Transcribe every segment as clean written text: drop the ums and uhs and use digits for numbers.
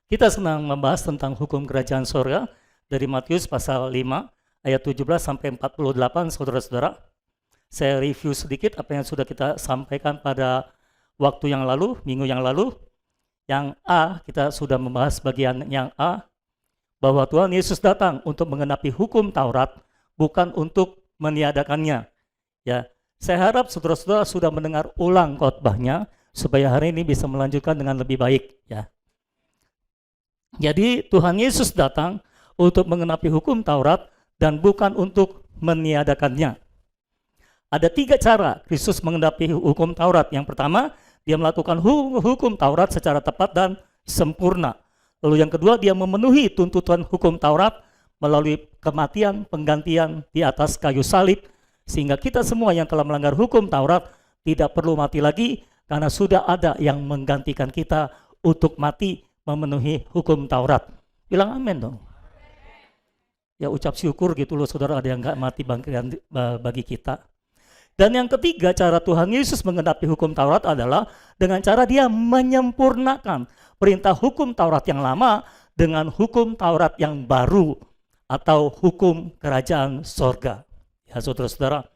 Kita sedang membahas tentang hukum kerajaan surga dari Matius pasal 5 ayat 17 sampai 48, saudara-saudara. Saya review sedikit apa yang sudah kita sampaikan pada waktu yang lalu, minggu yang lalu. Yang A, kita sudah membahas bagian yang A, bahwa Tuhan Yesus datang untuk menggenapi hukum Taurat, bukan untuk meniadakannya. Ya, saya harap saudara-saudara sudah mendengar ulang khotbahnya supaya hari ini bisa melanjutkan dengan lebih baik. Ya. Jadi Tuhan Yesus datang untuk menggenapi hukum Taurat dan bukan untuk meniadakannya. Ada 3 cara Kristus menggenapi hukum Taurat. Yang pertama, dia melakukan hukum Taurat secara tepat dan sempurna. Lalu yang kedua, dia memenuhi tuntutan hukum Taurat melalui kematian penggantian di atas kayu salib, sehingga kita semua yang telah melanggar hukum Taurat tidak perlu mati lagi, karena sudah ada yang menggantikan kita untuk mati memenuhi hukum Taurat. Bilang amin dong. Ya, ucap syukur gitu loh saudara, ada yang gak mati bagi kita. Dan yang ketiga, cara Tuhan Yesus menggenapi hukum Taurat adalah dengan cara dia menyempurnakan perintah hukum Taurat yang lama dengan hukum Taurat yang baru atau hukum kerajaan sorga. Ya saudara-saudara.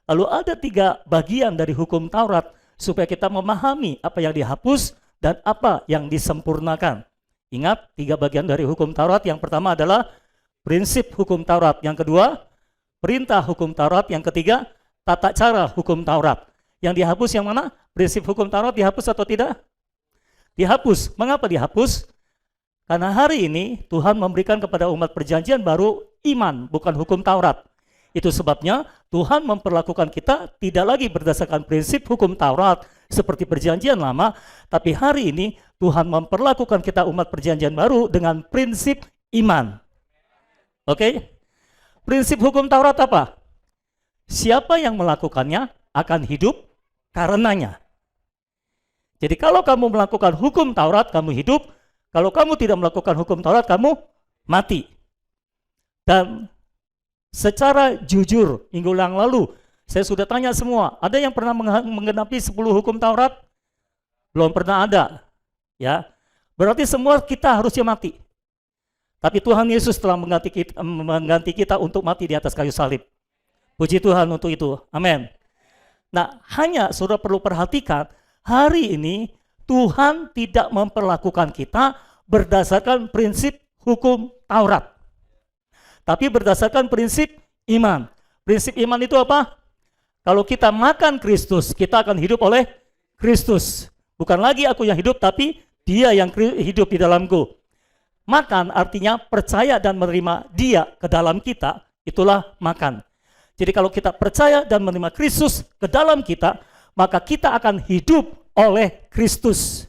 Lalu ada 3 bagian dari hukum Taurat supaya kita memahami apa yang dihapus dan apa yang disempurnakan. Ingat, 3 bagian dari hukum Taurat. Yang pertama adalah prinsip hukum Taurat. Yang kedua, perintah hukum Taurat. Yang ketiga, tata cara hukum Taurat. Yang dihapus yang mana? Prinsip hukum Taurat dihapus atau tidak? Dihapus. Mengapa dihapus? Karena hari ini Tuhan memberikan kepada umat perjanjian baru iman, bukan hukum Taurat. Itu sebabnya Tuhan memperlakukan kita tidak lagi berdasarkan prinsip hukum Taurat seperti perjanjian lama, tapi hari ini Tuhan memperlakukan kita umat perjanjian baru dengan prinsip iman. Oke? Prinsip hukum Taurat apa? Siapa yang melakukannya akan hidup karenanya. Jadi kalau kamu melakukan hukum Taurat, kamu hidup. Kalau kamu tidak melakukan hukum Taurat, kamu mati. Dan secara jujur, minggu yang lalu, saya sudah tanya semua, ada yang pernah menggenapi 10 hukum Taurat? Belum pernah ada. Ya, berarti semua kita harusnya mati. Tapi Tuhan Yesus telah mengganti kita untuk mati di atas kayu salib. Puji Tuhan untuk itu. Amin. Nah, hanya saudara perlu perhatikan, hari ini Tuhan tidak memperlakukan kita berdasarkan prinsip hukum Taurat, tapi berdasarkan prinsip iman. Prinsip iman itu apa? Kalau kita makan Kristus, kita akan hidup oleh Kristus. Bukan lagi aku yang hidup, tapi dia yang hidup di dalamku. Makan artinya percaya dan menerima dia ke dalam kita, itulah makan. Jadi kalau kita percaya dan menerima Kristus ke dalam kita, maka kita akan hidup oleh Kristus.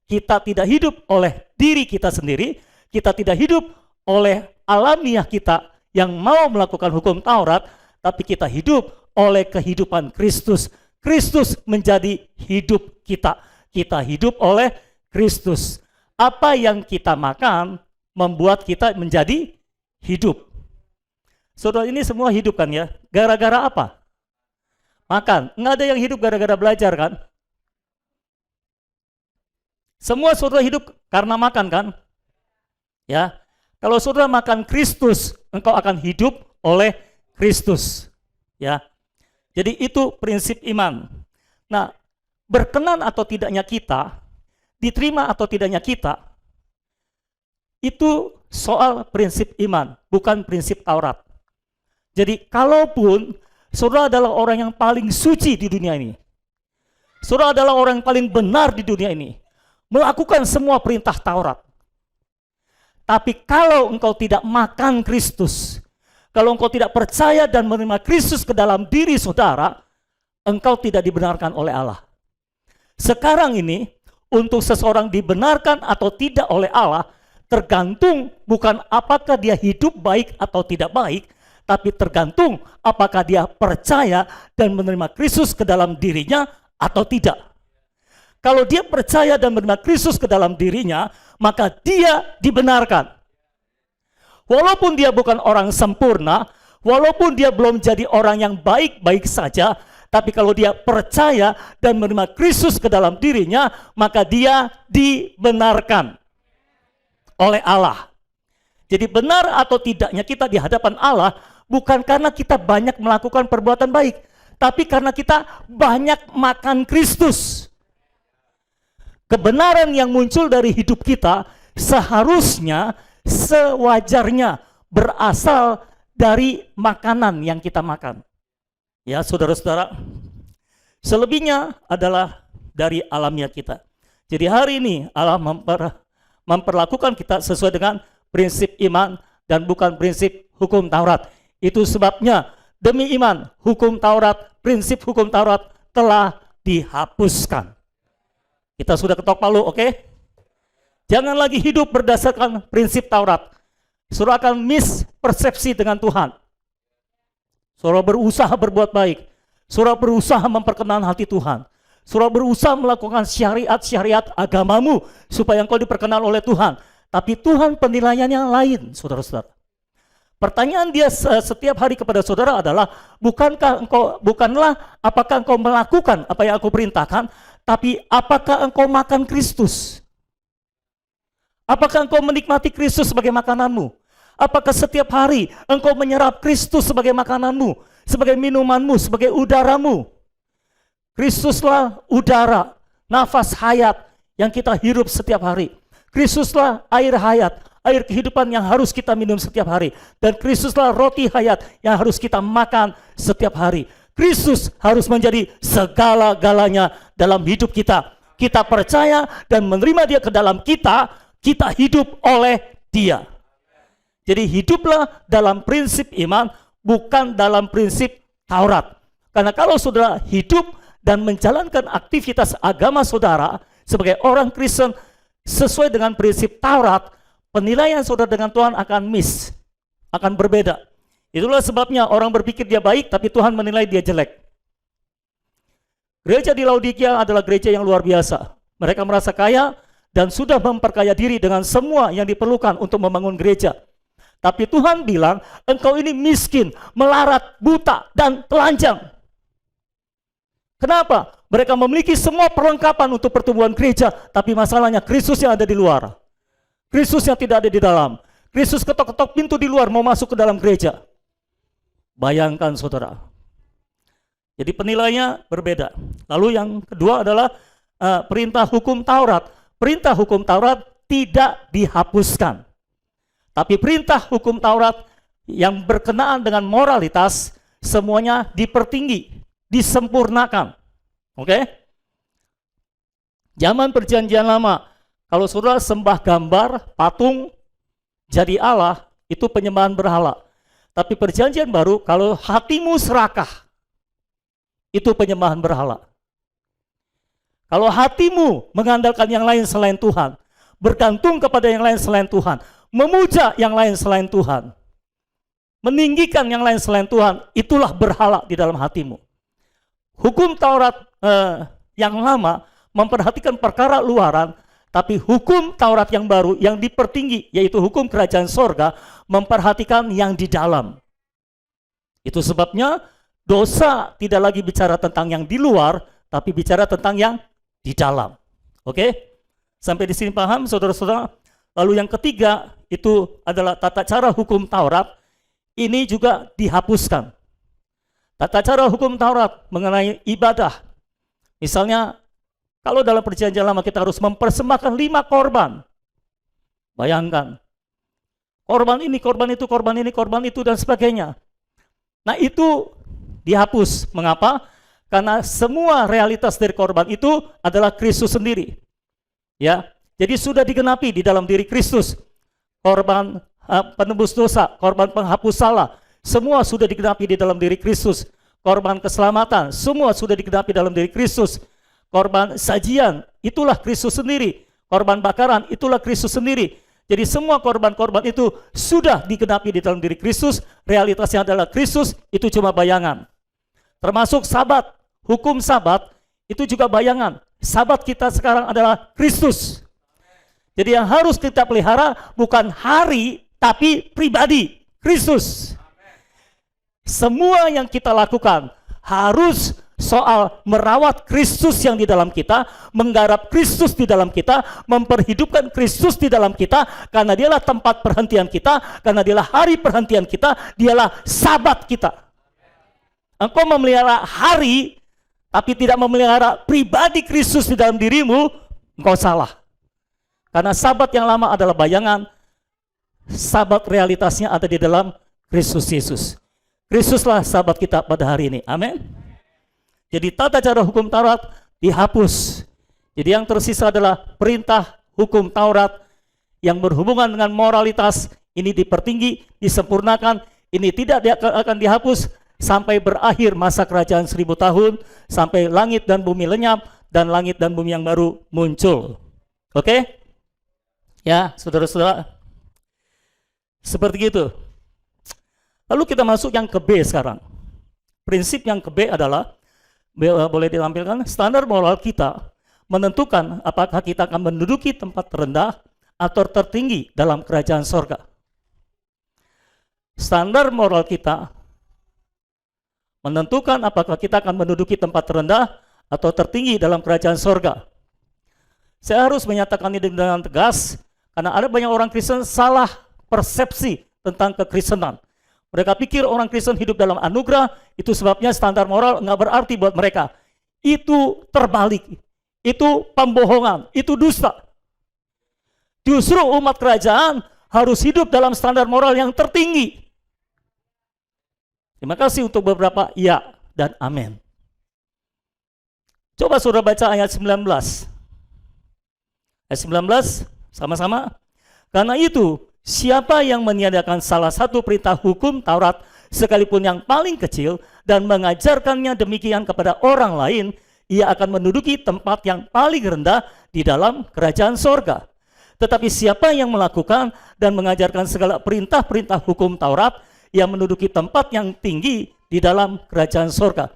Kita tidak hidup oleh diri kita sendiri, kita tidak hidup oleh alamiah kita yang mau melakukan hukum Taurat, tapi kita hidup oleh kehidupan Kristus. Kristus menjadi hidup kita. Kita hidup oleh Kristus. Apa yang kita makan membuat kita menjadi hidup. Saudara, ini semua hidup kan ya? Gara-gara apa? Makan. Nggak ada yang hidup gara-gara belajar kan? Semua saudara hidup karena makan kan? Ya. Kalau saudara makan Kristus, engkau akan hidup oleh Kristus. Ya. Jadi itu prinsip iman. Nah, berkenan atau tidaknya kita, diterima atau tidaknya kita, itu soal prinsip iman, bukan prinsip Taurat. Jadi kalaupun saudara adalah orang yang paling suci di dunia ini, saudara adalah orang yang paling benar di dunia ini, melakukan semua perintah Taurat, tapi kalau engkau tidak makan Kristus, kalau engkau tidak percaya dan menerima Kristus ke dalam diri saudara, engkau tidak dibenarkan oleh Allah. Sekarang ini, untuk seseorang dibenarkan atau tidak oleh Allah, tergantung bukan apakah dia hidup baik atau tidak baik, tapi tergantung apakah dia percaya dan menerima Kristus ke dalam dirinya atau tidak. Kalau dia percaya dan menerima Kristus ke dalam dirinya, maka dia dibenarkan. Walaupun dia bukan orang sempurna, walaupun dia belum jadi orang yang baik-baik saja, tapi kalau dia percaya dan menerima Kristus ke dalam dirinya, maka dia dibenarkan. oleh Allah. Jadi benar atau tidaknya kita di hadapan Allah bukan karena kita banyak melakukan perbuatan baik, tapi karena kita banyak makan Kristus. Kebenaran yang muncul dari hidup kita seharusnya sewajarnya berasal dari makanan yang kita makan. Ya, saudara-saudara, selebihnya adalah dari alamiah kita. Jadi hari ini Allah memperlakukan kita sesuai dengan prinsip iman dan bukan prinsip hukum Taurat. Itu sebabnya demi iman, hukum Taurat, prinsip hukum Taurat telah dihapuskan. Kita sudah ketok palu, oke? Jangan lagi hidup berdasarkan prinsip Taurat. Saudara akan mispersepsi dengan Tuhan. Saudara berusaha berbuat baik. Saudara berusaha memperkenan hati Tuhan. Saudara berusaha melakukan syariat-syariat agamamu supaya engkau diperkenan oleh Tuhan. Tapi Tuhan penilaiannya lain, saudara-saudara. Pertanyaan dia setiap hari kepada saudara adalah, bukanlah apakah engkau melakukan apa yang aku perintahkan, tapi apakah engkau makan Kristus? Apakah engkau menikmati Kristus sebagai makananmu? Apakah setiap hari engkau menyerap Kristus sebagai makananmu, sebagai minumanmu, sebagai udaramu? Kristuslah udara, nafas hayat yang kita hirup setiap hari. Kristuslah air hayat, air kehidupan yang harus kita minum setiap hari. Dan Kristuslah roti hayat yang harus kita makan setiap hari. Kristus harus menjadi segala-galanya dalam hidup kita. Kita percaya dan menerima dia ke dalam kita, kita hidup oleh dia. Jadi hiduplah dalam prinsip iman, bukan dalam prinsip Taurat. Karena kalau saudara hidup dan menjalankan aktivitas agama saudara sebagai orang Kristen sesuai dengan prinsip Taurat, penilaian saudara dengan Tuhan akan berbeda. Itulah sebabnya orang berpikir dia baik, tapi Tuhan menilai dia jelek. Gereja di Laodikia adalah gereja yang luar biasa. Mereka merasa kaya dan sudah memperkaya diri dengan semua yang diperlukan untuk membangun gereja. Tapi Tuhan bilang, engkau ini miskin, melarat, buta, dan telanjang. Kenapa? Mereka memiliki semua perlengkapan untuk pertumbuhan gereja, tapi masalahnya Kristus yang ada di luar. Kristus yang tidak ada di dalam. Kristus ketok-ketok pintu di luar mau masuk ke dalam gereja. Bayangkan saudara. Jadi penilaiannya berbeda. Lalu yang kedua adalah perintah hukum Taurat. Perintah hukum Taurat tidak dihapuskan. Tapi perintah hukum Taurat yang berkenaan dengan moralitas semuanya dipertinggi, disempurnakan. Oke? Zaman perjanjian lama, kalau saudara sembah gambar, patung, jadi Allah, itu penyembahan berhala. Tapi perjanjian baru, kalau hatimu serakah, itu penyembahan berhala. Kalau hatimu mengandalkan yang lain selain Tuhan, bergantung kepada yang lain selain Tuhan, memuja yang lain selain Tuhan, meninggikan yang lain selain Tuhan, itulah berhala di dalam hatimu. Hukum Taurat yang lama memperhatikan perkara luaran, tapi hukum Taurat yang baru yang dipertinggi, yaitu hukum kerajaan sorga, memperhatikan yang di dalam. Itu sebabnya dosa tidak lagi bicara tentang yang di luar, tapi bicara tentang yang di dalam. Oke? Sampai di sini paham saudara-saudara? Lalu yang ketiga itu adalah tata cara hukum Taurat. Ini juga dihapuskan. Tata cara hukum Taurat mengenai ibadah. Misalnya, kalau dalam perjanjian lama kita harus mempersembahkan 5 korban. Bayangkan. Korban ini, korban itu, korban ini, korban itu, dan sebagainya. Nah itu dihapus. Mengapa? Karena semua realitas dari korban itu adalah Kristus sendiri. Ya, jadi sudah digenapi di dalam diri Kristus. Korban penebus dosa, korban penghapus salah, semua sudah digenapi di dalam diri Kristus. Korban keselamatan, semua sudah digenapi dalam diri Kristus. Korban sajian, itulah Kristus sendiri. Korban bakaran, itulah Kristus sendiri. Jadi semua korban-korban itu sudah digenapi di dalam diri Kristus. Realitasnya adalah Kristus, itu cuma bayangan. Termasuk Sabat, hukum Sabat, itu juga bayangan. Sabat kita sekarang adalah Kristus. Jadi yang harus kita pelihara bukan hari, tapi pribadi, Kristus. Semua yang kita lakukan harus soal merawat Kristus yang di dalam kita, menggarap Kristus di dalam kita, memperhidupkan Kristus di dalam kita, karena dialah tempat perhentian kita, karena dialah hari perhentian kita, dialah sabat kita. Engkau memelihara hari, tapi tidak memelihara pribadi Kristus di dalam dirimu, engkau salah. Karena sabat yang lama adalah bayangan, sabat realitasnya ada di dalam Kristus Yesus. Kristuslah sabat kita pada hari ini. Amin. Jadi tata cara hukum Taurat dihapus. Jadi yang tersisa adalah perintah hukum Taurat yang berhubungan dengan moralitas. Ini dipertinggi, disempurnakan. Ini tidak akan dihapus sampai berakhir masa kerajaan 1000 tahun, sampai langit dan bumi lenyap dan langit dan bumi yang baru muncul. Oke? Ya, saudara-saudara. Seperti itu. Lalu kita masuk yang ke B sekarang. Prinsip yang ke B adalah, boleh ditampilkan, standar moral kita menentukan apakah kita akan menduduki tempat terendah atau tertinggi dalam kerajaan sorga. Standar moral kita menentukan apakah kita akan menduduki tempat terendah atau tertinggi dalam kerajaan sorga. Saya harus menyatakan ini dengan tegas, karena ada banyak orang Kristen salah persepsi tentang kekristenan. Mereka pikir orang Kristen hidup dalam anugerah, itu sebabnya standar moral nggak berarti buat mereka. Itu terbalik, itu pembohongan, itu dusta. Justru umat kerajaan harus hidup dalam standar moral yang tertinggi. Terima kasih untuk beberapa ya dan amin. Coba saudara baca ayat 19. Ayat 19, sama-sama. Karena itu, siapa yang meniadakan salah satu perintah hukum Taurat, sekalipun yang paling kecil, dan mengajarkannya demikian kepada orang lain, ia akan menduduki tempat yang paling rendah di dalam kerajaan sorga. Tetapi siapa yang melakukan dan mengajarkan segala perintah-perintah hukum Taurat, ia menduduki tempat yang tinggi di dalam kerajaan sorga.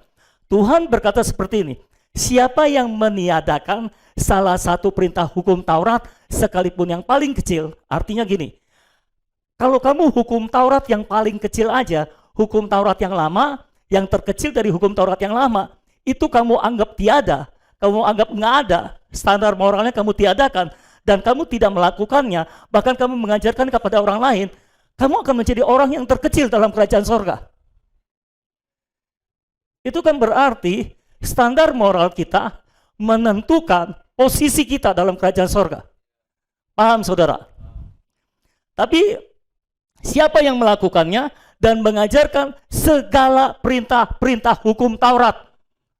Tuhan berkata seperti ini, siapa yang meniadakan salah satu perintah hukum Taurat, sekalipun yang paling kecil, artinya gini, kalau kamu hukum Taurat yang paling kecil aja, hukum Taurat yang lama, yang terkecil dari hukum Taurat yang lama, itu kamu anggap tiada, kamu anggap nggak ada, standar moralnya kamu tiadakan, dan kamu tidak melakukannya, bahkan kamu mengajarkan kepada orang lain, kamu akan menjadi orang yang terkecil dalam kerajaan sorga. Itu kan berarti standar moral kita menentukan posisi kita dalam kerajaan sorga. Paham saudara? Tapi siapa yang melakukannya dan mengajarkan segala perintah-perintah hukum Taurat,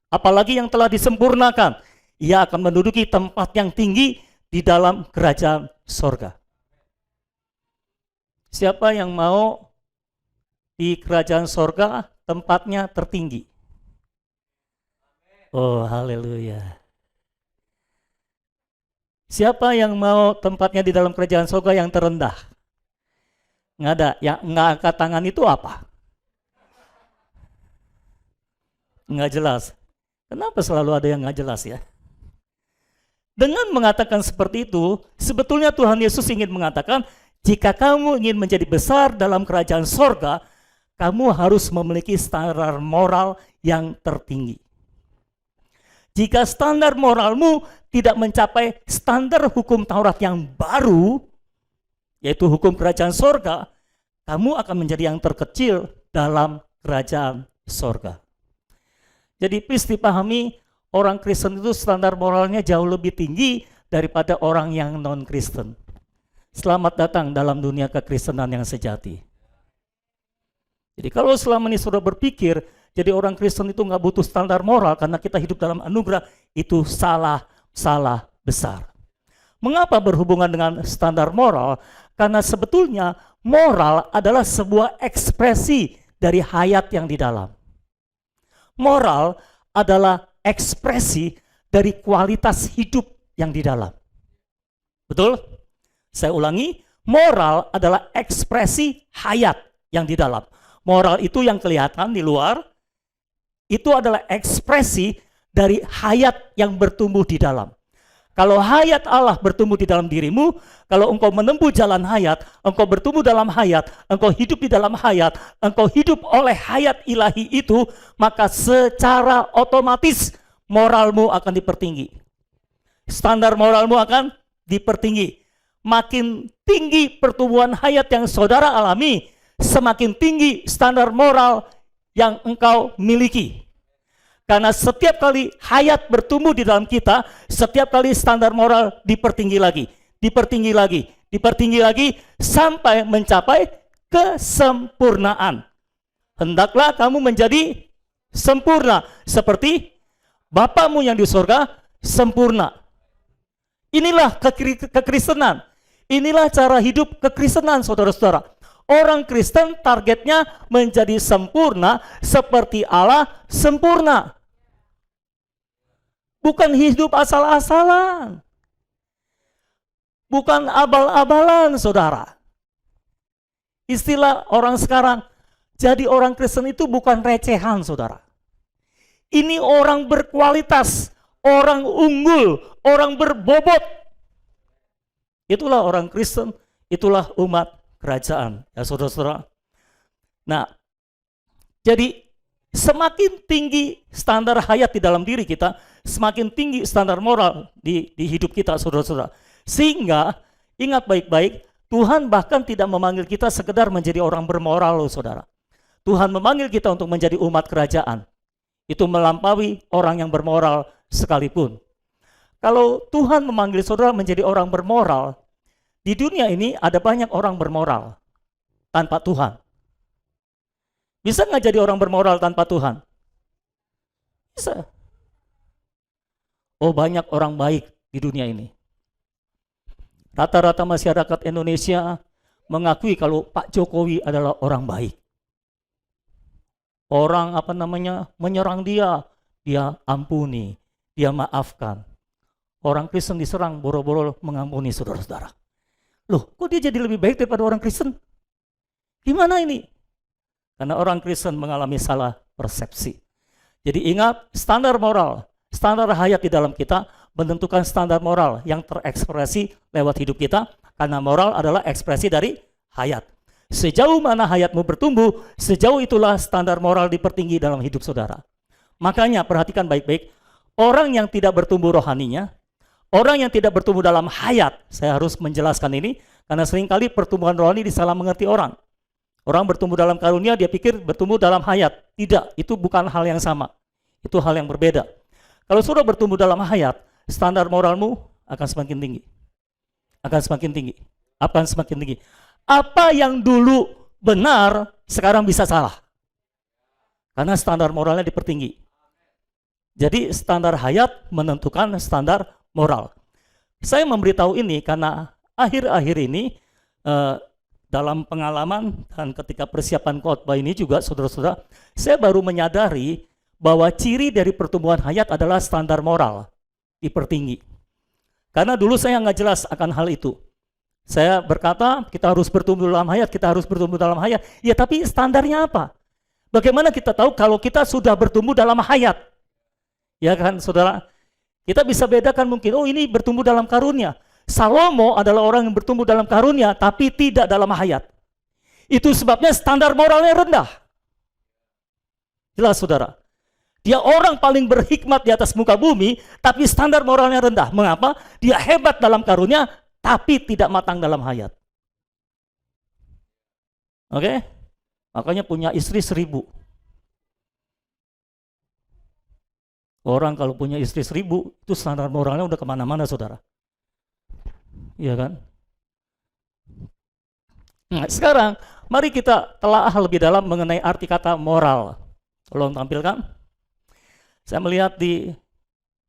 apalagi yang telah disempurnakan, ia akan menduduki tempat yang tinggi di dalam kerajaan sorga. Siapa yang mau di kerajaan sorga tempatnya tertinggi? Oh, haleluya. Siapa yang mau tempatnya di dalam kerajaan sorga yang terendah? Nggak ada. Yang nggak angkat tangan itu apa? Nggak jelas. Kenapa selalu ada yang nggak jelas ya? Dengan mengatakan seperti itu, sebetulnya Tuhan Yesus ingin mengatakan, jika kamu ingin menjadi besar dalam kerajaan sorga, kamu harus memiliki standar moral yang tertinggi. Jika standar moralmu tidak mencapai standar hukum Taurat yang baru, yaitu hukum kerajaan sorga, kamu akan menjadi yang terkecil dalam kerajaan sorga. Jadi please dipahami, orang Kristen itu standar moralnya jauh lebih tinggi daripada orang yang non-Kristen. Selamat datang dalam dunia kekristenan yang sejati. Jadi kalau selama ini sudah berpikir, jadi orang Kristen itu nggak butuh standar moral karena kita hidup dalam anugerah, itu salah besar. Mengapa berhubungan dengan standar moral? Karena sebetulnya moral adalah sebuah ekspresi dari hayat yang di dalam. Moral adalah ekspresi dari kualitas hidup yang di dalam. Betul? Saya ulangi, moral adalah ekspresi hayat yang di dalam. Moral itu yang kelihatan di luar, itu adalah ekspresi dari hayat yang bertumbuh di dalam. Kalau hayat Allah bertumbuh di dalam dirimu, kalau engkau menempuh jalan hayat, engkau bertumbuh dalam hayat, engkau hidup di dalam hayat, engkau hidup oleh hayat ilahi itu, maka secara otomatis moralmu akan dipertinggi. Standar moralmu akan dipertinggi. Makin tinggi pertumbuhan hayat yang saudara alami, semakin tinggi standar moral yang engkau miliki. Karena setiap kali hayat bertumbuh di dalam kita, setiap kali standar moral dipertinggi lagi, dipertinggi lagi, dipertinggi lagi, sampai mencapai kesempurnaan. Hendaklah kamu menjadi sempurna, seperti Bapamu yang di surga sempurna. Inilah kekristenan. Inilah cara hidup kekristenan, saudara-saudara. Orang Kristen targetnya menjadi sempurna seperti Allah sempurna. Bukan hidup asal-asalan. Bukan abal-abalan, saudara. Istilah orang sekarang, jadi orang Kristen itu bukan recehan, saudara. Ini orang berkualitas, orang unggul, orang berbobot. Itulah orang Kristen, itulah umat kerajaan, ya saudara-saudara. Nah, jadi semakin tinggi standar hayat di dalam diri kita, semakin tinggi standar moral di hidup kita, saudara-saudara. Sehingga, ingat baik-baik, Tuhan bahkan tidak memanggil kita sekedar menjadi orang bermoral, loh, saudara. Tuhan memanggil kita untuk menjadi umat kerajaan. Itu melampaui orang yang bermoral sekalipun. Kalau Tuhan memanggil saudara menjadi orang bermoral, di dunia ini ada banyak orang bermoral tanpa Tuhan. Bisa nggak jadi orang bermoral tanpa Tuhan? Bisa. Oh, banyak orang baik di dunia ini. Rata-rata masyarakat Indonesia mengakui kalau Pak Jokowi adalah orang baik. Orang menyerang dia ampuni, dia maafkan. Orang Kristen diserang, boro-boro mengampuni, saudara-saudara. Loh, kok dia jadi lebih baik daripada orang Kristen? Gimana ini? Karena orang Kristen mengalami salah persepsi. Jadi ingat, standar moral, standar hayat di dalam kita menentukan standar moral yang terekspresi lewat hidup kita, karena moral adalah ekspresi dari hayat. Sejauh mana hayatmu bertumbuh, sejauh itulah standar moral dipertinggi dalam hidup saudara. Makanya perhatikan baik-baik, orang yang tidak bertumbuh rohaninya, orang yang tidak bertumbuh dalam hayat, saya harus menjelaskan ini, karena seringkali pertumbuhan rohani disalah mengerti orang. Orang bertumbuh dalam karunia, dia pikir bertumbuh dalam hayat. Tidak, itu bukan hal yang sama. Itu hal yang berbeda. Kalau sudah bertumbuh dalam hayat, standar moralmu akan semakin tinggi. Akan semakin tinggi. Akan semakin tinggi. Apa yang dulu benar, sekarang bisa salah. Karena standar moralnya dipertinggi. Jadi standar hayat menentukan standar moral. Saya memberitahu ini karena akhir-akhir ini dalam pengalaman dan ketika persiapan khotbah ini juga, saudara-saudara, saya baru menyadari bahwa ciri dari pertumbuhan hayat adalah standar moral dipertinggi. Karena dulu saya nggak jelas akan hal itu. Saya berkata kita harus bertumbuh dalam hayat, kita harus bertumbuh dalam hayat. Ya, tapi standarnya apa? Bagaimana kita tahu kalau kita sudah bertumbuh dalam hayat? Ya kan, saudara? Kita bisa bedakan mungkin, oh ini bertumbuh dalam karunia. Salomo adalah orang yang bertumbuh dalam karunia, tapi tidak dalam hayat. Itu sebabnya standar moralnya rendah. Jelas, saudara? Dia orang paling berhikmat di atas muka bumi, tapi standar moralnya rendah. Mengapa? Dia hebat dalam karunia, tapi tidak matang dalam hayat. Oke? Makanya punya istri 1000. Orang kalau punya istri 1000, itu standar moralnya udah kemana-mana, saudara. Iya kan? Nah, sekarang mari kita telaah lebih dalam mengenai arti kata moral. Tolong tampilkan. Saya melihat di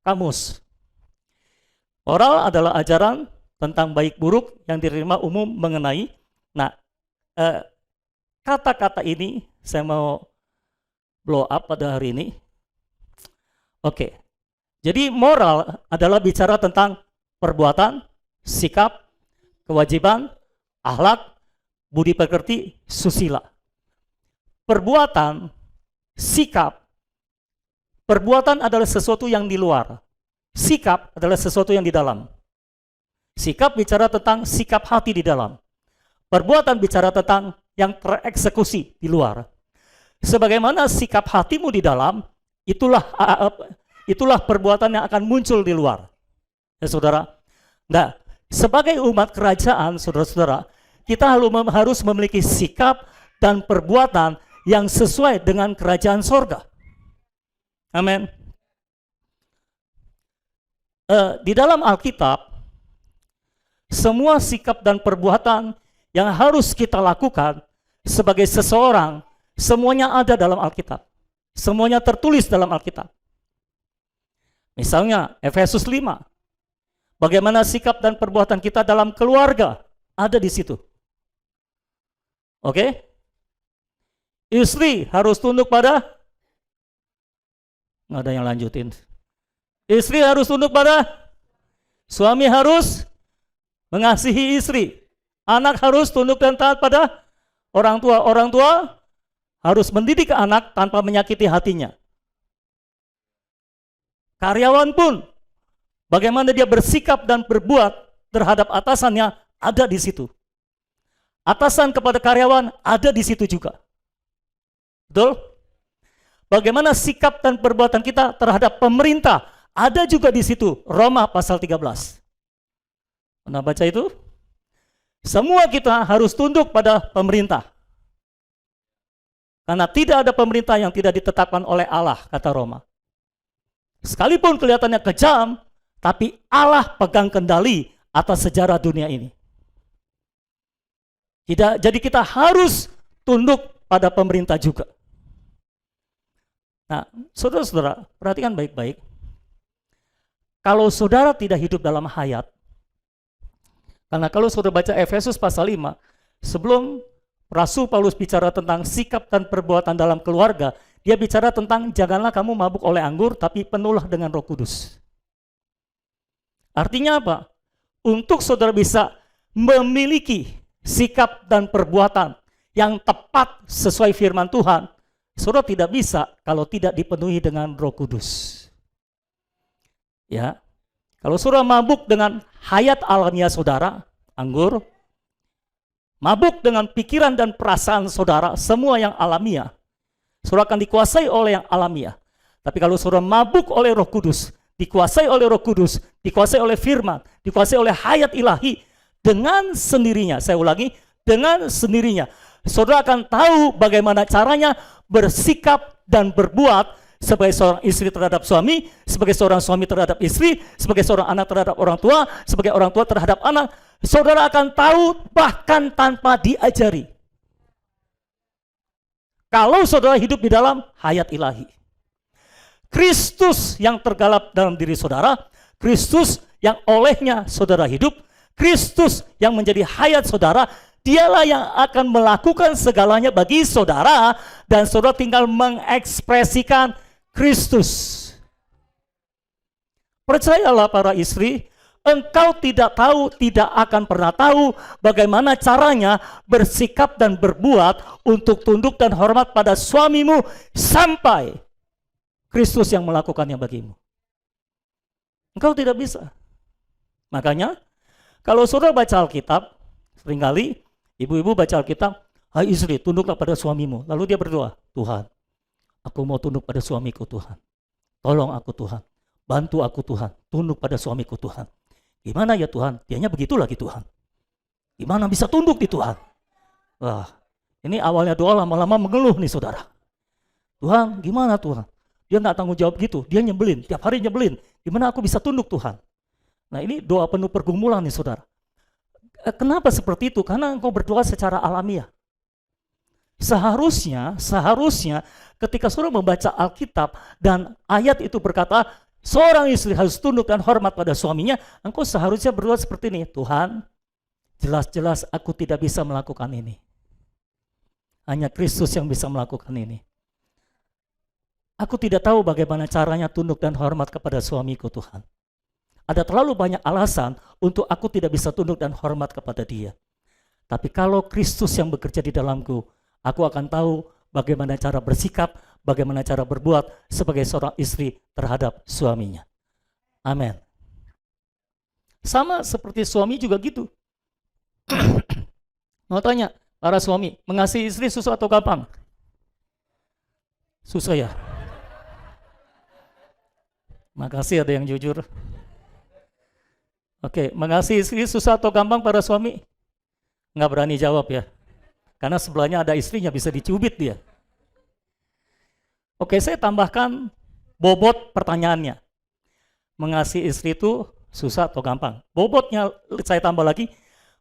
kamus. Moral adalah ajaran tentang baik buruk yang diterima umum mengenai. Nah, kata-kata ini saya mau blow up pada hari ini. Oke. Jadi moral adalah bicara tentang perbuatan, sikap, kewajiban, akhlak, budi pekerti, susila. Perbuatan, sikap, perbuatan adalah sesuatu yang di luar. Sikap adalah sesuatu yang di dalam. Sikap bicara tentang sikap hati di dalam. Perbuatan bicara tentang yang tereksekusi di luar. Sebagaimana sikap hatimu di dalam, itulah perbuatan yang akan muncul di luar. Ya saudara. Nah, sebagai umat kerajaan, saudara-saudara, kita harus memiliki sikap dan perbuatan yang sesuai dengan kerajaan sorga. Amin. Di dalam Alkitab, semua sikap dan perbuatan yang harus kita lakukan sebagai seseorang, semuanya ada dalam Alkitab. Semuanya tertulis dalam Alkitab. Misalnya, Efesus 5. Bagaimana sikap dan perbuatan kita dalam keluarga, ada di situ. Oke? Istri harus tunduk pada, nggak ada yang lanjutin. Istri harus tunduk pada, suami harus mengasihi istri. Anak harus tunduk dan taat pada orang tua. Orang tua harus mendidik anak tanpa menyakiti hatinya. Karyawan pun, bagaimana dia bersikap dan berbuat terhadap atasannya, ada di situ. Atasan kepada karyawan ada di situ juga. Betul? Bagaimana sikap dan perbuatan kita terhadap pemerintah, ada juga di situ. Roma pasal 13. Pernah baca itu? Semua kita harus tunduk pada pemerintah. Karena tidak ada pemerintah yang tidak ditetapkan oleh Allah, kata Roma. Sekalipun kelihatannya kejam, tapi Allah pegang kendali atas sejarah dunia ini. Jadi kita harus tunduk pada pemerintah juga. Nah, saudara-saudara, perhatikan baik-baik. Kalau saudara tidak hidup dalam hayat, karena kalau saudara baca Efesus pasal 5, sebelum Rasul Paulus bicara tentang sikap dan perbuatan dalam keluarga, dia bicara tentang janganlah kamu mabuk oleh anggur, tapi penuhlah dengan Roh Kudus. Artinya apa? Untuk saudara bisa memiliki sikap dan perbuatan yang tepat sesuai firman Tuhan, saudara tidak bisa kalau tidak dipenuhi dengan Roh Kudus. Ya, kalau saudara mabuk dengan hayat alamiah saudara, anggur, mabuk dengan pikiran dan perasaan saudara, semua yang alamiah, saudara akan dikuasai oleh yang alamiah. Tapi kalau saudara mabuk oleh Roh Kudus, dikuasai oleh Roh Kudus, dikuasai oleh firman, dikuasai oleh hayat ilahi, dengan sendirinya, saya ulangi, dengan sendirinya, saudara akan tahu bagaimana caranya bersikap dan berbuat sebagai seorang istri terhadap suami, sebagai seorang suami terhadap istri, sebagai seorang anak terhadap orang tua, sebagai orang tua terhadap anak. Saudara akan tahu bahkan tanpa diajari. Kalau saudara hidup di dalam hayat ilahi. Kristus yang tergalap dalam diri saudara, Kristus yang olehnya saudara hidup, Kristus yang menjadi hayat saudara, dialah yang akan melakukan segalanya bagi saudara, dan saudara tinggal mengekspresikan Kristus. Percayalah para istri, engkau tidak tahu, tidak akan pernah tahu bagaimana caranya bersikap dan berbuat untuk tunduk dan hormat pada suamimu sampai Kristus yang melakukannya bagimu. Engkau tidak bisa. Makanya, kalau saudara baca Alkitab, seringkali ibu-ibu baca Alkitab, hai istri, tunduklah pada suamimu. Lalu dia berdoa, Tuhan, aku mau tunduk pada suamiku Tuhan. Tolong aku Tuhan. Bantu aku Tuhan. Tunduk pada suamiku Tuhan. Gimana ya Tuhan? Dianya begitu lagi Tuhan. Gimana bisa tunduk di Tuhan? Wah, ini awalnya doa lama-lama mengeluh nih saudara. Tuhan, gimana Tuhan? Dia nggak tanggung jawab gitu. Dia nyebelin. Tiap hari nyebelin. Gimana aku bisa tunduk Tuhan? Nah ini doa penuh pergumulan nih saudara. Kenapa seperti itu? Karena engkau berdoa secara alamiah. Seharusnya ketika saudara membaca Alkitab dan ayat itu berkata seorang istri harus tunduk dan hormat pada suaminya, engkau seharusnya berdoa seperti ini, Tuhan, jelas-jelas aku tidak bisa melakukan ini. Hanya Kristus yang bisa melakukan ini. Aku tidak tahu bagaimana caranya tunduk dan hormat kepada suamiku Tuhan. Ada terlalu banyak alasan untuk aku tidak bisa tunduk dan hormat kepada dia. Tapi kalau Kristus yang bekerja di dalamku, aku akan tahu bagaimana cara bersikap, bagaimana cara berbuat sebagai seorang istri terhadap suaminya. Amin. Sama seperti suami juga gitu. Mau tanya, para suami, mengasihi istri susah atau gampang? Susah ya? Makasih ada yang jujur. Oke, mengasihi istri susah atau gampang para suami? Nggak berani jawab ya. Karena sebelahnya ada istrinya, bisa dicubit dia. Oke, saya tambahkan bobot pertanyaannya. Mengasihi istri itu susah atau gampang? Bobotnya saya tambah lagi,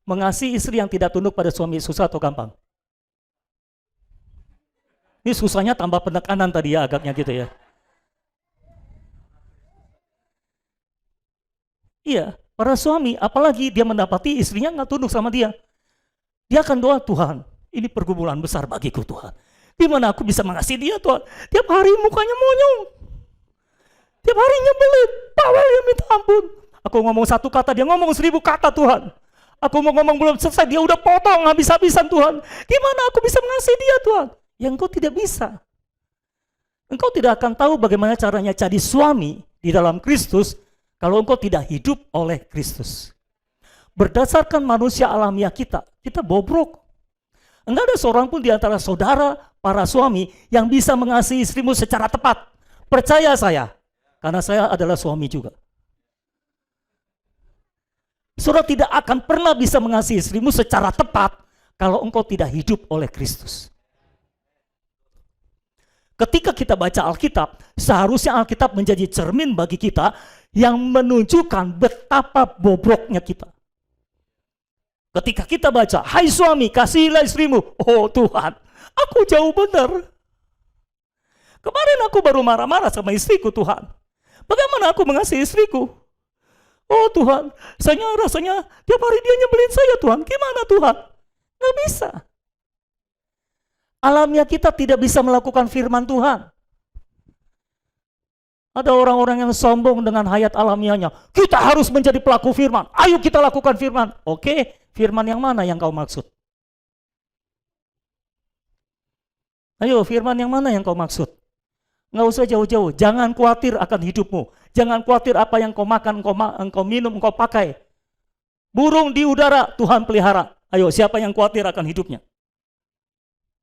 mengasihi istri yang tidak tunduk pada suami susah atau gampang? Ini susahnya tambah penekanan tadi ya, agaknya gitu ya. Iya, para suami, apalagi dia mendapati istrinya nggak tunduk sama dia. Dia akan doa, Tuhan, ini pergumulan besar bagiku Tuhan. Di mana aku bisa mengasihi dia Tuhan? Tiap hari mukanya monyong. Tiap hari nyebelin, bawel ya minta ampun. Aku ngomong satu kata, dia ngomong 1000 kata Tuhan. Aku mau ngomong belum selesai, dia udah potong habis-habisan Tuhan. Gimana aku bisa mengasihi dia Tuhan? Ya engkau tidak bisa. Engkau tidak akan tahu bagaimana caranya jadi suami di dalam Kristus kalau engkau tidak hidup oleh Kristus. Berdasarkan manusia alamiah kita bobrok. Enggak ada seorang pun di antara saudara, para suami yang bisa mengasihi istrimu secara tepat. Percaya saya, karena saya adalah suami juga. Saudara tidak akan pernah bisa mengasihi istrimu secara tepat kalau engkau tidak hidup oleh Kristus. Ketika kita baca Alkitab, seharusnya Alkitab menjadi cermin bagi kita yang menunjukkan betapa bobroknya kita. Ketika kita baca, hai suami, kasihilah istrimu. Oh Tuhan, aku jauh benar. Kemarin aku baru marah-marah sama istriku Tuhan. Bagaimana aku mengasihi istriku? Oh Tuhan, saya rasanya tiap hari dia nyebelin saya Tuhan. Gimana Tuhan? Nggak bisa. Alamiah kita tidak bisa melakukan firman Tuhan. Ada orang-orang yang sombong dengan hayat alamiahnya. Kita harus menjadi pelaku firman. Ayo kita lakukan firman. Oke, firman yang mana yang kau maksud? Ayo, firman yang mana yang kau maksud? Nggak usah jauh-jauh. Jangan khawatir akan hidupmu. Jangan khawatir apa yang kau makan, engkau minum, engkau pakai. Burung di udara Tuhan pelihara. Ayo, siapa yang khawatir akan hidupnya?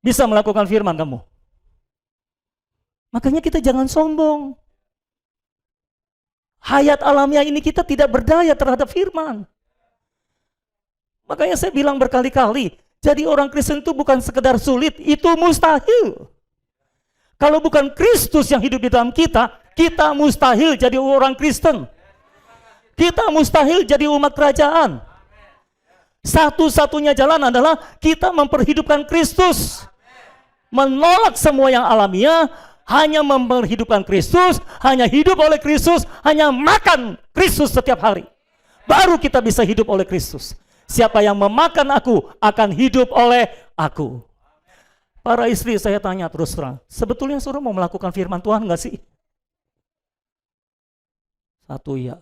Bisa melakukan firman kamu. Makanya kita jangan sombong. Hayat alamiah ini kita tidak berdaya terhadap firman. Makanya saya bilang berkali-kali, jadi orang Kristen itu bukan sekedar sulit, itu mustahil. Kalau bukan Kristus yang hidup di dalam kita, kita mustahil jadi orang Kristen. Kita mustahil jadi umat kerajaan. Satu-satunya jalan adalah kita memperhidupkan Kristus. Menolak semua yang alamiah, hanya memperhidupkan Kristus, hanya hidup oleh Kristus, hanya makan Kristus setiap hari. Baru kita bisa hidup oleh Kristus. Siapa yang memakan aku akan hidup oleh aku. Para istri saya tanya terus terang, sebetulnya saudara mau melakukan firman Tuhan enggak sih? Satu ya.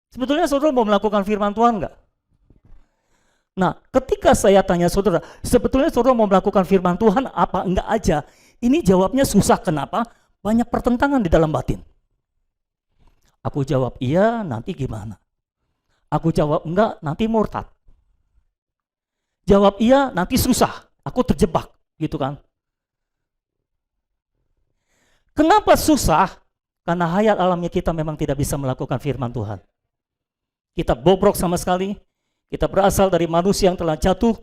Sebetulnya saudara mau melakukan firman Tuhan enggak? Nah, ketika saya tanya saudara, sebetulnya saudara mau melakukan firman Tuhan apa enggak aja? Ini jawabnya susah, kenapa? Banyak pertentangan di dalam batin. Aku jawab iya, nanti gimana? Aku jawab enggak, nanti murtad. Jawab iya, nanti susah. Aku terjebak, gitu kan? Kenapa susah? Karena hayat alamnya kita memang tidak bisa melakukan firman Tuhan. Kita bobrok sama sekali. Kita berasal dari manusia yang telah jatuh,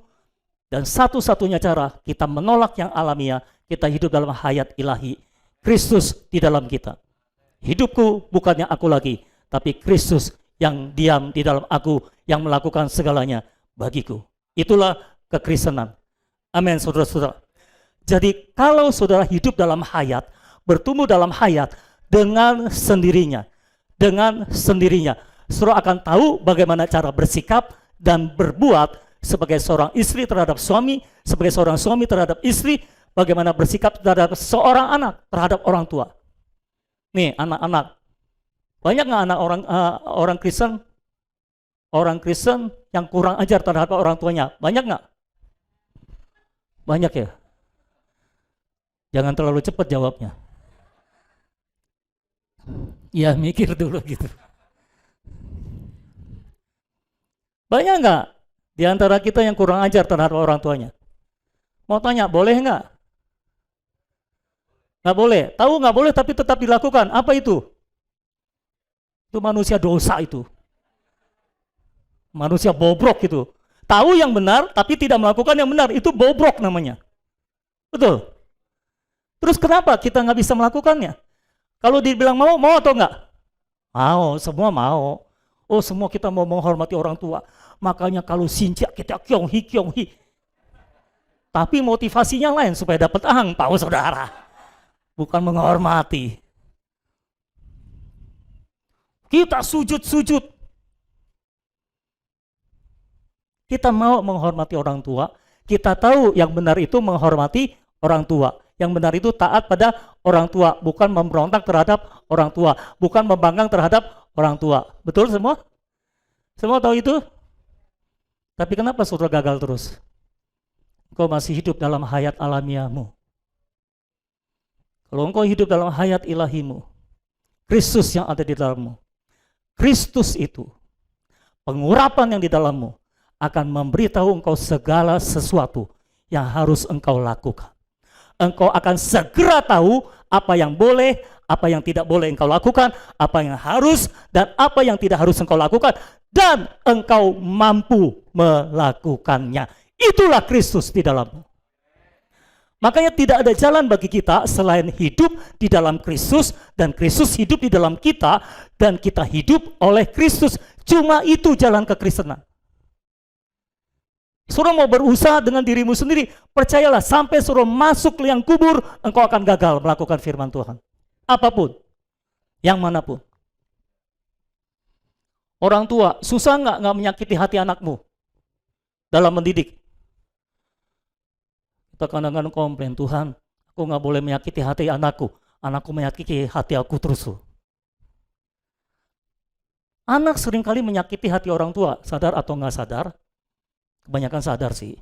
dan satu-satunya cara kita menolak yang alamiah, kita hidup dalam hayat ilahi, Kristus di dalam kita. Hidupku bukannya aku lagi, tapi Kristus yang diam di dalam aku, yang melakukan segalanya bagiku. Itulah kekristenan. Amin, saudara-saudara. Jadi kalau saudara hidup dalam hayat, bertumbuh dalam hayat dengan sendirinya, saudara akan tahu bagaimana cara bersikap dan berbuat sebagai seorang istri terhadap suami, sebagai seorang suami terhadap istri, bagaimana bersikap terhadap seorang anak terhadap orang tua. Nih anak-anak, banyak nggak anak orang Kristen yang kurang ajar terhadap orang tuanya? Banyak nggak? Banyak ya. Jangan terlalu cepat jawabnya. Ya mikir dulu gitu. Banyak nggak di antara kita yang kurang ajar terhadap orang tuanya? Mau tanya, boleh nggak? Nggak boleh. Tahu nggak boleh tapi tetap dilakukan. Apa itu? Itu manusia dosa itu. Manusia bobrok itu. Tahu yang benar tapi tidak melakukan yang benar. Itu bobrok namanya. Betul. Terus kenapa kita nggak bisa melakukannya? Kalau dibilang mau, mau atau nggak? Mau, semua mau. Oh, semua kita mau menghormati orang tua. Makanya kalau sinjak kita kyonghi. Tapi motivasinya lain supaya dapat angpau, saudara. Bukan menghormati. Kita sujud-sujud. Kita mau menghormati orang tua. Kita tahu yang benar itu menghormati orang tua. Yang benar itu taat pada orang tua, bukan memberontak terhadap orang tua, bukan membangkang terhadap orang tua. Betul semua? Semua tahu itu? Tapi kenapa saudara gagal terus? Engkau masih hidup dalam hayat alamiahmu. Kalau engkau hidup dalam hayat ilahimu, Kristus yang ada di dalammu, Kristus itu, pengurapan yang di dalammu, akan memberitahu engkau segala sesuatu yang harus engkau lakukan. Engkau akan segera tahu apa yang boleh, apa yang tidak boleh engkau lakukan, apa yang harus dan apa yang tidak harus engkau lakukan, dan engkau mampu melakukannya. Itulah Kristus di dalammu. Makanya tidak ada jalan bagi kita selain hidup di dalam Kristus, dan Kristus hidup di dalam kita, dan kita hidup oleh Kristus. Cuma itu jalan kekristenan. Saudara mau berusaha dengan dirimu sendiri, percayalah sampai saudara masuk liang kubur, engkau akan gagal melakukan firman Tuhan. Apapun, yang manapun. Orang tua, susah nggak menyakiti hati anakmu dalam mendidik? Kita kadang-kadang komplain, Tuhan, aku nggak boleh menyakiti hati anakku menyakiti hati aku terus. Anak seringkali menyakiti hati orang tua, sadar atau nggak sadar. Kebanyakan sadar sih.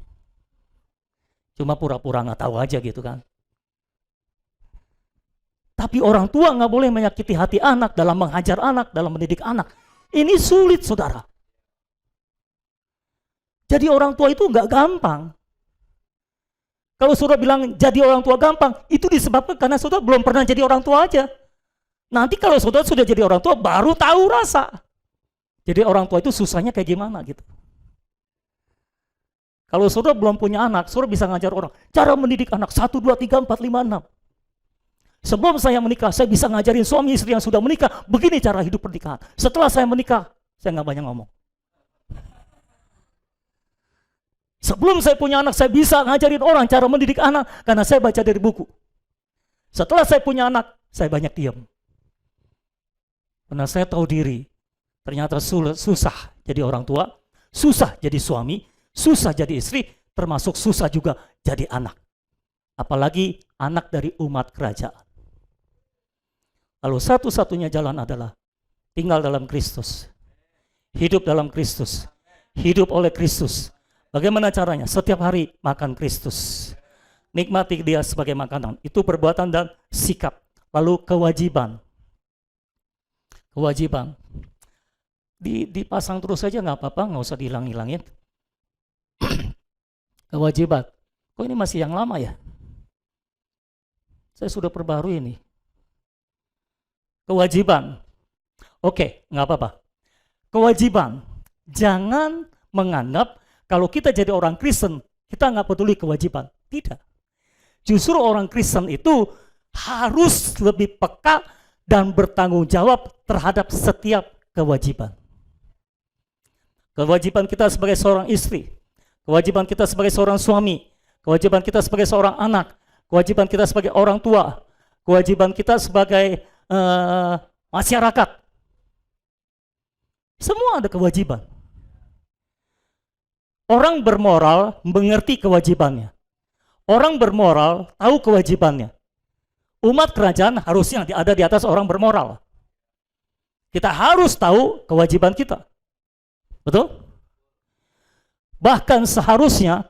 Cuma pura-pura nggak tahu aja gitu kan. Tapi orang tua nggak boleh menyakiti hati anak dalam menghajar anak, dalam mendidik anak. Ini sulit, saudara. Jadi orang tua itu nggak gampang. Kalau saudara bilang jadi orang tua gampang, itu disebabkan karena saudara belum pernah jadi orang tua aja. Nanti kalau saudara sudah jadi orang tua, baru tahu rasa. Jadi orang tua itu susahnya kayak gimana gitu. Kalau saudara belum punya anak, saudara bisa ngajar orang. Cara mendidik anak, 1, 2, 3, 4, 5, 6. Sebelum saya menikah, saya bisa ngajarin suami istri yang sudah menikah, begini cara hidup pernikahan. Setelah saya menikah, saya nggak banyak ngomong. Sebelum saya punya anak, saya bisa ngajarin orang cara mendidik anak, karena saya baca dari buku. Setelah saya punya anak, saya banyak diam. Karena saya tahu diri, ternyata susah jadi orang tua, susah jadi suami, susah jadi istri, termasuk susah juga jadi anak. Apalagi anak dari umat kerajaan. Lalu satu-satunya jalan adalah tinggal dalam Kristus. Hidup dalam Kristus. Hidup oleh Kristus. Bagaimana caranya? Setiap hari makan Kristus. Nikmati dia sebagai makanan. Itu perbuatan dan sikap. Lalu kewajiban. Kewajiban. Dipasang terus saja nggak apa-apa, nggak usah dihilang-hilangin. Kewajiban. Kok ini masih yang lama ya? Saya sudah perbarui ini. Kewajiban. Oke, nggak apa-apa. Kewajiban. Jangan menganggap kalau kita jadi orang Kristen, kita nggak peduli kewajiban. Tidak. Justru orang Kristen itu harus lebih peka dan bertanggung jawab terhadap setiap kewajiban. Kewajiban kita sebagai seorang istri, kewajiban kita sebagai seorang suami, kewajiban kita sebagai seorang anak, kewajiban kita sebagai orang tua, kewajiban kita sebagai masyarakat. Semua ada kewajiban. Orang bermoral mengerti kewajibannya. Orang bermoral tahu kewajibannya. Umat kerajaan harusnya ada di atas orang bermoral. Kita harus tahu kewajiban kita. Betul? Bahkan seharusnya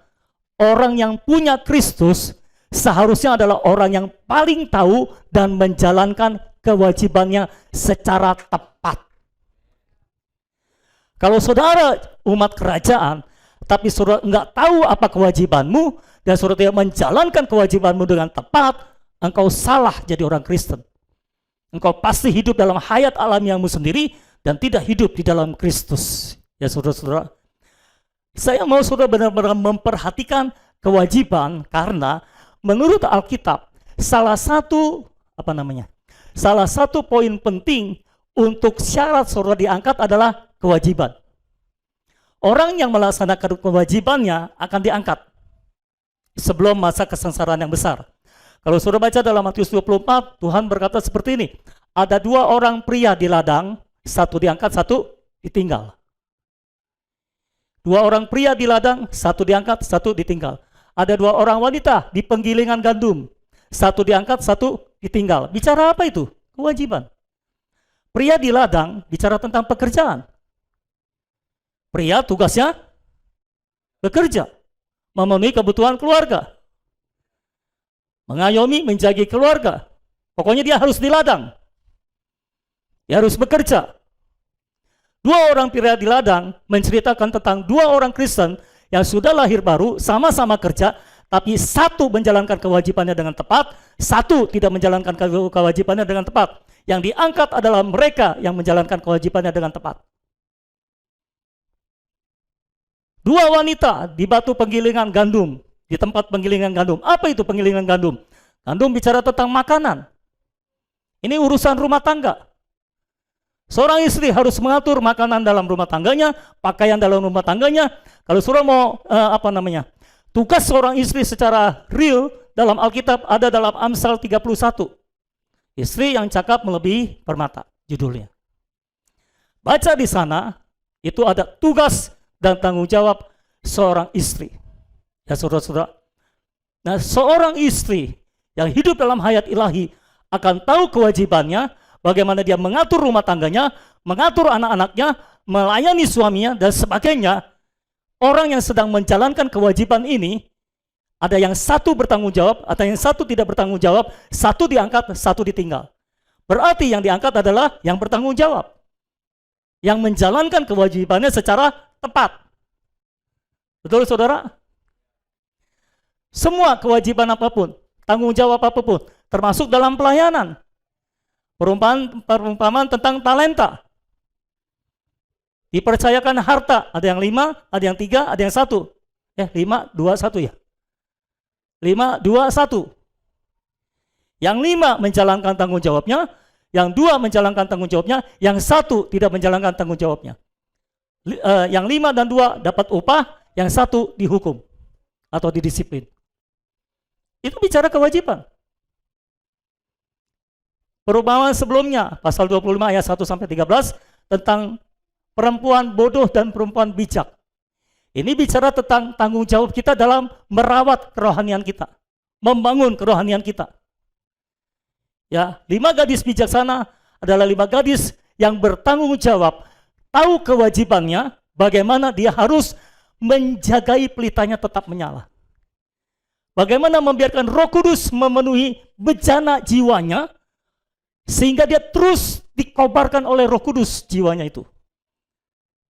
orang yang punya Kristus seharusnya adalah orang yang paling tahu dan menjalankan kewajibannya secara tepat. Kalau saudara umat kerajaan, tapi saudara nggak tahu apa kewajibanmu, dan saudara tidak menjalankan kewajibanmu dengan tepat, engkau salah jadi orang Kristen. Engkau pasti hidup dalam hayat alamiahmu sendiri, dan tidak hidup di dalam Kristus. Ya saudara-saudara, saya mau saudara benar-benar memperhatikan kewajiban, karena menurut Alkitab, salah satu poin penting untuk syarat saudara diangkat adalah kewajiban. Orang yang melaksanakan kewajibannya akan diangkat sebelum masa kesengsaraan yang besar. Kalau saudara baca dalam Matius 24, Tuhan berkata seperti ini, ada 2 orang pria di ladang, satu diangkat, satu ditinggal. 2 orang pria di ladang, satu diangkat, satu ditinggal. Ada 2 orang wanita di penggilingan gandum, satu diangkat, satu ditinggal. Bicara apa itu? Kewajiban. Pria di ladang bicara tentang pekerjaan. Pria tugasnya bekerja, memenuhi kebutuhan keluarga, mengayomi, menjaga keluarga. Pokoknya dia harus di ladang. Dia harus bekerja. 2 orang pria di ladang menceritakan tentang 2 orang Kristen yang sudah lahir baru, sama-sama kerja, tapi satu menjalankan kewajibannya dengan tepat, satu tidak menjalankan kewajibannya dengan tepat. Yang diangkat adalah mereka yang menjalankan kewajibannya dengan tepat. 2 wanita di batu penggilingan gandum, di tempat penggilingan gandum. Apa itu penggilingan gandum? Gandum bicara tentang makanan. Ini urusan rumah tangga. Seorang istri harus mengatur makanan dalam rumah tangganya, pakaian dalam rumah tangganya. Kalau saudara mau tugas seorang istri secara real dalam Alkitab ada dalam Amsal 31. Istri yang cakap melebihi permata, judulnya. Baca di sana, itu ada tugas dan tanggung jawab seorang istri. Ya saudara-saudara. Nah, seorang istri yang hidup dalam hayat ilahi akan tahu kewajibannya, bagaimana dia mengatur rumah tangganya, mengatur anak-anaknya, melayani suaminya, dan sebagainya. Orang yang sedang menjalankan kewajiban ini, ada yang satu bertanggung jawab, ada yang satu tidak bertanggung jawab, satu diangkat, satu ditinggal. Berarti yang diangkat adalah yang bertanggung jawab, yang menjalankan kewajibannya secara tepat. Betul saudara? Semua kewajiban apapun, tanggung jawab apapun, termasuk dalam pelayanan. Perumpamaan tentang talenta. Dipercayakan harta, ada yang 5, ada yang 3, ada yang 1. 5, 2, 1 ya. 5, 2, 1. Yang 5 menjalankan tanggung jawabnya, yang 2 menjalankan tanggung jawabnya, yang 1 tidak menjalankan tanggung jawabnya. Yang 5 dan 2 dapat upah, yang 1 dihukum atau didisiplin. Itu bicara kewajiban. Perumpamaan sebelumnya, pasal 25 ayat 1 sampai 13 tentang perempuan bodoh dan perempuan bijak. Ini bicara tentang tanggung jawab kita dalam merawat kerohanian kita, membangun kerohanian kita. Ya, 5 gadis bijaksana adalah 5 gadis yang bertanggung jawab, tahu kewajibannya, bagaimana dia harus menjagai pelitanya tetap menyala. Bagaimana membiarkan Roh Kudus memenuhi bejana jiwanya, sehingga dia terus dikobarkan oleh Roh Kudus jiwanya itu.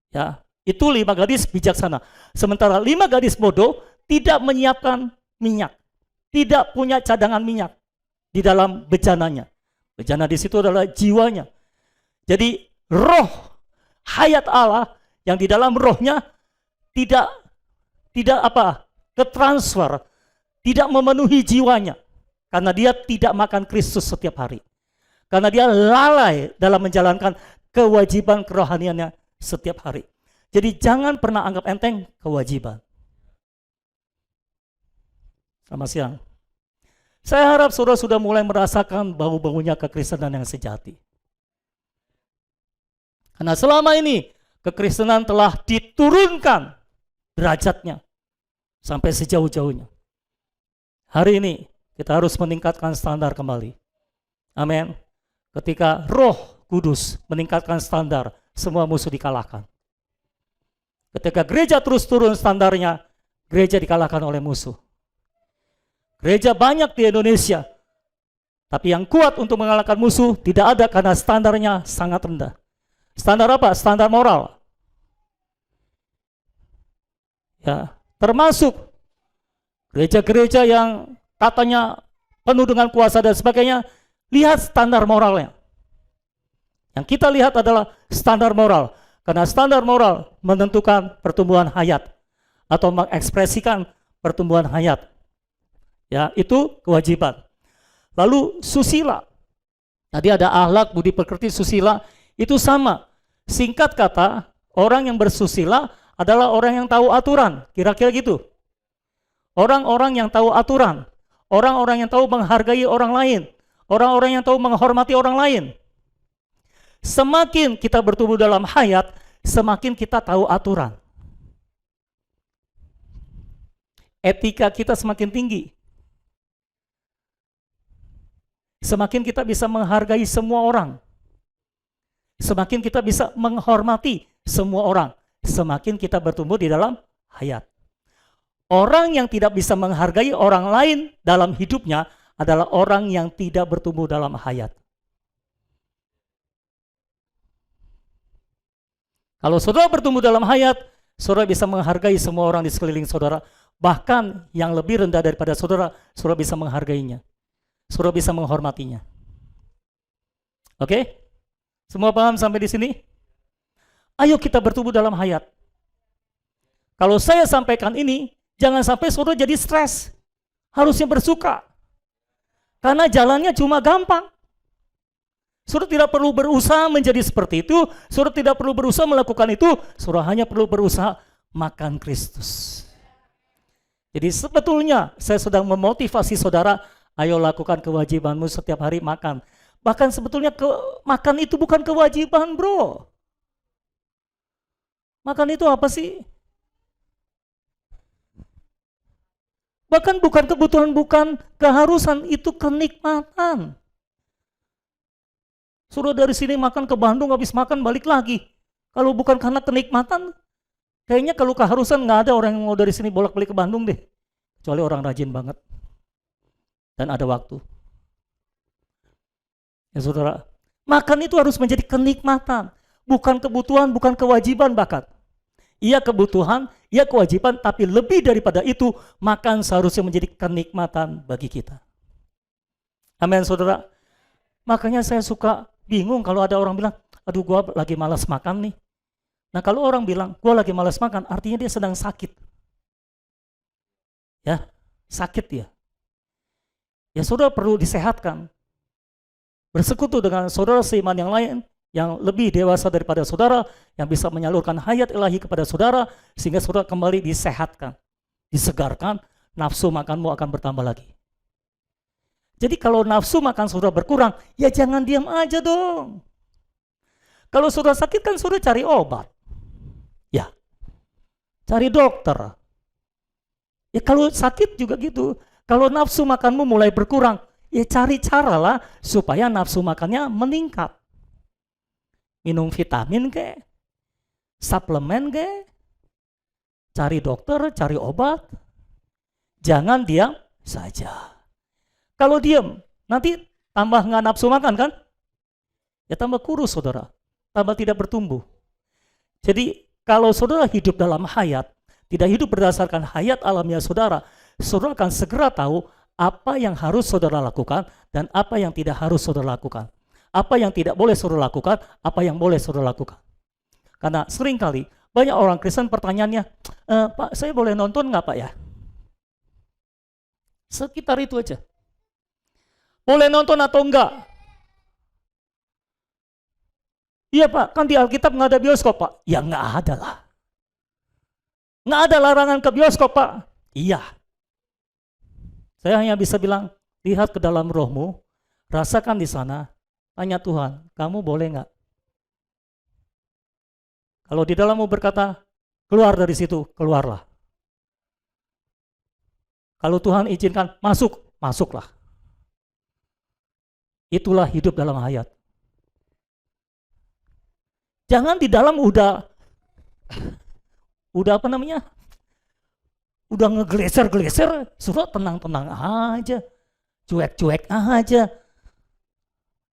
Ya, itu 5 gadis bijaksana. Sementara 5 gadis bodoh tidak menyiapkan minyak, tidak punya cadangan minyak di dalam bejananya. Bejana di situ adalah jiwanya. Jadi roh hayat Allah yang di dalam rohnya tidak ketransfer, tidak memenuhi jiwanya, karena dia tidak makan Kristus setiap hari. Karena dia lalai dalam menjalankan kewajiban kerohaniannya setiap hari. Jadi jangan pernah anggap enteng kewajiban. Selamat siang. Saya harap saudara sudah mulai merasakan bau-baunya kekristenan yang sejati. Karena selama ini kekristenan telah diturunkan derajatnya sampai sejauh-jauhnya. Hari ini kita harus meningkatkan standar kembali. Amin. Ketika Roh Kudus meningkatkan standar, semua musuh dikalahkan. Ketika gereja terus turun standarnya, gereja dikalahkan oleh musuh. Gereja banyak di Indonesia Tapi yang kuat untuk mengalahkan musuh tidak ada karena standarnya sangat rendah. Standar apa? Standar moral. Ya, termasuk gereja-gereja yang katanya penuh dengan kuasa dan sebagainya, lihat standar moralnya. Yang kita lihat adalah standar moral. Karena standar moral menentukan pertumbuhan hayat atau mengekspresikan pertumbuhan hayat. Ya, itu kewajiban. Lalu susila. Tadi ada akhlak, budi pekerti, susila. Itu sama. Singkat kata, orang yang bersusila adalah orang yang tahu aturan. Kira-kira gitu. Orang-orang yang tahu aturan. Orang-orang yang tahu menghargai orang lain. Orang-orang yang tahu menghormati orang lain. Semakin kita bertumbuh dalam hayat, semakin kita tahu aturan. Etika kita semakin tinggi. Semakin kita bisa menghargai semua orang. Semakin kita bisa menghormati semua orang. Semakin kita bertumbuh di dalam hayat. Orang yang tidak bisa menghargai orang lain dalam hidupnya adalah orang yang tidak bertumbuh dalam hayat. Kalau saudara bertumbuh dalam hayat, saudara bisa menghargai semua orang di sekeliling saudara. Bahkan yang lebih rendah daripada saudara, saudara bisa menghargainya. Saudara bisa menghormatinya. Oke? Semua paham sampai di sini? Ayo kita bertumbuh dalam hayat. Kalau saya sampaikan ini, jangan sampai saudara jadi stres. Harusnya bersuka. Karena jalannya cuma gampang. Saudara tidak perlu berusaha menjadi seperti itu. Saudara tidak perlu berusaha melakukan itu. Saudara hanya perlu berusaha makan Kristus. Jadi sebetulnya saya sedang memotivasi saudara, ayo lakukan kewajibanmu setiap hari makan. Bahkan sebetulnya makan itu bukan kewajiban, bro. Makan itu apa sih? Bahkan bukan kebutuhan, bukan keharusan, itu kenikmatan. Suruh dari sini makan ke Bandung, habis makan balik lagi. Kalau bukan karena kenikmatan, kayaknya kalau keharusan nggak ada orang yang mau dari sini bolak-balik ke Bandung deh. Kecuali orang rajin banget. Dan ada waktu. Ya saudara, makan itu harus menjadi kenikmatan. Bukan kebutuhan, bukan kewajiban bahkan. Iya kebutuhan, iya kewajiban, tapi lebih daripada itu, makan seharusnya menjadi kenikmatan bagi kita. Amin saudara. Makanya saya suka bingung kalau ada orang bilang, aduh gua lagi malas makan nih. Nah kalau orang bilang, gua lagi malas makan, artinya dia sedang sakit. Ya, sakit ya. Ya saudara perlu disehatkan. Bersekutu dengan saudara seiman yang lain, yang lebih dewasa daripada saudara, yang bisa menyalurkan hayat ilahi kepada saudara, sehingga saudara kembali disehatkan, disegarkan, nafsu makanmu akan bertambah lagi. Jadi kalau nafsu makan saudara berkurang, ya jangan diam aja dong. Kalau saudara sakit kan saudara cari obat. Ya, cari dokter. Ya kalau sakit juga gitu. Kalau nafsu makanmu mulai berkurang, ya cari cara lah supaya nafsu makannya meningkat. Minum vitamin ke, suplemen ke, cari dokter, cari obat. Jangan diam saja. Kalau diam, nanti tambah nggak nafsu makan kan? Ya tambah kurus saudara, tambah tidak bertumbuh. Jadi kalau saudara hidup dalam hayat, tidak hidup berdasarkan hayat alamiah saudara, saudara akan segera tahu apa yang harus saudara lakukan dan apa yang tidak harus saudara lakukan. Apa yang tidak boleh saudara lakukan, apa yang boleh saudara lakukan. Karena seringkali banyak orang Kristen pertanyaannya, Pak saya boleh nonton nggak Pak ya? Sekitar itu aja. Boleh nonton atau enggak? Iya Pak, kan di Alkitab nggak ada bioskop Pak. Ya nggak ada lah. Nggak ada larangan ke bioskop Pak. Iya. Saya hanya bisa bilang, lihat ke dalam rohmu, rasakan di sana, tanya Tuhan, kamu boleh nggak? Kalau di dalammu berkata, keluar dari situ, keluarlah. Kalau Tuhan izinkan, masuklah. Itulah hidup dalam hayat. Jangan di dalam udah apa namanya? Udah ngegeleser-geleser, suruh tenang-tenang aja. Cuek-cuek aja.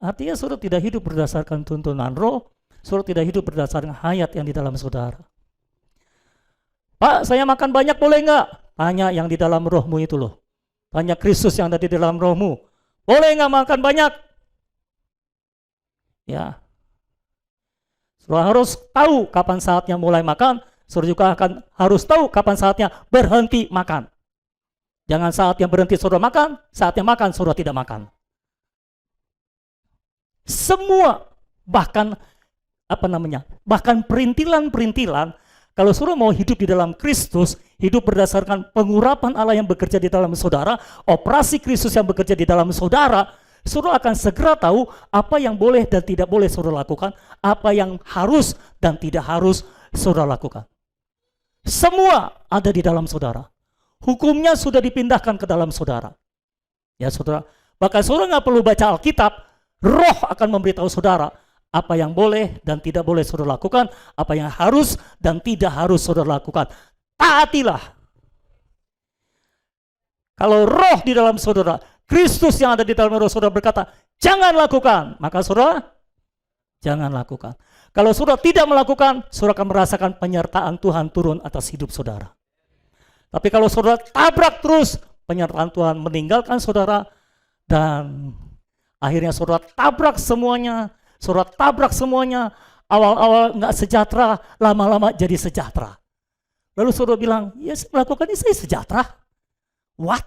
Artinya saudara tidak hidup berdasarkan tuntunan roh, saudara tidak hidup berdasarkan hayat yang di dalam saudara. Pak, saya makan banyak boleh nggak? Tanya yang di dalam rohmu itu loh. Tanya Kristus yang ada di dalam rohmu. Boleh nggak makan banyak? Ya. Saudara harus tahu kapan saatnya mulai makan, saudara juga akan harus tahu kapan saatnya berhenti makan. Jangan saatnya berhenti saudara makan, saatnya makan saudara tidak makan. Semua bahkan bahkan perintilan-perintilan, kalau saudara mau hidup di dalam Kristus, hidup berdasarkan pengurapan Allah yang bekerja di dalam saudara, operasi Kristus yang bekerja di dalam saudara, saudara akan segera tahu apa yang boleh dan tidak boleh saudara lakukan, apa yang harus dan tidak harus saudara lakukan. Semua ada di dalam saudara. Hukumnya sudah dipindahkan ke dalam saudara. Ya saudara, bahkan saudara nggak perlu baca Alkitab, Roh akan memberitahu saudara apa yang boleh dan tidak boleh saudara lakukan, apa yang harus dan tidak harus saudara lakukan. Taatilah. Kalau roh di dalam saudara, Kristus yang ada di dalam roh saudara berkata, jangan lakukan, maka saudara jangan lakukan. Kalau saudara tidak melakukan, saudara akan merasakan penyertaan Tuhan turun atas hidup saudara. Tapi kalau saudara tabrak terus, penyertaan Tuhan meninggalkan saudara, dan akhirnya saudara tabrak semuanya, awal-awal nggak sejahtera, lama-lama jadi sejahtera. Lalu saudara bilang, ya melakukan ini saya sejahtera. What?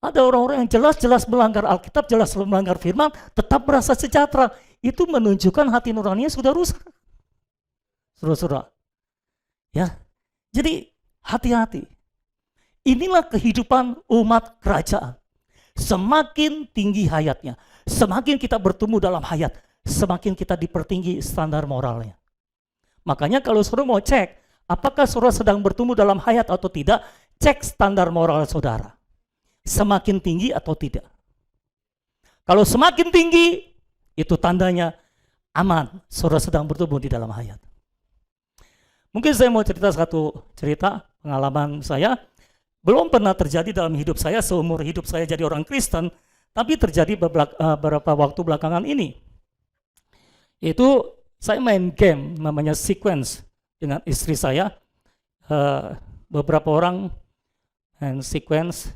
Ada orang-orang yang jelas-jelas melanggar Alkitab, jelas melanggar firman, tetap merasa sejahtera. Itu menunjukkan hati nuraninya sudah rusak. Saudara-saudara. Ya. Jadi hati-hati. Inilah kehidupan umat kerajaan. Semakin tinggi hayatnya, semakin kita bertumbuh dalam hayat, semakin kita dipertinggi standar moralnya. Makanya kalau saudara mau cek, apakah saudara sedang bertumbuh dalam hayat atau tidak, cek standar moral saudara. Semakin tinggi atau tidak. Kalau semakin tinggi, itu tandanya aman, saudara sedang bertumbuh di dalam hayat. Mungkin saya mau cerita satu cerita pengalaman saya. Belum pernah terjadi dalam hidup saya, seumur hidup saya jadi orang Kristen, tapi terjadi beberapa waktu belakangan ini. Itu saya main game namanya Sequence dengan istri saya. Beberapa orang main Sequence.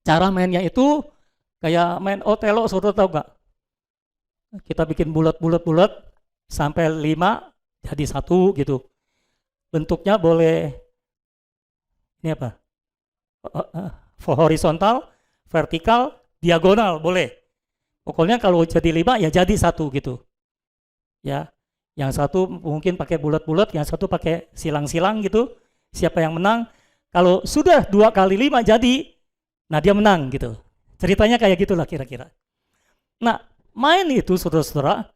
Cara mainnya itu kayak main Otelo, saudara tahu nggak? Kita bikin bulat-bulat sampai 5 jadi 1 gitu. Bentuknya boleh ini apa? Horizontal, vertikal, diagonal boleh. Pokoknya kalau jadi 5 ya jadi 1 gitu. Ya, yang satu mungkin pakai bulat-bulat, yang satu pakai silang-silang gitu. Siapa yang menang? Kalau sudah 2 kali 5 jadi, nah dia menang gitu. Ceritanya kayak gitulah kira-kira. Nah, main itu saudara-saudara.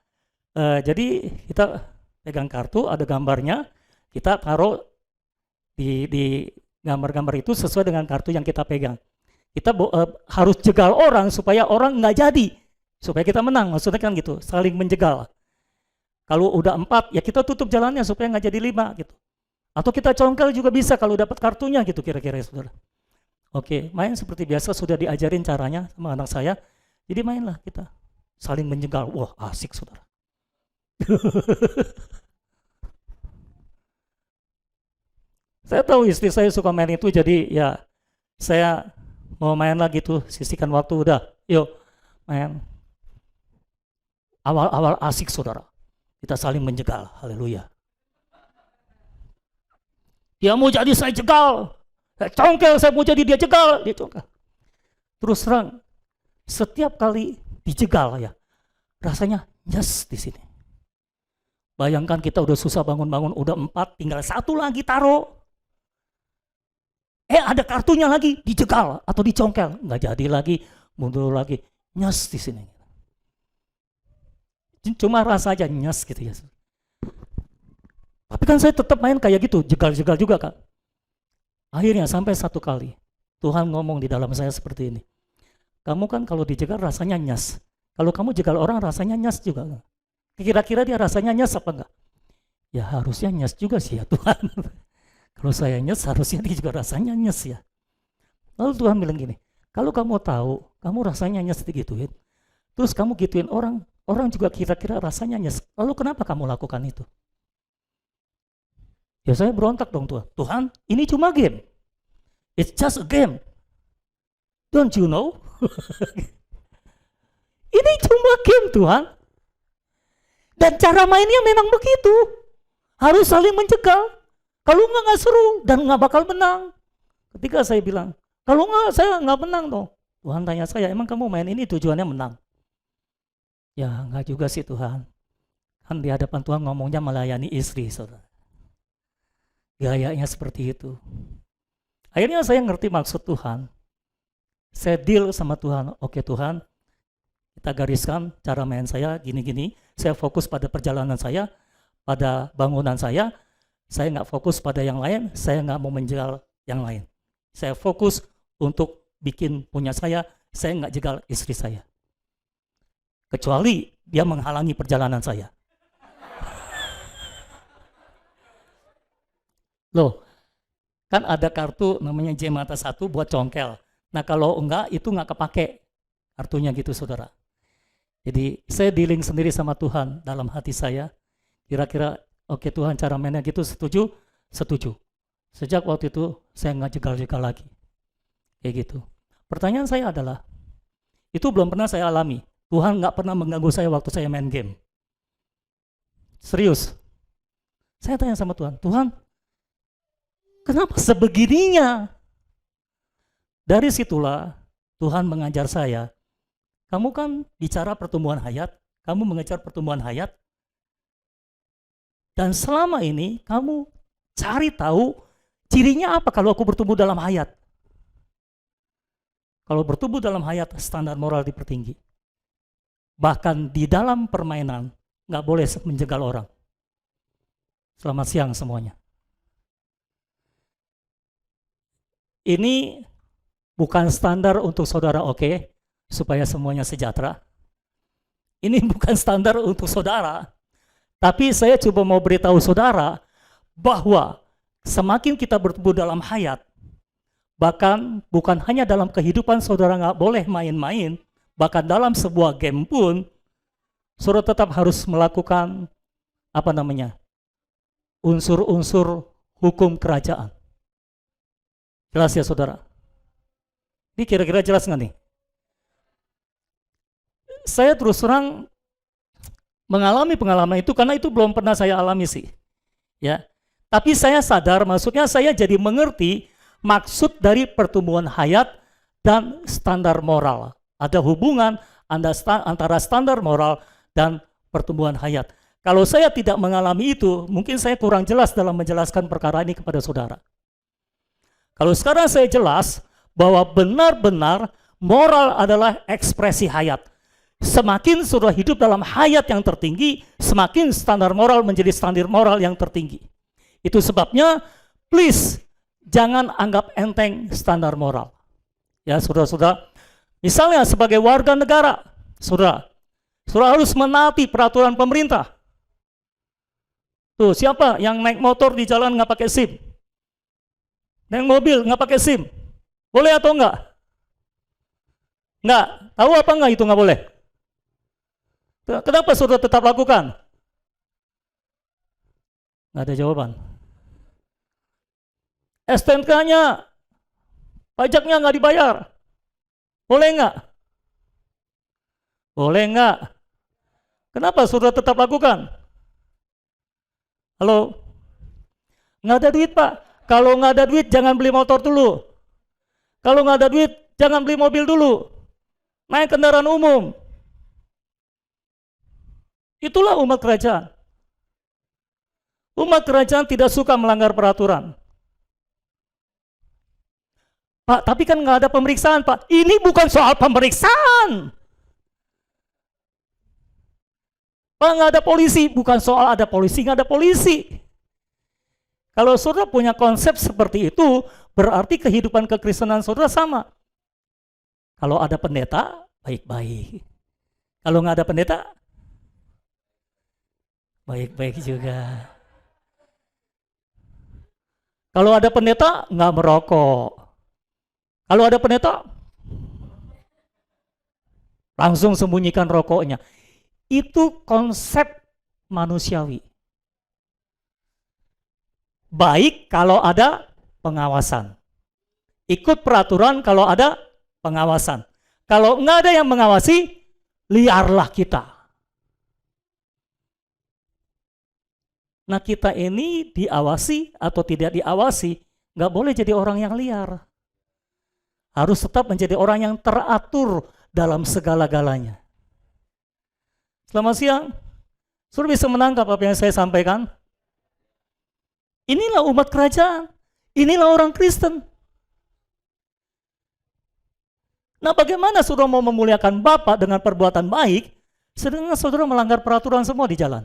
Jadi kita pegang kartu, ada gambarnya, kita taruh di gambar-gambar itu sesuai dengan kartu yang kita pegang. Kita harus jegal orang supaya orang nggak jadi, supaya kita menang. Maksudnya kan gitu, saling menjegal. Kalau udah 4, ya kita tutup jalannya supaya nggak jadi 5 gitu. Atau kita congkel juga bisa kalau dapat kartunya gitu kira-kira saudara. Oke, main seperti biasa, sudah diajarin caranya sama anak saya. Jadi mainlah kita, saling menjegal. Wah, asik saudara. Saya tahu istri saya suka main itu, jadi ya saya mau main lagi tuh, sisihkan waktu udah, yuk main. Awal-awal asik saudara, kita saling menjegal, haleluya. Dia mau jadi saya jegal, saya congkel, saya mau jadi dia jegal, dia congkel. Terus terang, setiap kali dijegal ya, rasanya nyes di sini. Bayangkan kita udah susah bangun-bangun, udah 4, tinggal 1 lagi taruh. Ada kartunya lagi, dijegal atau dicongkel, nggak jadi lagi, mundur lagi, nyes di sini. Cuma rasa aja nyes gitu ya. Tapi kan saya tetap main kayak gitu, jegal-jegal juga kan. Akhirnya sampai 1 kali, Tuhan ngomong di dalam saya seperti ini. Kamu kan kalau dijegal rasanya nyes. Kalau kamu jegal orang rasanya nyes juga. Kira-kira dia rasanya nyes apa enggak? Ya harusnya nyes juga sih ya Tuhan. Kalau saya nyes, harusnya dia juga rasanya nyes ya. Lalu Tuhan bilang gini, kalau kamu tahu kamu rasanya nyes digituin. Terus kamu gituin orang, orang juga kira-kira rasanya nyes. Lalu kenapa kamu lakukan itu? Ya saya berontak dong Tuhan. Tuhan, ini cuma game. It's just a game. Don't you know? Ini cuma game Tuhan. Dan cara mainnya memang begitu. Harus saling mencegah. Kalau nggak seru dan nggak bakal menang. Ketika saya bilang, kalau nggak saya nggak menang dong. Tuhan tanya saya, emang kamu main ini tujuannya menang? Ya nggak juga sih Tuhan. Kan di hadapan Tuhan ngomongnya melayani istri, saudara. Gayanya seperti itu. Akhirnya saya ngerti maksud Tuhan. Saya deal sama Tuhan. Oke Tuhan, kita gariskan cara main saya gini-gini. Saya fokus pada perjalanan saya, pada bangunan saya. Saya nggak fokus pada yang lain. Saya nggak mau menjegal yang lain. Saya fokus untuk bikin punya saya nggak jegal istri saya. Kecuali dia menghalangi perjalanan saya. Loh, kan ada kartu namanya J Mata 1 buat congkel. Nah kalau enggak, itu nggak kepake kartunya gitu saudara. Jadi saya dealing sendiri sama Tuhan dalam hati saya. Kira-kira oke Tuhan cara mainnya gitu, setuju? Setuju. Sejak waktu itu saya nggak jegal-jegal lagi. Kayak gitu. Pertanyaan saya adalah, itu belum pernah saya alami. Tuhan nggak pernah mengganggu saya waktu saya main game. Serius. Saya tanya sama Tuhan, Tuhan, kenapa sebegininya? Dari situlah Tuhan mengajar saya, kamu kan bicara pertumbuhan hayat, kamu mengejar pertumbuhan hayat, dan selama ini kamu cari tahu cirinya apa kalau aku bertumbuh dalam hayat. Kalau bertumbuh dalam hayat, standar moral dipertinggi. Bahkan di dalam permainan, nggak boleh menjegal orang. Selamat siang semuanya. Ini bukan standar untuk saudara oke, supaya semuanya sejahtera. Ini bukan standar untuk saudara. Tapi saya coba mau beritahu saudara, bahwa semakin kita bertumbuh dalam hayat, bahkan bukan hanya dalam kehidupan saudara nggak boleh main-main, bahkan dalam sebuah game pun, saudara tetap harus melakukan unsur-unsur hukum kerajaan. Jelas ya saudara? Ini kira-kira jelas nggak nih? Saya terus terang mengalami pengalaman itu karena itu belum pernah saya alami sih. Ya. Tapi saya sadar, maksudnya saya jadi mengerti maksud dari pertumbuhan hayat dan standar moral. Ada hubungan antara standar moral dan pertumbuhan hayat. Kalau saya tidak mengalami itu, mungkin saya kurang jelas dalam menjelaskan perkara ini kepada saudara. Kalau sekarang saya jelas bahwa benar-benar moral adalah ekspresi hayat. Semakin saudara hidup dalam hayat yang tertinggi, semakin standar moral menjadi standar moral yang tertinggi. Itu sebabnya, please, jangan anggap enteng standar moral. Ya, saudara-saudara, misalnya sebagai warga negara, saudara harus menaati peraturan pemerintah. Tuh, siapa yang naik motor di jalan nggak pakai SIM? Naik mobil nggak pakai SIM? Boleh atau enggak? Enggak. Tahu apa enggak itu nggak boleh? Kenapa saudara tetap lakukan? Nggak ada jawaban. STNK-nya, pajaknya nggak dibayar. Boleh nggak? Boleh nggak? Kenapa saudara tetap lakukan? Halo? Nggak ada duit Pak. Kalau nggak ada duit jangan beli motor dulu. Kalau nggak ada duit jangan beli mobil dulu. Naik kendaraan umum. Itulah umat kerajaan. Umat kerajaan tidak suka melanggar peraturan. Pak, tapi kan nggak ada pemeriksaan, Pak. Ini bukan soal pemeriksaan. Pak, nggak ada polisi. Bukan soal ada polisi, nggak ada polisi. Kalau saudara punya konsep seperti itu, berarti kehidupan kekristenan saudara sama. Kalau ada pendeta, baik-baik. Kalau nggak ada pendeta, baik-baik juga. Kalau ada pendeta, nggak merokok. Kalau ada pendeta, langsung sembunyikan rokoknya. Itu konsep manusiawi. Baik kalau ada pengawasan. Ikut peraturan kalau ada pengawasan. Kalau nggak ada yang mengawasi, liarlah kita. Nah, kita ini diawasi atau tidak diawasi, nggak boleh jadi orang yang liar. Harus tetap menjadi orang yang teratur dalam segala-galanya. Selamat siang. Sudah bisa menangkap apa yang saya sampaikan? Inilah umat kerajaan. Inilah orang Kristen. Nah, bagaimana saudara mau memuliakan Bapa dengan perbuatan baik, sedangkan saudara melanggar peraturan semua di jalan?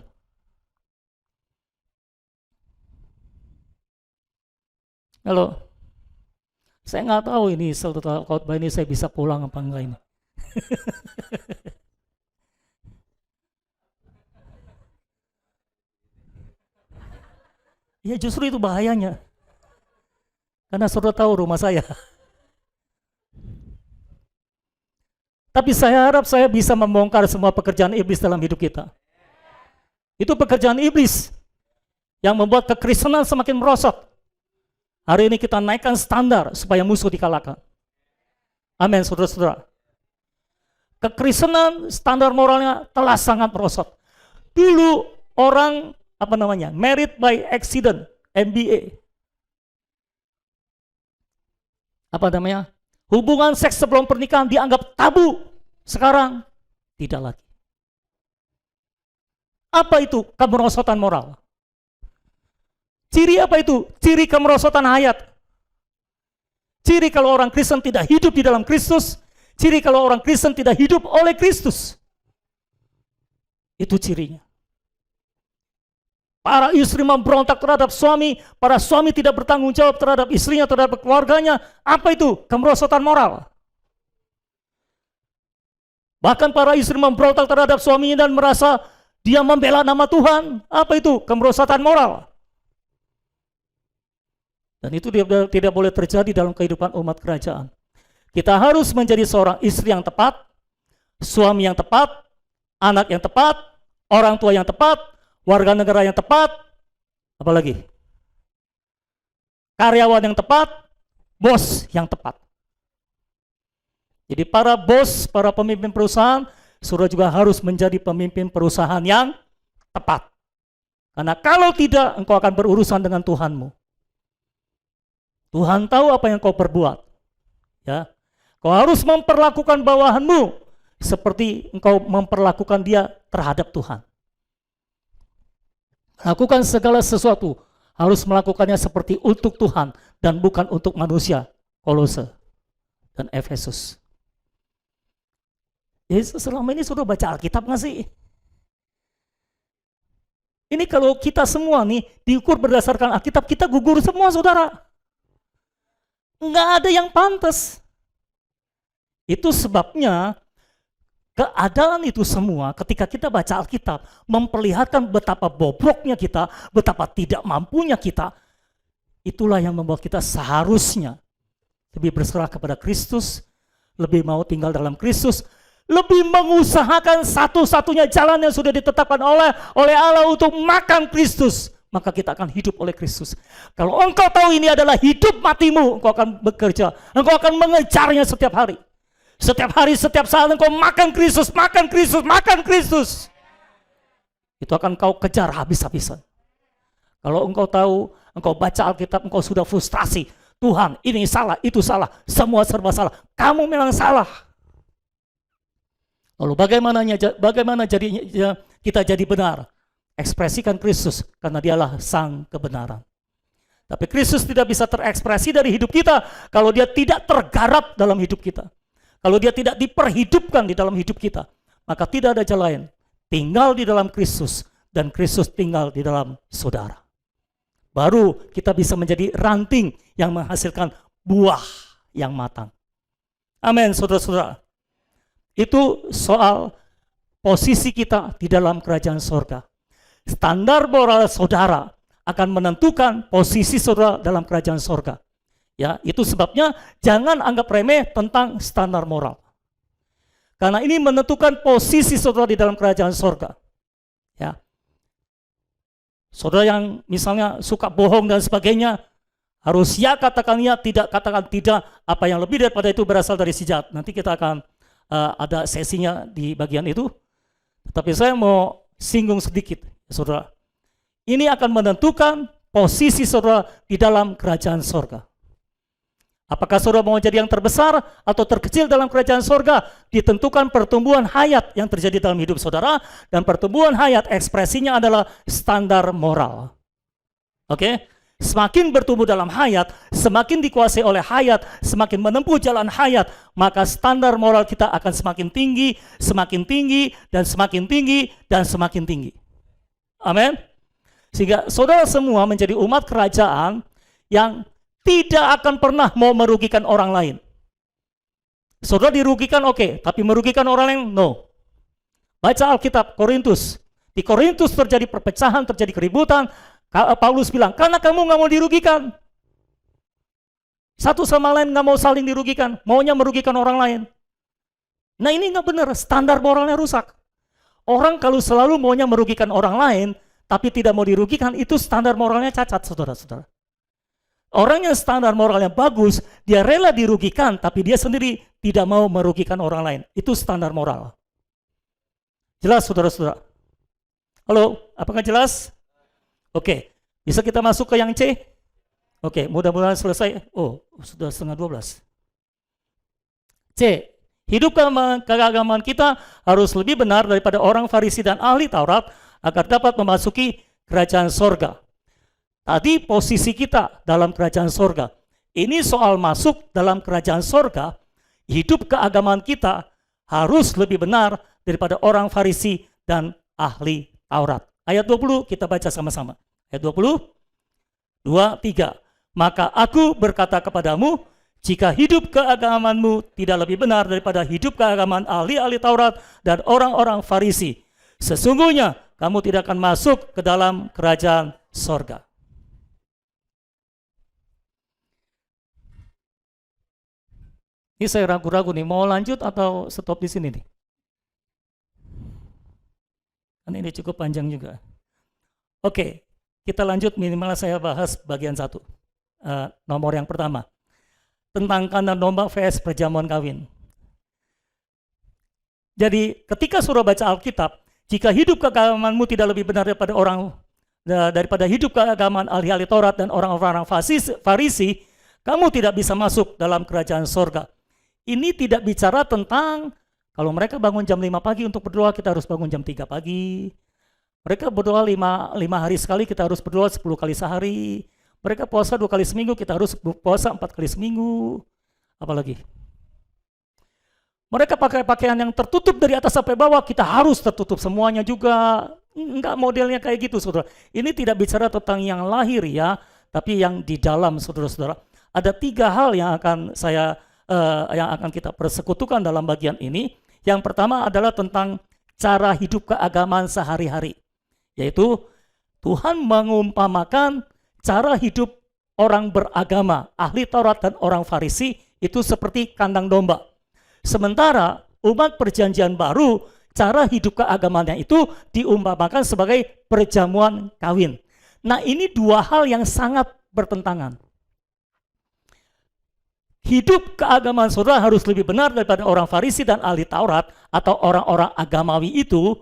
Halo, saya nggak tahu ini setelah khotbah ini saya bisa pulang apa enggak ini. Ya justru itu bahayanya. Karena saudara tahu rumah saya. Tapi saya harap saya bisa membongkar semua pekerjaan iblis dalam hidup kita. Itu pekerjaan iblis yang membuat kekristenan semakin merosot. Hari ini kita naikkan standar supaya musuh dikalahkan. Amin, saudara-saudara. Kekristenan standar moralnya telah sangat merosot. Dulu orang married by accident, MBA. Hubungan seks sebelum pernikahan dianggap tabu. Sekarang tidak lagi. Apa itu kemerosotan moral? Ciri apa itu? Ciri kemerosotan hayat. Ciri kalau orang Kristen tidak hidup di dalam Kristus. Ciri kalau orang Kristen tidak hidup oleh Kristus. Itu cirinya. Para istri memberontak terhadap suami, para suami tidak bertanggung jawab terhadap istrinya, terhadap keluarganya. Apa itu? Kemerosotan moral. Bahkan para istri memberontak terhadap suaminya dan merasa dia membela nama Tuhan. Apa itu? Kemerosotan moral. Dan itu tidak boleh terjadi dalam kehidupan umat kerajaan. Kita harus menjadi seorang istri yang tepat, suami yang tepat, anak yang tepat, orang tua yang tepat, warga negara yang tepat, apalagi karyawan yang tepat, bos yang tepat. Jadi para bos, para pemimpin perusahaan, saudara juga harus menjadi pemimpin perusahaan yang tepat. Karena kalau tidak, engkau akan berurusan dengan Tuhanmu. Tuhan tahu apa yang kau perbuat. Ya, kau harus memperlakukan bawahanmu seperti engkau memperlakukan dia terhadap Tuhan. Lakukan segala sesuatu harus melakukannya seperti untuk Tuhan dan bukan untuk manusia. Kolose dan Efesus. Yesus selama ini sudah baca Alkitab nggak sih? Ini kalau kita semua nih diukur berdasarkan Alkitab, kita gugur semua, saudara. Nggak ada yang pantas. Itu sebabnya keadaan itu semua ketika kita baca Alkitab memperlihatkan betapa bobroknya kita, betapa tidak mampunya kita. Itulah yang membuat kita seharusnya lebih berserah kepada Kristus, lebih mau tinggal dalam Kristus, lebih mengusahakan satu-satunya jalan yang sudah ditetapkan oleh Allah untuk makan Kristus. Maka kita akan hidup oleh Kristus. Kalau engkau tahu ini adalah hidup matimu, engkau akan bekerja, engkau akan mengejarnya setiap hari. Setiap hari, setiap saat engkau makan Kristus, makan Kristus, makan Kristus. Itu akan kau kejar habis-habisan. Kalau engkau tahu, engkau baca Alkitab, engkau sudah frustrasi. Tuhan, ini salah, itu salah, semua serba salah. Kamu memang salah. Lalu bagaimana jadinya kita jadi benar? Ekspresikan Kristus, karena dialah sang kebenaran. Tapi Kristus tidak bisa terekspresi dari hidup kita kalau dia tidak tergarap dalam hidup kita. Kalau dia tidak diperhidupkan di dalam hidup kita, maka tidak ada jalan lain. Tinggal di dalam Kristus, dan Kristus tinggal di dalam saudara. Baru kita bisa menjadi ranting yang menghasilkan buah yang matang. Amin, saudara-saudara. Itu soal posisi kita di dalam kerajaan sorga. Standar moral saudara akan menentukan posisi saudara dalam kerajaan sorga. Ya, itu sebabnya jangan anggap remeh tentang standar moral. Karena ini menentukan posisi saudara di dalam kerajaan sorga. Ya. Saudara yang misalnya suka bohong dan sebagainya, harus ya katakan ya, tidak katakan tidak. Apa yang lebih daripada itu berasal dari si jahat. Nanti kita akan ada sesinya di bagian itu. Tapi saya mau singgung sedikit, saudara. Ini akan menentukan posisi saudara di dalam kerajaan sorga. Apakah saudara mau jadi yang terbesar atau terkecil dalam kerajaan sorga, ditentukan pertumbuhan hayat yang terjadi dalam hidup saudara, dan pertumbuhan hayat ekspresinya adalah standar moral. Oke? Semakin bertumbuh dalam hayat, semakin dikuasai oleh hayat, semakin menempuh jalan hayat, maka standar moral kita akan semakin tinggi, dan semakin tinggi, dan semakin tinggi. Amin? Sehingga saudara semua menjadi umat kerajaan yang tidak akan pernah mau merugikan orang lain. Saudara dirugikan oke, tapi merugikan orang lain no. Baca Alkitab Korintus. Di Korintus terjadi perpecahan, terjadi keributan. Paulus bilang, karena kamu nggak mau dirugikan. Satu sama lain nggak mau saling dirugikan, maunya merugikan orang lain. Nah ini nggak benar, standar moralnya rusak. Orang kalau selalu maunya merugikan orang lain, tapi tidak mau dirugikan, itu standar moralnya cacat, saudara-saudara. Orang yang standar moralnya bagus, dia rela dirugikan, tapi dia sendiri tidak mau merugikan orang lain. Itu standar moral. Jelas, saudara-saudara? Halo, apakah jelas? Oke, bisa kita masuk ke yang C? Oke, mudah-mudahan selesai. Oh, sudah setengah 12. C, hidup keagamaan kita harus lebih benar daripada orang Farisi dan ahli Taurat agar dapat memasuki kerajaan sorga. Tadi posisi kita dalam kerajaan sorga. Ini soal masuk dalam kerajaan sorga, hidup keagamaan kita harus lebih benar daripada orang Farisi dan ahli Taurat. Ayat 20 kita baca sama-sama. Ayat 20, 2, 3. Maka aku berkata kepadamu, jika hidup keagamaanmu tidak lebih benar daripada hidup keagamaan ahli-ahli Taurat dan orang-orang Farisi, sesungguhnya kamu tidak akan masuk ke dalam kerajaan sorga. Ini saya ragu-ragu nih, mau lanjut atau stop di sini nih? Karena ini cukup panjang juga. Oke, kita lanjut, minimal saya bahas bagian 1. Nomor yang pertama. Tentang kandang domba vs perjamuan kawin. Jadi ketika saudara baca Alkitab, jika hidup keagamaanmu tidak lebih benar daripada hidup keagamaan ahli-ahli Taurat dan orang-orang Farisi, kamu tidak bisa masuk dalam kerajaan sorga. Ini tidak bicara tentang kalau mereka bangun jam 5 pagi untuk berdoa, kita harus bangun jam 3 pagi. Mereka berdoa 5 hari sekali, kita harus berdoa 10 kali sehari. Mereka puasa 2 kali seminggu, kita harus puasa 4 kali seminggu. Apalagi? Mereka pakai pakaian yang tertutup dari atas sampai bawah, kita harus tertutup semuanya juga. Enggak modelnya kayak gitu, saudara. Ini tidak bicara tentang yang lahir ya, tapi yang di dalam, saudara-saudara. Ada 3 hal yang akan yang akan kita persekutukan dalam bagian ini. Yang pertama adalah tentang cara hidup keagamaan sehari-hari, yaitu Tuhan mengumpamakan cara hidup orang beragama, ahli Taurat dan orang Farisi itu seperti kandang domba. Sementara umat perjanjian baru, cara hidup keagamaannya itu diumpamakan sebagai perjamuan kawin. Nah ini 2 hal yang sangat bertentangan. Hidup keagamaan saudara harus lebih benar daripada orang Farisi dan ahli Taurat atau orang-orang agamawi itu.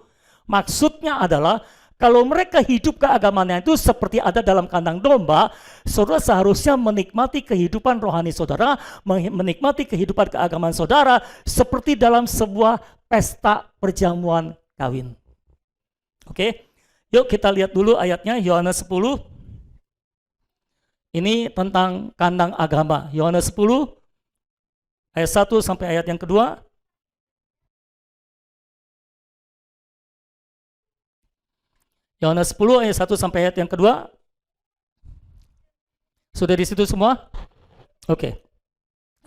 Maksudnya adalah kalau mereka hidup keagamaannya itu seperti ada dalam kandang domba, saudara seharusnya menikmati kehidupan rohani saudara, menikmati kehidupan keagamaan saudara seperti dalam sebuah pesta perjamuan kawin. Oke, yuk kita lihat dulu ayatnya, Yohanes 10. Ini tentang kandang agama. Yohanes 10 ayat 1 sampai ayat yang kedua. Yohanes 10 ayat 1 sampai ayat yang kedua. Sudah di situ semua? Oke.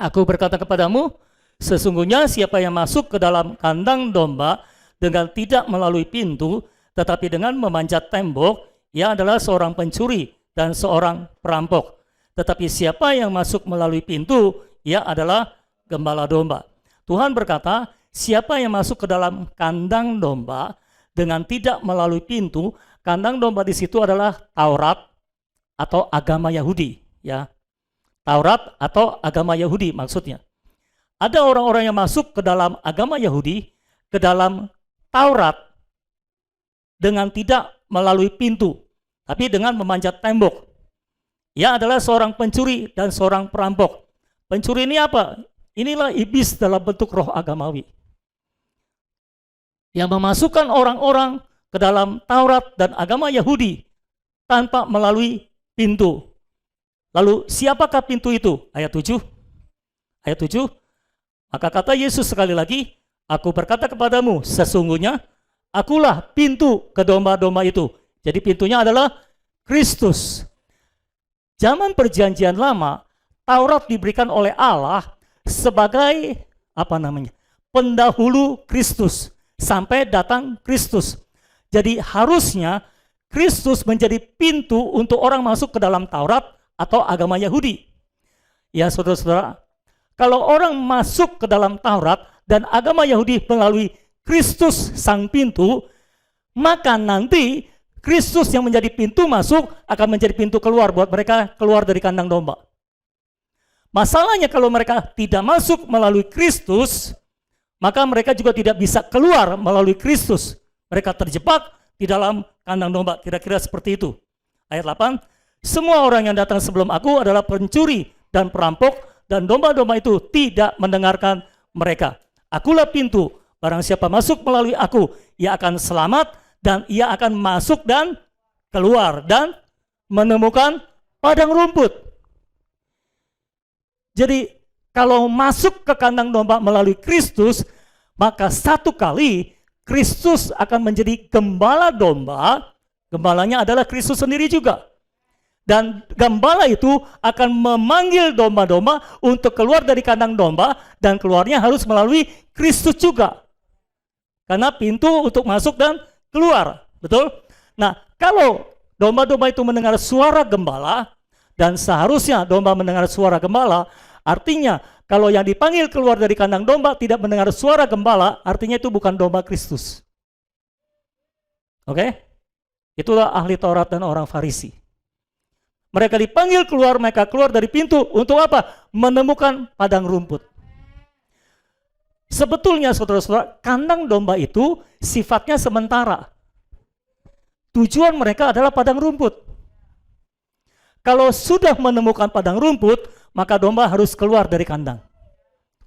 Aku berkata kepadamu, sesungguhnya siapa yang masuk ke dalam kandang domba dengan tidak melalui pintu, tetapi dengan memanjat tembok, ia adalah seorang pencuri dan seorang perampok. Tetapi siapa yang masuk melalui pintu, ia adalah gembala domba. Tuhan berkata, siapa yang masuk ke dalam kandang domba dengan tidak melalui pintu. Kandang domba di situ adalah Taurat atau agama Yahudi, ya. Taurat atau agama Yahudi maksudnya. Ada orang-orang yang masuk ke dalam agama Yahudi, ke dalam Taurat dengan tidak melalui pintu, tapi dengan memanjat tembok. Ia adalah seorang pencuri dan seorang perampok. Pencuri ini apa? Inilah iblis dalam bentuk roh agamawi, yang memasukkan orang-orang ke dalam Taurat dan agama Yahudi tanpa melalui pintu. Lalu siapakah pintu itu? Ayat 7. Ayat 7. Maka kata Yesus sekali lagi, aku berkata kepadamu, sesungguhnya akulah pintu ke domba-domba itu. Jadi pintunya adalah Kristus. Zaman perjanjian lama, Taurat diberikan oleh Allah sebagai pendahulu Kristus sampai datang Kristus. Jadi harusnya Kristus menjadi pintu untuk orang masuk ke dalam Taurat atau agama Yahudi. Ya saudara-saudara, kalau orang masuk ke dalam Taurat dan agama Yahudi melalui Kristus sang pintu, maka nanti Kristus yang menjadi pintu masuk akan menjadi pintu keluar buat mereka keluar dari kandang domba. Masalahnya kalau mereka tidak masuk melalui Kristus, maka mereka juga tidak bisa keluar melalui Kristus. Mereka terjebak di dalam kandang domba, kira-kira seperti itu. Ayat 8, semua orang yang datang sebelum aku adalah pencuri dan perampok, dan domba-domba itu tidak mendengarkan mereka. Akulah pintu, barang siapa masuk melalui aku, ia akan selamat, dan ia akan masuk dan keluar dan menemukan padang rumput. Jadi kalau masuk ke kandang domba melalui Kristus, maka satu kali Kristus akan menjadi gembala domba. Gembalanya adalah Kristus sendiri juga. Dan gembala itu akan memanggil domba-domba untuk keluar dari kandang domba, dan keluarnya harus melalui Kristus juga. Karena pintu untuk masuk dan keluar, betul? Nah, kalau domba-domba itu mendengar suara gembala, dan seharusnya domba mendengar suara gembala, artinya kalau yang dipanggil keluar dari kandang domba tidak mendengar suara gembala, artinya itu bukan domba Kristus. Oke? Itulah ahli Taurat dan orang Farisi. Mereka dipanggil keluar, mereka keluar dari pintu untuk apa? Menemukan padang rumput. Sebetulnya saudara-saudara, kandang domba itu sifatnya sementara. Tujuan mereka adalah padang rumput. Kalau sudah menemukan padang rumput, maka domba harus keluar dari kandang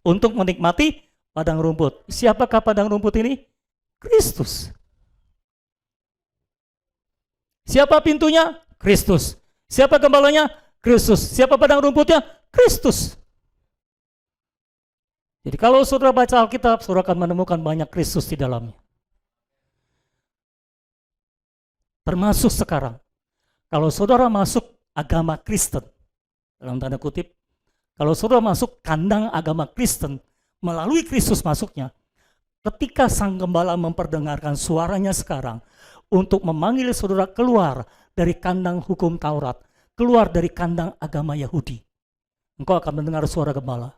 untuk menikmati padang rumput. Siapakah padang rumput ini? Kristus. Siapa pintunya? Kristus. Siapa gembalanya? Kristus. Siapa padang rumputnya? Kristus. Jadi kalau saudara baca Alkitab, saudara akan menemukan banyak Kristus di dalamnya. Termasuk sekarang, kalau saudara masuk agama Kristen, dalam tanda kutip, kalau saudara masuk kandang agama Kristen, melalui Kristus masuknya, ketika sang gembala memperdengarkan suaranya sekarang, untuk memanggil saudara keluar dari kandang hukum Taurat, keluar dari kandang agama Yahudi, engkau akan mendengar suara gembala.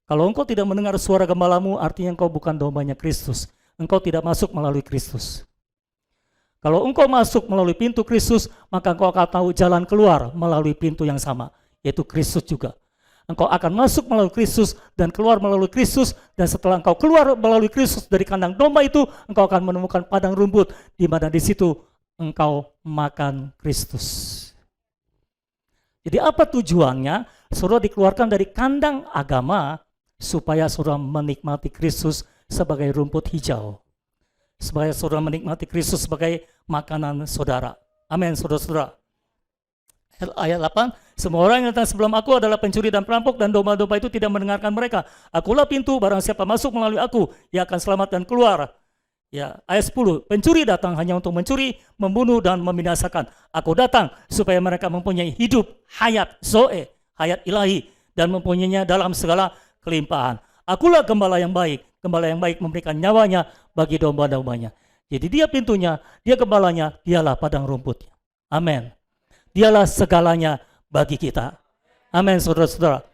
Kalau engkau tidak mendengar suara gembalamu, artinya engkau bukan dombanya Kristus. Engkau tidak masuk melalui Kristus. Kalau engkau masuk melalui pintu Kristus, maka engkau akan tahu jalan keluar melalui pintu yang sama, yaitu Kristus juga. Engkau akan masuk melalui Kristus dan keluar melalui Kristus, dan setelah engkau keluar melalui Kristus dari kandang domba itu, engkau akan menemukan padang rumput, di mana di situ engkau makan Kristus. Jadi apa tujuannya? Saudara dikeluarkan dari kandang agama, supaya saudara menikmati Kristus sebagai rumput hijau. Supaya saudara menikmati Kristus sebagai makanan saudara. Amin, saudara-saudara. Ayat 8, semua orang yang datang sebelum aku adalah pencuri dan perampok, dan domba-domba itu tidak mendengarkan mereka. Akulah pintu, barang siapa masuk melalui aku, ia akan selamat dan keluar. Ya, ayat 10, pencuri datang hanya untuk mencuri, membunuh, dan membinasakan. Aku datang supaya mereka mempunyai hidup, hayat, zoe, hayat ilahi, dan mempunyainya dalam segala kelimpahan. Akulah gembala yang baik. Gembala yang baik memberikan nyawanya bagi domba-dombanya. Jadi dia pintunya, dia gembalanya, dialah padang rumputnya. Amin. Dialah segalanya bagi kita. Amin, saudara-saudara.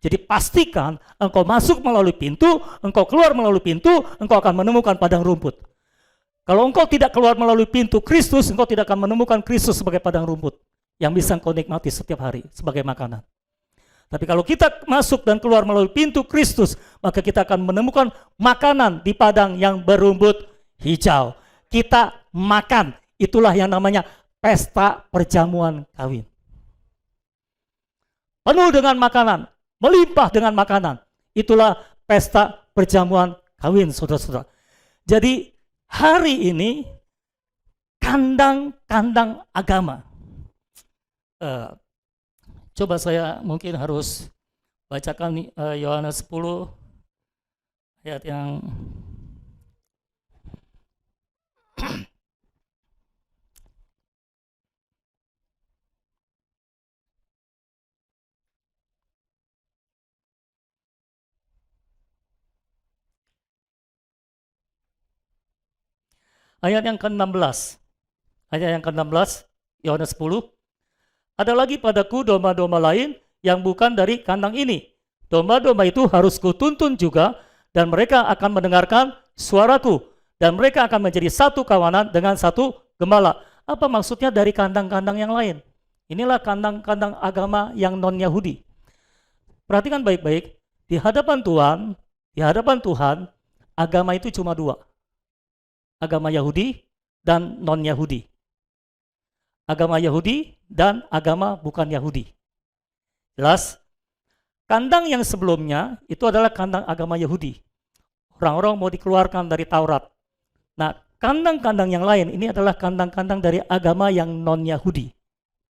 Jadi pastikan engkau masuk melalui pintu, engkau keluar melalui pintu, engkau akan menemukan padang rumput. Kalau engkau tidak keluar melalui pintu Kristus, engkau tidak akan menemukan Kristus sebagai padang rumput yang bisa engkau nikmati setiap hari sebagai makanan. Tapi kalau kita masuk dan keluar melalui pintu Kristus, maka kita akan menemukan makanan di padang yang berumput hijau. Kita makan, itulah yang namanya pesta perjamuan kawin. Penuh dengan makanan, melimpah dengan makanan. Itulah pesta perjamuan kawin, saudara-saudara. Jadi hari ini kandang-kandang agama. Coba saya mungkin harus bacakan Yohanes 10 ayat yang ayat yang ke-16. Ayat yang ke-16 Yohanes 10. Ada lagi padaku domba-domba lain yang bukan dari kandang ini. Domba-domba itu harus kutuntun juga, dan mereka akan mendengarkan suaraku, dan mereka akan menjadi satu kawanan dengan satu gembala. Apa maksudnya dari kandang-kandang yang lain? Inilah kandang-kandang agama yang non-Yahudi. Perhatikan baik-baik, di hadapan Tuhan, agama itu cuma dua. Agama Yahudi dan non-Yahudi. Agama Yahudi dan agama bukan Yahudi. Jelas? Kandang yang sebelumnya itu adalah kandang agama Yahudi. Orang-orang mau dikeluarkan dari Taurat. Nah, kandang-kandang yang lain ini adalah kandang-kandang dari agama yang non-Yahudi.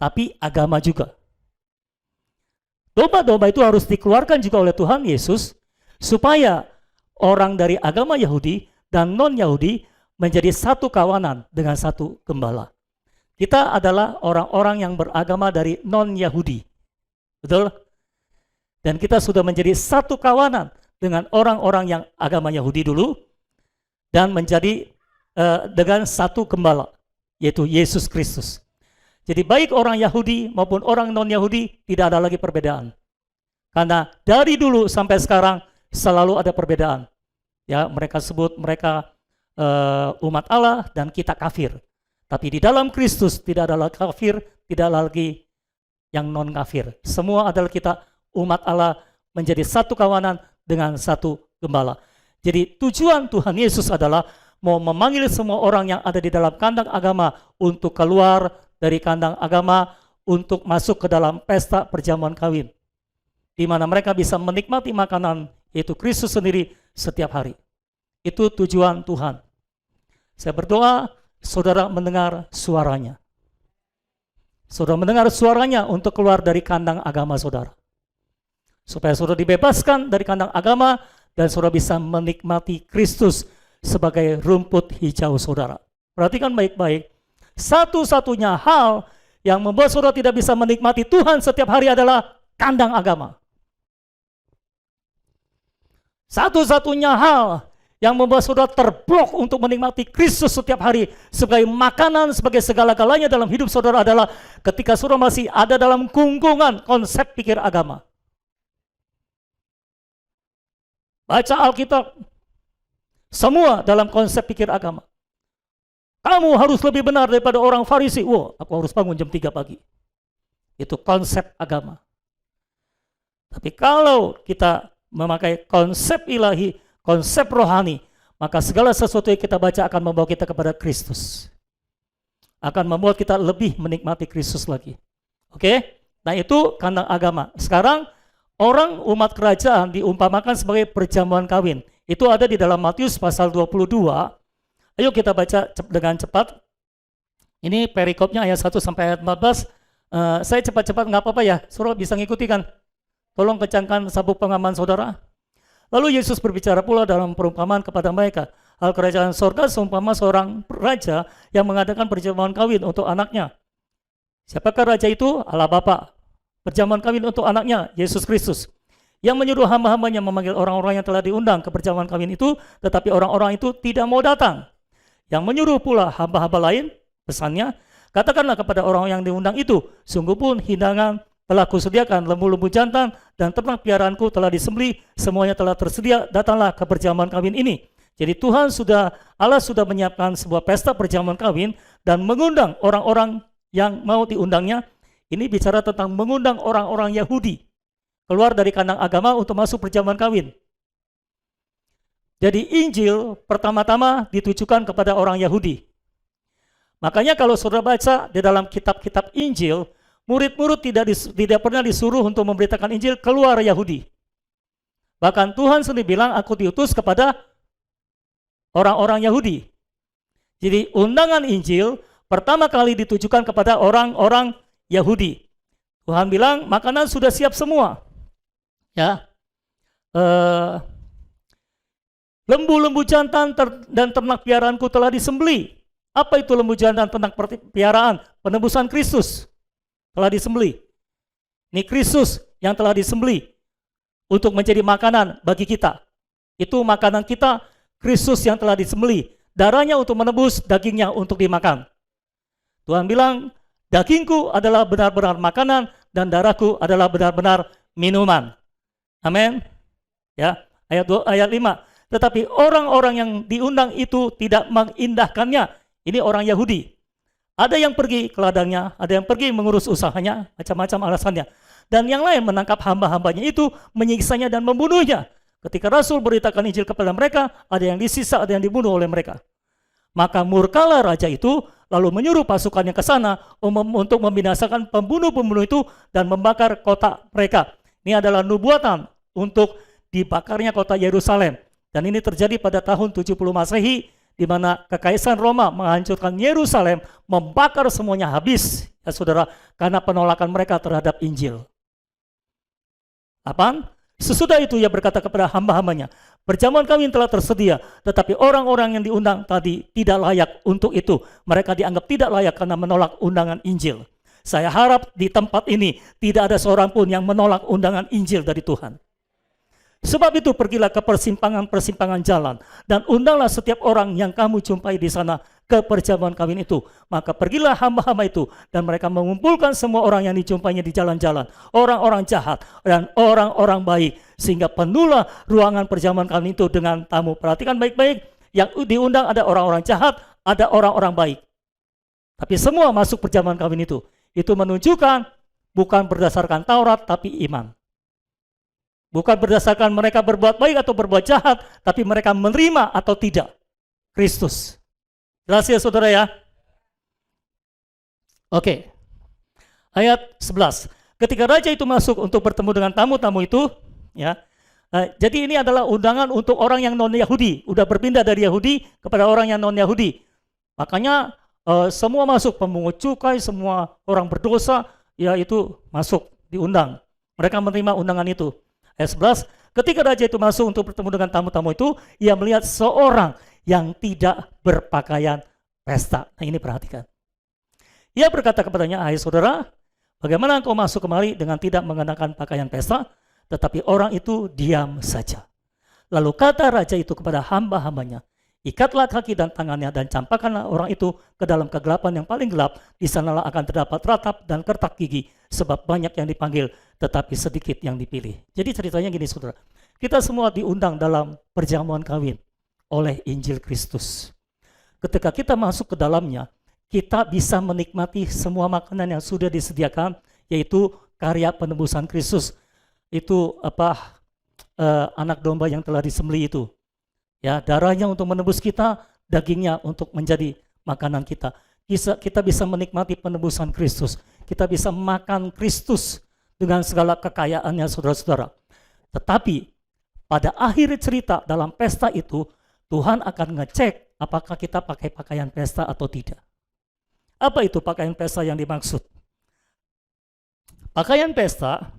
Tapi agama juga. Domba-domba itu harus dikeluarkan juga oleh Tuhan Yesus supaya orang dari agama Yahudi dan non-Yahudi menjadi satu kawanan dengan satu gembala. Kita adalah orang-orang yang beragama dari non-Yahudi. Betul? Dan kita sudah menjadi satu kawanan dengan orang-orang yang agama Yahudi dulu dan menjadi dengan satu gembala, yaitu Yesus Kristus. Jadi baik orang Yahudi maupun orang non-Yahudi tidak ada lagi perbedaan. Karena dari dulu sampai sekarang selalu ada perbedaan. Ya, mereka sebut mereka umat Allah dan kita kafir. Tapi di dalam Kristus tidak ada lagi kafir, tidak ada lagi yang non-kafir. Semua adalah kita umat Allah menjadi satu kawanan dengan satu gembala. Jadi tujuan Tuhan Yesus adalah mau memanggil semua orang yang ada di dalam kandang agama untuk keluar dari kandang agama untuk masuk ke dalam pesta perjamuan kawin. Di mana mereka bisa menikmati makanan yaitu Kristus sendiri setiap hari. Itu tujuan Tuhan. Saya berdoa saudara mendengar suaranya. Saudara mendengar suaranya untuk keluar dari kandang agama saudara. Supaya saudara dibebaskan dari kandang agama dan saudara bisa menikmati Kristus sebagai rumput hijau saudara. Perhatikan baik-baik. Satu-satunya hal yang membuat saudara tidak bisa menikmati Tuhan setiap hari adalah kandang agama. Satu-satunya hal yang membuat saudara terblok untuk menikmati Kristus setiap hari sebagai makanan, sebagai segala-galanya dalam hidup saudara adalah ketika saudara masih ada dalam gunggungan konsep pikir agama. Baca Alkitab, semua dalam konsep pikir agama. Kamu harus lebih benar daripada orang Farisi. Wah, aku harus bangun jam 3 pagi. Itu konsep agama. Tapi kalau kita memakai konsep ilahi, konsep rohani, maka segala sesuatu yang kita baca akan membawa kita kepada Kristus. Akan membuat kita lebih menikmati Kristus lagi. Oke? Nah itu kandang agama. Sekarang orang umat kerajaan diumpamakan sebagai perjamuan kawin. Itu ada di dalam Matius pasal 22. Ayo kita baca dengan cepat. Ini perikopnya ayat 1 sampai ayat 14. Saya cepat-cepat nggak apa-apa ya. Saudara bisa ngikuti kan? Tolong kencangkan sabuk pengaman saudara. Lalu Yesus berbicara pula dalam perumpamaan kepada mereka. Hal kerajaan sorga seumpama seorang raja yang mengadakan perjamuan kawin untuk anaknya. Siapakah raja itu? Allah Bapa. Perjamuan kawin untuk anaknya, Yesus Kristus. Yang menyuruh hamba-hambanya memanggil orang-orang yang telah diundang ke perjamuan kawin itu, tetapi orang-orang itu tidak mau datang. Yang menyuruh pula hamba-hamba lain, pesannya, katakanlah kepada orang yang diundang itu, sungguh pun hidangan telah kusediakan lembu-lembu jantan dan ternak piaraanku telah disembelih, semuanya telah tersedia, datanglah ke perjamuan kawin ini. Jadi Allah sudah menyiapkan sebuah pesta perjamuan kawin dan mengundang orang-orang yang mau diundangnya. Ini bicara tentang mengundang orang-orang Yahudi keluar dari kandang agama untuk masuk perjamuan kawin. Jadi Injil pertama-tama ditujukan kepada orang Yahudi. Makanya kalau saudara baca di dalam kitab-kitab Injil, murid-murid tidak pernah disuruh untuk memberitakan Injil keluar Yahudi. Bahkan Tuhan sendiri bilang, aku diutus kepada orang-orang Yahudi. Jadi undangan Injil pertama kali ditujukan kepada orang-orang Yahudi. Tuhan bilang makanan sudah siap semua. Ya, lembu-lembu jantan dan ternak piaraanku telah disembelih. Apa itu lembu jantan ternak piaraan? Penebusan Kristus telah disembelih. Ini Kristus yang telah disembelih untuk menjadi makanan bagi kita. Itu makanan kita, Kristus yang telah disembelih. Darahnya untuk menebus, dagingnya untuk dimakan. Tuhan bilang, dagingku adalah benar-benar makanan dan darahku adalah benar-benar minuman. Amin. Ya, ayat 5. Tetapi orang-orang yang diundang itu tidak mengindahkannya. Ini orang Yahudi. Ada yang pergi ke ladangnya, ada yang pergi mengurus usahanya, macam-macam alasannya. Dan yang lain menangkap hamba-hambanya itu, menyiksanya dan membunuhnya. Ketika Rasul beritakan Injil kepada mereka, ada yang disisa, ada yang dibunuh oleh mereka. Maka murkalah raja itu, lalu menyuruh pasukannya ke sana untuk membinasakan pembunuh-pembunuh itu dan membakar kota mereka. Ini adalah nubuatan untuk dibakarnya kota Yerusalem. Dan ini terjadi pada tahun 70 Masehi, di mana kekaisaran Roma menghancurkan Yerusalem, membakar semuanya habis, ya saudara, karena penolakan mereka terhadap Injil. Apaan? Sesudah itu ia berkata kepada hamba-hambanya, perjamuan kawin telah tersedia, tetapi orang-orang yang diundang tadi tidak layak untuk itu. Mereka dianggap tidak layak karena menolak undangan Injil. Saya harap di tempat ini tidak ada seorang pun yang menolak undangan Injil dari Tuhan. Sebab itu pergilah ke persimpangan-persimpangan jalan dan undanglah setiap orang yang kamu jumpai di sana ke perjamuan kawin itu. Maka pergilah hamba-hamba itu dan mereka mengumpulkan semua orang yang dijumpainya di jalan-jalan, orang-orang jahat dan orang-orang baik, sehingga penuhlah ruangan perjamuan kawin itu dengan tamu. Perhatikan baik-baik, yang diundang ada orang-orang jahat, ada orang-orang baik. Tapi semua masuk perjamuan kawin itu. Itu menunjukkan bukan berdasarkan Taurat tapi iman. Bukan berdasarkan mereka berbuat baik atau berbuat jahat, tapi mereka menerima atau tidak Kristus. Jelas ya saudara ya? Oke. Ayat 11. Ketika raja itu masuk untuk bertemu dengan tamu-tamu itu, ya. Jadi ini adalah undangan untuk orang yang non-Yahudi, udah berpindah dari Yahudi kepada orang yang non-Yahudi. Makanya semua masuk, pemungut cukai, semua orang berdosa, ya itu masuk, diundang. Mereka menerima undangan itu. Ayat 11, ketika raja itu masuk untuk bertemu dengan tamu-tamu itu, ia melihat seorang yang tidak berpakaian pesta. Nah ini perhatikan. Ia berkata kepadanya, hai saudara, bagaimana engkau masuk kemari dengan tidak mengenakan pakaian pesta? Tetapi orang itu diam saja. Lalu kata raja itu kepada hamba-hambanya, ikatlah kaki dan tangannya dan campakkanlah orang itu ke dalam kegelapan yang paling gelap. Di sanalah akan terdapat ratap dan kertak gigi, sebab banyak yang dipanggil, tetapi sedikit yang dipilih. Jadi ceritanya gini saudara, kita semua diundang dalam perjamuan kawin oleh Injil Kristus. Ketika kita masuk ke dalamnya, kita bisa menikmati semua makanan yang sudah disediakan, yaitu karya penebusan Kristus. Itu anak domba yang telah disembelih itu. Ya, darahnya untuk menebus kita, dagingnya untuk menjadi makanan kita. Kita bisa menikmati penebusan Kristus. Kita bisa makan Kristus dengan segala kekayaannya saudara-saudara. Tetapi pada akhir cerita dalam pesta itu, Tuhan akan ngecek apakah kita pakai pakaian pesta atau tidak. Apa itu pakaian pesta yang dimaksud? Pakaian pesta,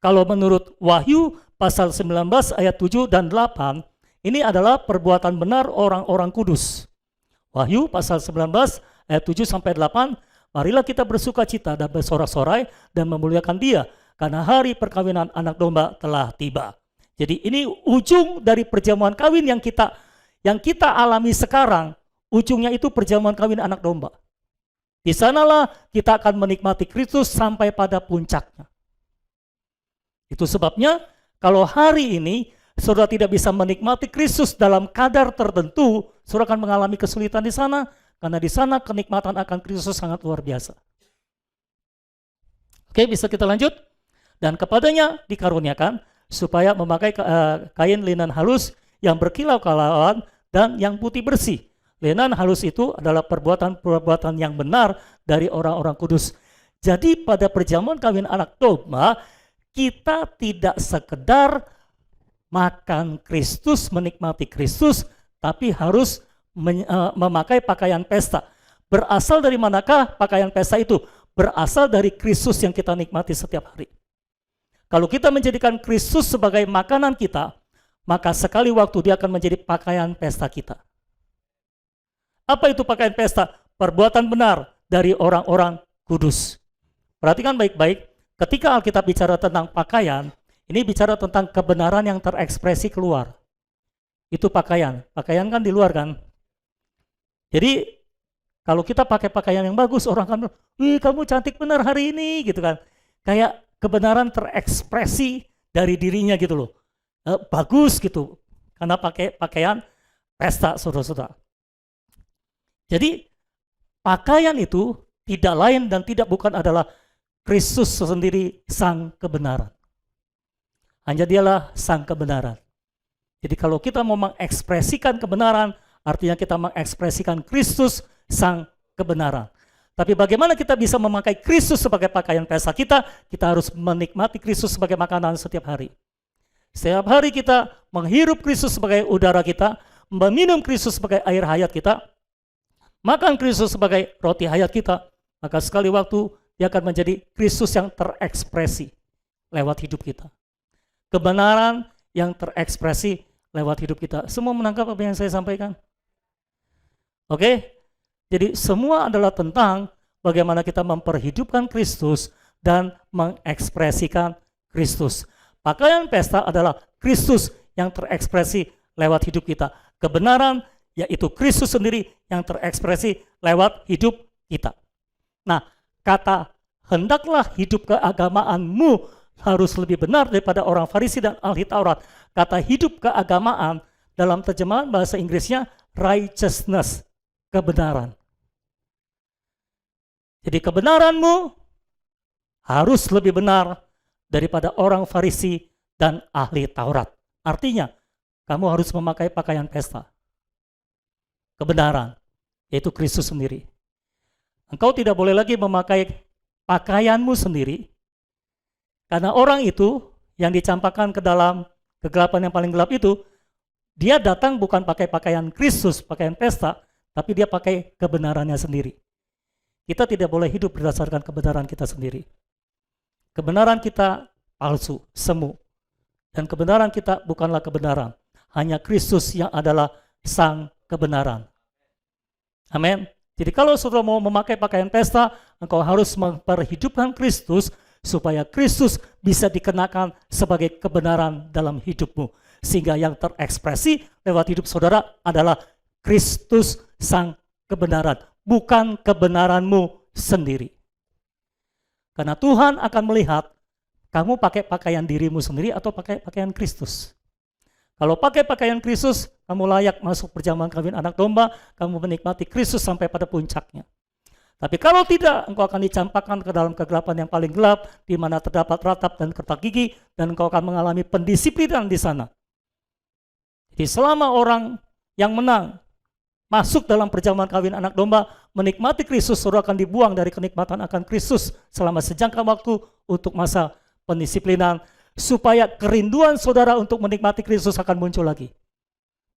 kalau menurut Wahyu pasal 19 ayat 7 dan 8, ini adalah perbuatan benar orang-orang kudus. Wahyu pasal 19 ayat 7 sampai 8, marilah kita bersuka cita dan bersorak-sorai dan memuliakan Dia, karena hari perkawinan anak domba telah tiba. Jadi ini ujung dari perjamuan kawin yang kita alami sekarang, ujungnya itu perjamuan kawin anak domba. Di sanalah kita akan menikmati Kristus sampai pada puncaknya. Itu sebabnya kalau hari ini saudara tidak bisa menikmati Kristus dalam kadar tertentu, saudara akan mengalami kesulitan di sana, karena di sana kenikmatan akan Kristus sangat luar biasa. Oke, bisa kita lanjut? Dan kepadanya dikaruniakan supaya memakai kain linen halus yang berkilau-kilauan dan yang putih bersih. Linen halus itu adalah perbuatan-perbuatan yang benar dari orang-orang kudus. Jadi pada perjamuan kawin anak domba, kita tidak sekedar makan Kristus, menikmati Kristus, tapi harus memakai pakaian pesta. Berasal dari manakah pakaian pesta itu? Berasal dari Kristus yang kita nikmati setiap hari. Kalau kita menjadikan Kristus sebagai makanan kita, maka sekali waktu dia akan menjadi pakaian pesta kita. Apa itu pakaian pesta? Perbuatan benar dari orang-orang kudus. Perhatikan baik-baik, ketika Alkitab bicara tentang pakaian, ini bicara tentang kebenaran yang terekspresi keluar. Itu pakaian. Pakaian kan di luar kan? Jadi kalau kita pakai pakaian yang bagus, orang kan, wih kamu cantik benar hari ini, gitu kan. Kayak kebenaran terekspresi dari dirinya gitu loh. Bagus gitu, karena pakai pakaian pesta, saudara-saudara. Jadi pakaian itu tidak lain dan tidak bukan adalah Kristus sendiri sang kebenaran. Hanya dialah sang kebenaran. Jadi kalau kita mau mengekspresikan kebenaran, artinya kita mengekspresikan Kristus sang kebenaran. Tapi bagaimana kita bisa memakai Kristus sebagai pakaian pesta kita? Kita harus menikmati Kristus sebagai makanan setiap hari. Setiap hari kita menghirup Kristus sebagai udara kita, meminum Kristus sebagai air hayat kita, makan Kristus sebagai roti hayat kita, maka sekali waktu dia akan menjadi Kristus yang terekspresi lewat hidup kita. Kebenaran yang terekspresi lewat hidup kita. Semua menangkap apa yang saya sampaikan? Oke? Jadi semua adalah tentang bagaimana kita memperhidupkan Kristus dan mengekspresikan Kristus. Pakaian pesta adalah Kristus yang terekspresi lewat hidup kita. Kebenaran yaitu Kristus sendiri yang terekspresi lewat hidup kita. Nah, kata hendaklah hidup keagamaanmu harus lebih benar daripada orang Farisi dan ahli Taurat. Kata hidup keagamaan dalam terjemahan bahasa Inggrisnya righteousness, kebenaran. Jadi kebenaranmu harus lebih benar daripada orang Farisi dan ahli Taurat. Artinya, kamu harus memakai pakaian pesta. Kebenaran, yaitu Kristus sendiri. Engkau tidak boleh lagi memakai pakaianmu sendiri, karena orang itu yang dicampakkan ke dalam kegelapan yang paling gelap itu, dia datang bukan pakai pakaian Kristus, pakaian pesta, tapi dia pakai kebenarannya sendiri. Kita tidak boleh hidup berdasarkan kebenaran kita sendiri. Kebenaran kita palsu, semu. Dan kebenaran kita bukanlah kebenaran. Hanya Kristus yang adalah sang kebenaran. Amin. Jadi kalau saudara mau memakai pakaian pesta, engkau harus memperhidupkan Kristus supaya Kristus bisa dikenakan sebagai kebenaran dalam hidupmu. Sehingga yang terekspresi lewat hidup saudara adalah Kristus sang kebenaran, bukan kebenaranmu sendiri. Karena Tuhan akan melihat kamu pakai pakaian dirimu sendiri atau pakai pakaian Kristus. Kalau pakai pakaian Kristus, kamu layak masuk perjamuan kawin anak domba, kamu menikmati Kristus sampai pada puncaknya. Tapi kalau tidak, engkau akan dicampakkan ke dalam kegelapan yang paling gelap, di mana terdapat ratap dan kertak gigi, dan engkau akan mengalami pendisiplinan di sana. Jadi selama orang yang menang masuk dalam perjamuan kawin anak domba, menikmati Kristus, saudara akan dibuang dari kenikmatan akan Kristus selama sejangka waktu untuk masa pendisiplinan, supaya kerinduan saudara untuk menikmati Kristus akan muncul lagi.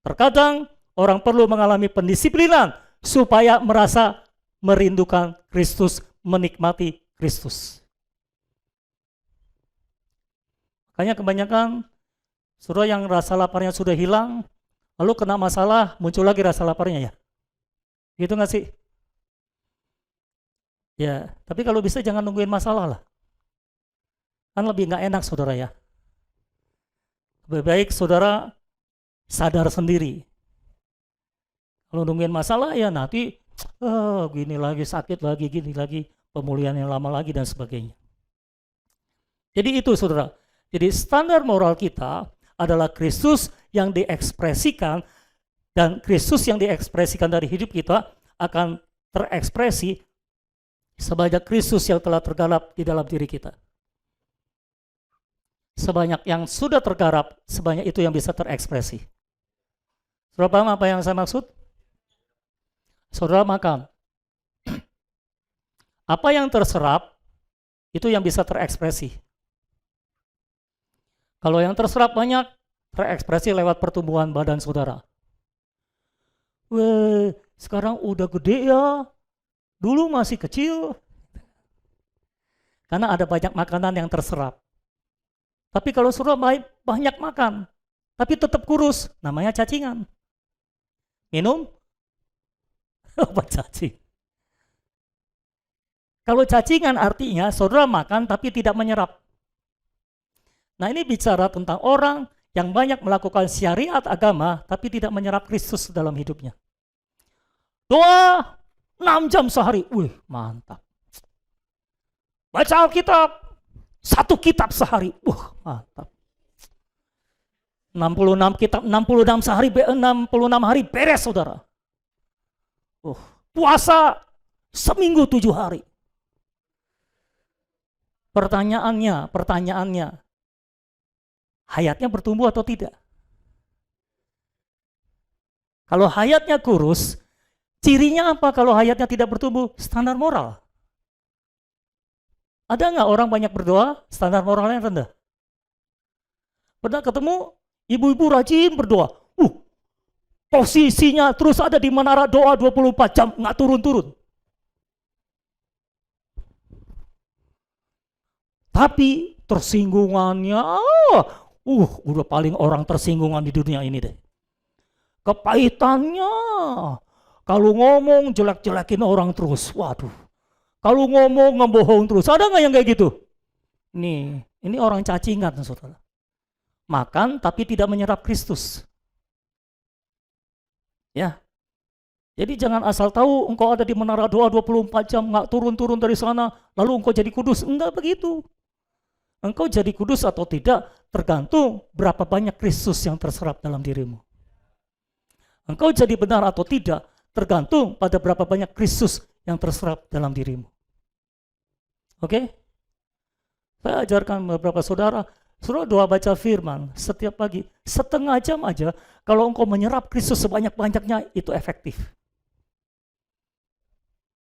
Terkadang orang perlu mengalami pendisiplinan supaya merasa merindukan Kristus, menikmati Kristus. Makanya kebanyakan saudara yang rasa laparnya sudah hilang, lalu kena masalah, muncul lagi rasa laparnya ya. Gitu nggak sih? Ya, tapi kalau bisa jangan nungguin masalah lah. Kan lebih nggak enak saudara ya. Lebih baik saudara sadar sendiri. Kalau nungguin masalah ya nanti Gini lagi, sakit lagi, gini lagi, pemulihan yang lama lagi, dan sebagainya. Jadi itu saudara. Jadi standar moral kita adalah Kristus yang diekspresikan, dan Kristus yang diekspresikan dari hidup kita akan terekspresi sebanyak Kristus yang telah tergarap di dalam diri kita. Sebanyak yang sudah tergarap, sebanyak itu yang bisa terekspresi. Saudara paham apa yang saya maksud? Saudara makan. Apa yang terserap, itu yang bisa terekspresi. Kalau yang terserap banyak, terekspresi lewat pertumbuhan badan saudara. Weh, sekarang udah gede ya, dulu masih kecil. Karena ada banyak makanan yang terserap. Tapi kalau saudara banyak makan, tapi tetap kurus, namanya cacingan. Minum obat cacing. Kalau cacingan artinya saudara makan tapi tidak menyerap. Nah, ini bicara tentang orang yang banyak melakukan syariat agama tapi tidak menyerap Kristus dalam hidupnya. Doa 6 jam sehari, wih mantap. Baca Alkitab 1 kitab sehari, mantap. 66 kitab, 66 sehari, 66 hari beres saudara. Puasa seminggu 7 hari. Pertanyaannya, hayatnya bertumbuh atau tidak? Kalau hayatnya kurus, cirinya apa kalau hayatnya tidak bertumbuh? Standar moral. Ada nggak orang banyak berdoa, standar moralnya rendah? Pernah ketemu ibu-ibu rajin berdoa, posisinya terus ada di menara doa 24 jam, nggak turun-turun. Tapi tersinggungannya, udah paling orang tersinggungan di dunia ini deh. Kepahitannya, kalau ngomong jelek-jelekin orang terus, waduh. Kalau ngomong ngebohong terus, ada nggak yang kayak gitu? Ini orang cacingan, saudara. Makan tapi tidak menyerap Kristus. Ya. Jadi jangan asal tahu engkau ada di menara doa 24 jam, nggak turun-turun dari sana, lalu engkau jadi kudus. Enggak begitu. Engkau jadi kudus atau tidak tergantung berapa banyak Kristus yang terserap dalam dirimu. Engkau jadi benar atau tidak tergantung pada berapa banyak Kristus yang terserap dalam dirimu. Oke? Saya ajarkan beberapa saudara doa baca firman setiap pagi, setengah jam aja, kalau engkau menyerap Kristus sebanyak-banyaknya, itu efektif.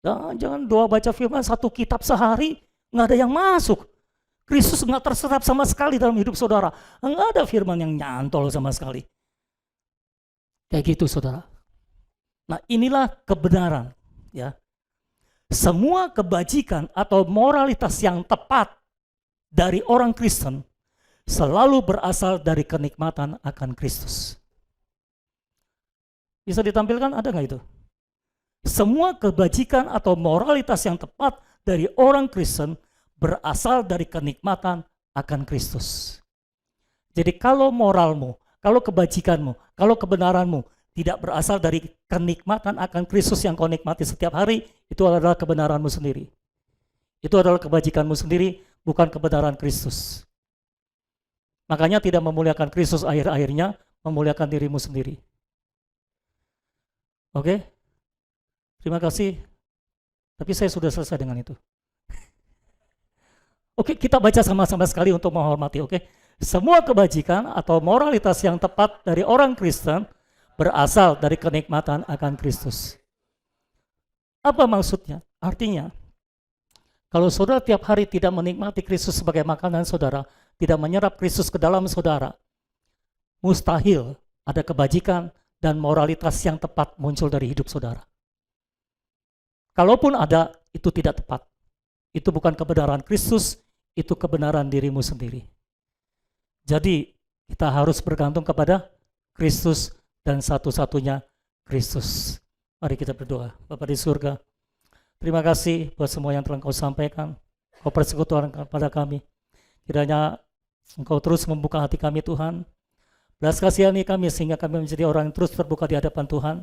Jangan doa baca firman 1 kitab sehari, nggak ada yang masuk. Kristus nggak terserap sama sekali dalam hidup saudara. Nggak ada firman yang nyantol sama sekali. Kayak gitu saudara. Nah, inilah kebenaran. Ya. Semua kebajikan atau moralitas yang tepat dari orang Kristen selalu berasal dari kenikmatan akan Kristus. Bisa ditampilkan, ada nggak itu? Semua kebajikan atau moralitas yang tepat dari orang Kristen berasal dari kenikmatan akan Kristus. Jadi kalau moralmu, kalau kebajikanmu, kalau kebenaranmu tidak berasal dari kenikmatan akan Kristus yang kau nikmati setiap hari, itu adalah kebenaranmu sendiri. Itu adalah kebajikanmu sendiri, bukan kebenaran Kristus. Makanya tidak memuliakan Kristus akhir-akhirnya, memuliakan dirimu sendiri. Oke? Terima kasih. Tapi saya sudah selesai dengan itu. Oke, kita baca sama-sama sekali untuk menghormati, oke? Semua kebajikan atau moralitas yang tepat dari orang Kristen berasal dari kenikmatan akan Kristus. Apa maksudnya? Artinya, kalau saudara tiap hari tidak menikmati Kristus sebagai makanan saudara, tidak menyerap Kristus ke dalam saudara, mustahil ada kebajikan dan moralitas yang tepat muncul dari hidup saudara. Kalaupun ada, itu tidak tepat. Itu bukan kebenaran Kristus, itu kebenaran dirimu sendiri. Jadi, kita harus bergantung kepada Kristus dan satu-satunya Kristus. Mari kita berdoa. Bapa di surga, terima kasih buat semua yang telah Engkau sampaikan. Engkau persekutuan kepada kami. Kiranya Engkau terus membuka hati kami Tuhan. Belas kasihani kami sehingga kami menjadi orang yang terus terbuka di hadapan Tuhan.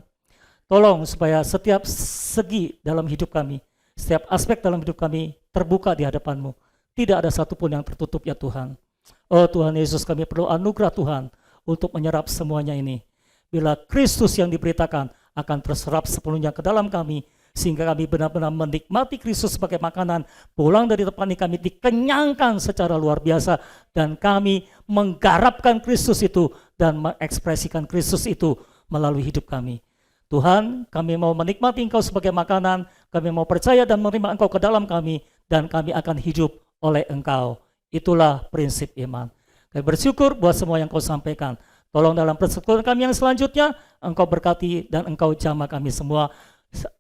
tolong supaya setiap segi dalam hidup kami, setiap aspek dalam hidup kami terbuka di hadapan-Mu. Tidak ada satupun yang tertutup ya Tuhan. Oh Tuhan Yesus, kami perlu anugerah Tuhan untuk menyerap semuanya ini. Bila Kristus yang diberitakan akan terserap sepenuhnya ke dalam kami, sehingga kami benar-benar menikmati Kristus sebagai makanan, pulang dari tempat ini kami dikenyangkan secara luar biasa, dan kami menggarapkan Kristus itu dan mengekspresikan Kristus itu melalui hidup kami. Tuhan, kami mau menikmati Engkau sebagai makanan, kami mau percaya dan menerima Engkau ke dalam kami, dan kami akan hidup oleh Engkau. Itulah prinsip iman. Kami bersyukur buat semua yang Kau sampaikan. Tolong dalam persekutuan kami yang selanjutnya, Engkau berkati dan Engkau jamah kami semua.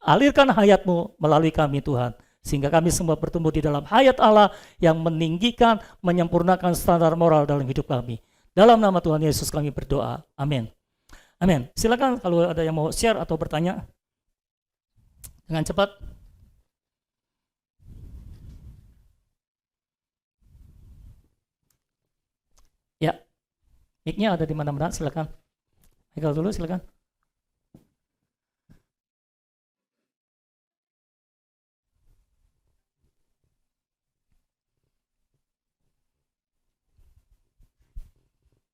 Alirkan hayat-Mu melalui kami Tuhan, sehingga kami semua bertumbuh di dalam hayat Allah yang meninggikan, menyempurnakan standar moral dalam hidup kami. Dalam nama Tuhan Yesus kami berdoa. Amin. Amin. Silakan kalau ada yang mau share atau bertanya dengan cepat. Ya, mic-nya ada di mana-mana, silakan. Michael dulu, silakan.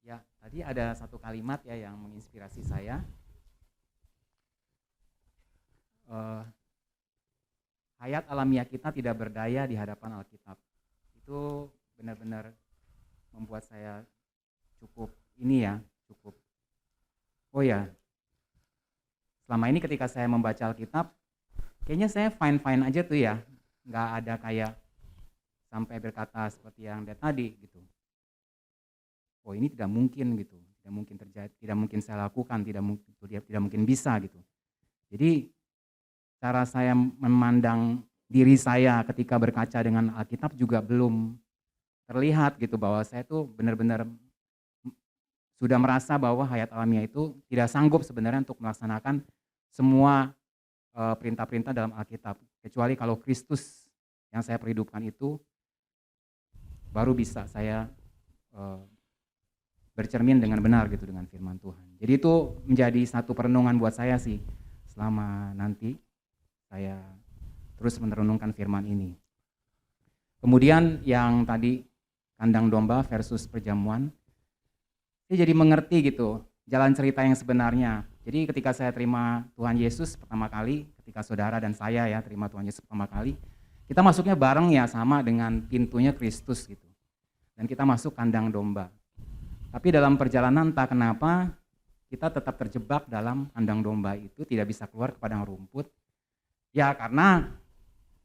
Ya, tadi ada satu kalimat ya yang menginspirasi saya. Hayat alamiah kita tidak berdaya di hadapan Alkitab. Itu benar-benar membuat saya cukup oh ya, selama ini ketika saya membaca Alkitab, kayaknya saya fine-fine aja tuh ya, nggak ada kayak sampai berkata seperti yang dia tadi gitu. Oh ini tidak mungkin gitu, tidak mungkin terjadi, tidak mungkin saya lakukan, tidak mungkin bisa gitu. Jadi cara saya memandang diri saya ketika berkaca dengan Alkitab juga belum terlihat gitu, bahwa saya tuh benar-benar sudah merasa bahwa hayat alamiah itu tidak sanggup sebenarnya untuk melaksanakan semua perintah-perintah dalam Alkitab, kecuali kalau Kristus yang saya perhidupkan itu baru bisa saya bercermin dengan benar gitu dengan firman Tuhan. Jadi itu menjadi satu perenungan buat saya sih selama nanti saya terus merenungkan firman ini. Kemudian yang tadi kandang domba versus perjamuan, saya jadi mengerti gitu jalan cerita yang sebenarnya. Jadi ketika saya terima Tuhan Yesus pertama kali, ketika saudara dan saya ya terima Tuhan Yesus pertama kali, kita masuknya bareng ya sama dengan pintunya Kristus gitu. Dan kita masuk kandang domba. Tapi dalam perjalanan entah kenapa kita tetap terjebak dalam kandang domba itu, tidak bisa keluar ke padang rumput. Ya karena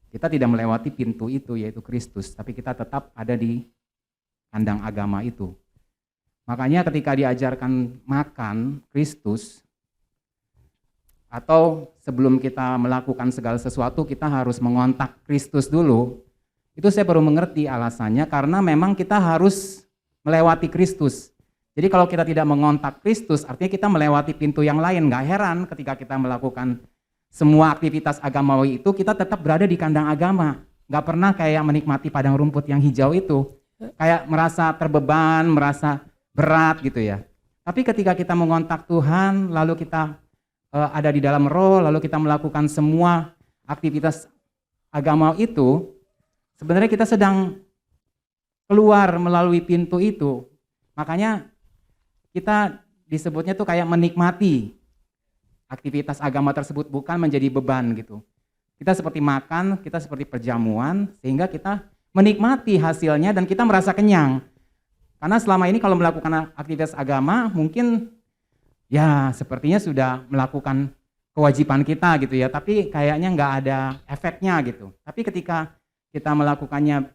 kita tidak melewati pintu itu yaitu Kristus, tapi kita tetap ada di kandang agama itu. Makanya ketika diajarkan makan Kristus, atau sebelum kita melakukan segala sesuatu kita harus mengontak Kristus dulu, itu saya baru mengerti alasannya, karena memang kita harus melewati Kristus. Jadi kalau kita tidak mengontak Kristus, artinya kita melewati pintu yang lain. Gak heran ketika kita melakukan semua aktivitas agamawi itu, kita tetap berada di kandang agama. Gak pernah kayak menikmati padang rumput yang hijau itu, kayak merasa terbeban, merasa berat gitu ya. Tapi ketika kita mengontak Tuhan, lalu kita ada di dalam roh, lalu kita melakukan semua aktivitas agama itu, sebenarnya kita sedang keluar melalui pintu itu. Makanya kita disebutnya tuh kayak menikmati aktivitas agama tersebut, bukan menjadi beban gitu. Kita seperti makan, kita seperti perjamuan, sehingga kita menikmati hasilnya dan kita merasa kenyang. Karena selama ini kalau melakukan aktivitas agama mungkin ya sepertinya sudah melakukan kewajiban kita gitu ya, tapi kayaknya nggak ada efeknya gitu. Tapi ketika kita melakukannya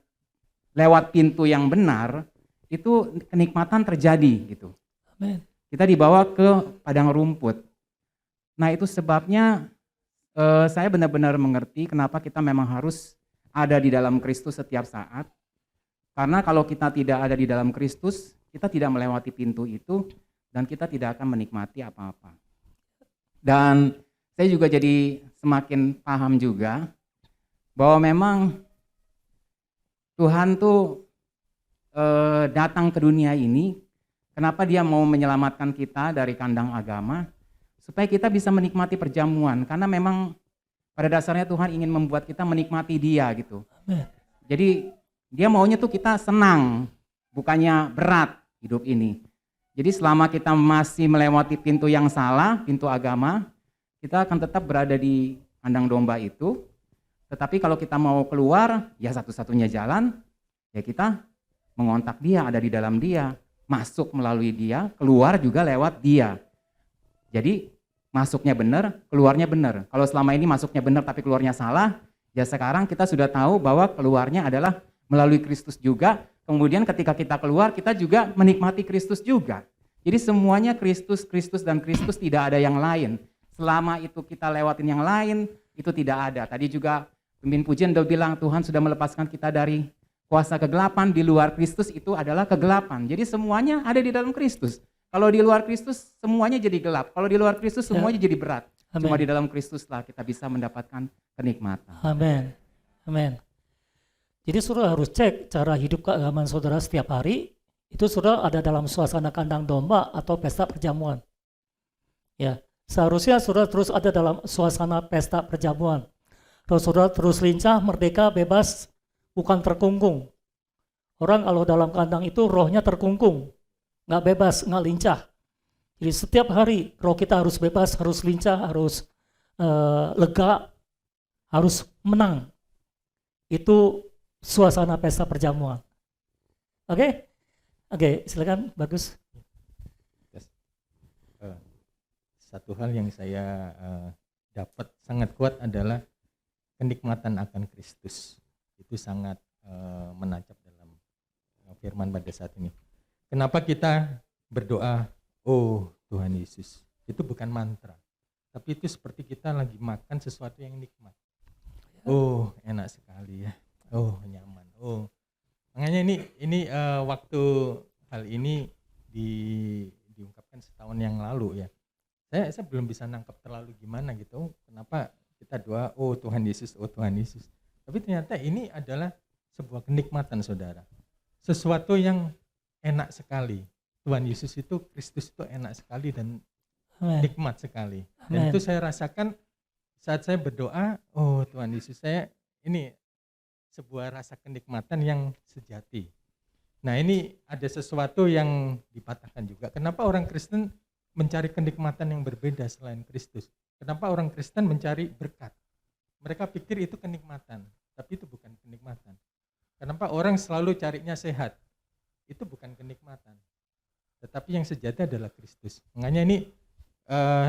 lewat pintu yang benar, itu kenikmatan terjadi gitu. Amen. Kita dibawa ke padang rumput. Nah itu sebabnya saya benar-benar mengerti kenapa kita memang harus ada di dalam Kristus setiap saat. Karena kalau kita tidak ada di dalam Kristus, kita tidak melewati pintu itu dan kita tidak akan menikmati apa-apa. Dan saya juga jadi semakin paham juga bahwa memang Tuhan tuh datang ke dunia ini, kenapa dia mau menyelamatkan kita dari kandang agama, supaya kita bisa menikmati perjamuan, karena memang pada dasarnya Tuhan ingin membuat kita menikmati Dia gitu. Amin. Jadi Dia maunya tuh kita senang, bukannya berat hidup ini. Jadi selama kita masih melewati pintu yang salah, pintu agama, kita akan tetap berada di kandang domba itu. Tetapi kalau kita mau keluar, ya satu-satunya jalan, ya kita mengontak Dia, ada di dalam Dia, masuk melalui Dia, keluar juga lewat Dia. Jadi masuknya benar, keluarnya benar. Kalau selama ini masuknya benar tapi keluarnya salah, ya sekarang kita sudah tahu bahwa keluarnya adalah melalui Kristus juga. Kemudian ketika kita keluar, kita juga menikmati Kristus juga. Jadi semuanya Kristus, Kristus, dan Kristus, tidak ada yang lain. Selama itu kita lewatin yang lain, itu tidak ada. Tadi juga pemimpin pujian udah bilang, Tuhan sudah melepaskan kita dari kuasa kegelapan, di luar Kristus itu adalah kegelapan. Jadi semuanya ada di dalam Kristus. Kalau di luar Kristus semuanya jadi gelap. Kalau di luar Kristus semuanya jadi berat. Amen. Cuma di dalam Kristuslah kita bisa mendapatkan kenikmatan. Amin. Amin. Jadi saudara harus cek cara hidup keagamaan saudara setiap hari. Itu saudara ada dalam suasana kandang domba atau pesta perjamuan. Ya, seharusnya saudara terus ada dalam suasana pesta perjamuan. Kalau saudara terus lincah, merdeka, bebas, bukan terkungkung. Orang kalau dalam kandang itu rohnya terkungkung. Nggak bebas, nggak lincah. Jadi setiap hari roh kita harus bebas, harus lincah, harus lega, harus menang. Itu suasana pesta perjamuan. Oke? Oke, silakan, bagus. Satu hal yang saya dapat sangat kuat adalah kenikmatan akan Kristus. Itu sangat menancap dalam firman pada saat ini. Kenapa kita berdoa, oh Tuhan Yesus, itu bukan mantra. Tapi itu seperti kita lagi makan sesuatu yang nikmat. Oh enak sekali ya, oh nyaman. Oh, makanya ini waktu hal ini diungkapkan setahun yang lalu ya. Saya belum bisa nangkep terlalu gimana gitu. Kenapa kita doa, oh Tuhan Yesus, oh Tuhan Yesus. Tapi ternyata ini adalah sebuah kenikmatan saudara. Sesuatu yang enak sekali. Tuhan Yesus itu, Kristus itu enak sekali dan Amen. nikmat sekali. Dan itu saya rasakan saat saya berdoa, oh Tuhan Yesus, saya ini sebuah rasa kenikmatan yang sejati. Nah ini ada sesuatu yang dipatahkan juga. Kenapa orang Kristen mencari kenikmatan yang berbeda selain Kristus? Kenapa orang Kristen mencari berkat? Mereka pikir itu kenikmatan, tapi itu bukan kenikmatan. Kenapa orang selalu carinya sehat? Itu bukan kenikmatan. Tetapi yang sejati adalah Kristus. Makanya ini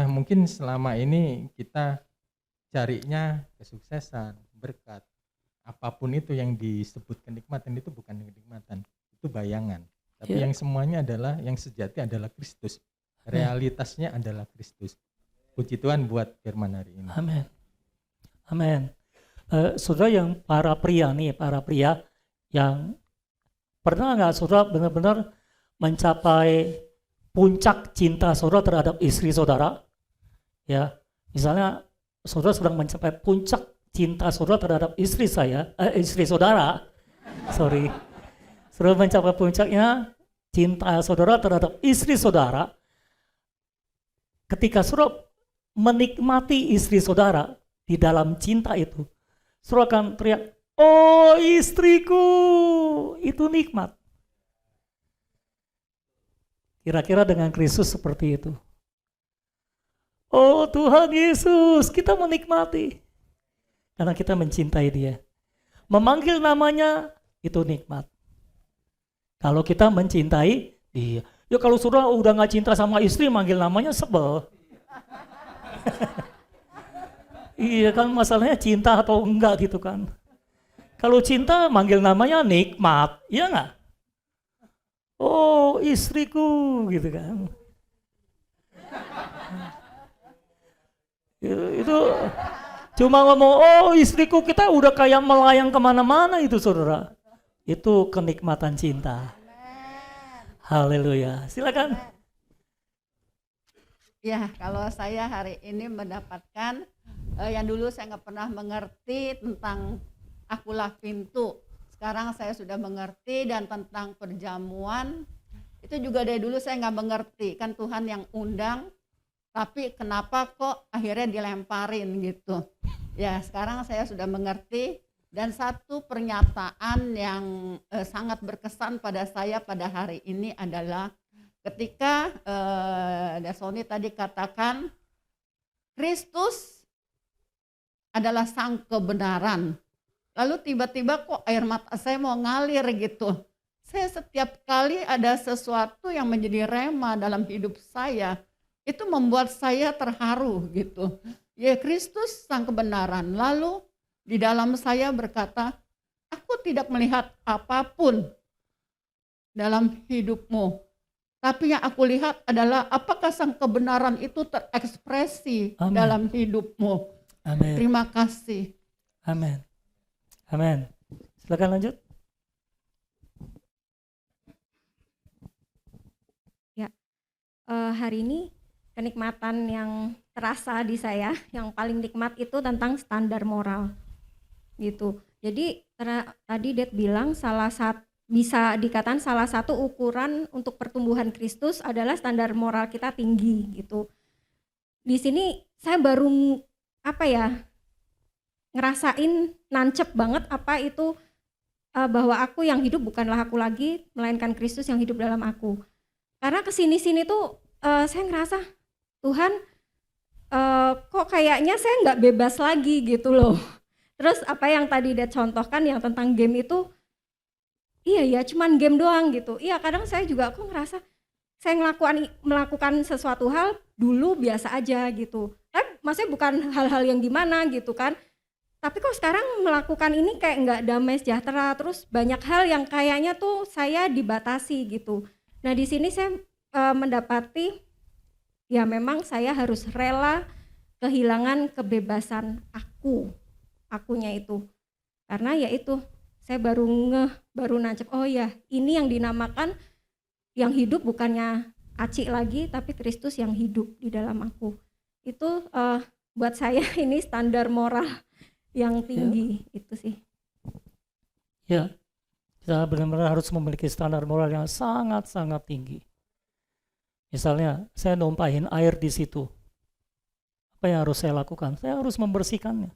mungkin selama ini kita carinya kesuksesan, berkat, apapun itu yang disebut kenikmatan itu bukan kenikmatan, itu bayangan. Tapi yang semuanya adalah, yang sejati adalah Kristus. Realitasnya adalah Kristus. Puji Tuhan buat firman hari ini. Amin. Amin. Saudara yang para pria yang pernah nggak saudara benar-benar mencapai puncak cinta saudara terhadap istri saudara? Ya, misalnya saudara sedang mencapai puncak cinta saudara terhadap istri saudara. Saudara mencapai puncaknya cinta saudara terhadap istri saudara. Ketika saudara menikmati istri saudara di dalam cinta itu, saudara akan teriak, oh istriku, itu nikmat. Kira-kira dengan Kristus seperti itu. Oh Tuhan Yesus, kita menikmati. Karena kita mencintai Dia. Memanggil namanya, itu nikmat. Kalau kita mencintai Dia. Ya kalau saudara udah gak cinta sama istri, manggil namanya sebel. Iya kan, masalahnya cinta atau enggak gitu kan. Kalau cinta manggil namanya nikmat, iya nggak? Oh istriku gitu kan. Itu cuma ngomong, oh istriku, kita udah kayak melayang kemana-mana itu saudara. Itu kenikmatan cinta. Haleluya. Silakan. Ya, kalau saya hari ini mendapatkan yang dulu saya nggak pernah mengerti tentang akulah pintu. Sekarang saya sudah mengerti, dan tentang perjamuan itu juga dari dulu saya nggak mengerti. Kan Tuhan yang undang, tapi kenapa kok akhirnya dilemparin gitu. Ya sekarang saya sudah mengerti, dan satu pernyataan yang sangat berkesan pada saya pada hari ini adalah ketika Dasoni tadi katakan Kristus adalah sang kebenaran. Lalu tiba-tiba kok air mata saya mau ngalir gitu. Saya setiap kali ada sesuatu yang menjadi rema dalam hidup saya, itu membuat saya terharu gitu. Ya Kristus sang kebenaran. Lalu di dalam saya berkata, aku tidak melihat apapun dalam hidupmu. Tapi yang aku lihat adalah apakah sang kebenaran itu terekspresi Amin. dalam hidupmu. Amin. Terima kasih. Amin. Amin. Silakan lanjut. Hari ini kenikmatan yang terasa di saya, yang paling nikmat itu tentang standar moral gitu. Jadi tadi Dad bilang bisa dikatakan salah satu ukuran untuk pertumbuhan Kristus adalah standar moral kita tinggi gitu. Di sini saya baru ngerasain nancep banget apa itu bahwa aku yang hidup bukanlah aku lagi, melainkan Kristus yang hidup dalam aku. Karena kesini-sini tuh saya ngerasa Tuhan kok kayaknya saya nggak bebas lagi gitu loh. Terus apa yang tadi Dad contohkan yang tentang game itu, iya ya cuman game doang gitu. Iya kadang saya juga aku ngerasa saya melakukan sesuatu hal dulu biasa aja gitu. Maksudnya bukan hal-hal yang gimana gitu kan. Tapi kok sekarang melakukan ini kayak nggak damai sejahtera. Terus banyak hal yang kayaknya tuh saya dibatasi gitu. Nah di sini saya mendapati ya memang saya harus rela kehilangan kebebasan akunya itu. Karena ya itu saya baru nancep, oh ya ini yang dinamakan yang hidup bukannya Aci lagi tapi Kristus yang hidup di dalam aku. Itu buat saya ini standar moral yang tinggi itu sih. Ya, kita benar-benar harus memiliki standar moral yang sangat-sangat tinggi. Misalnya, saya numpahin air di situ. Apa yang harus saya lakukan? Saya harus membersihkannya.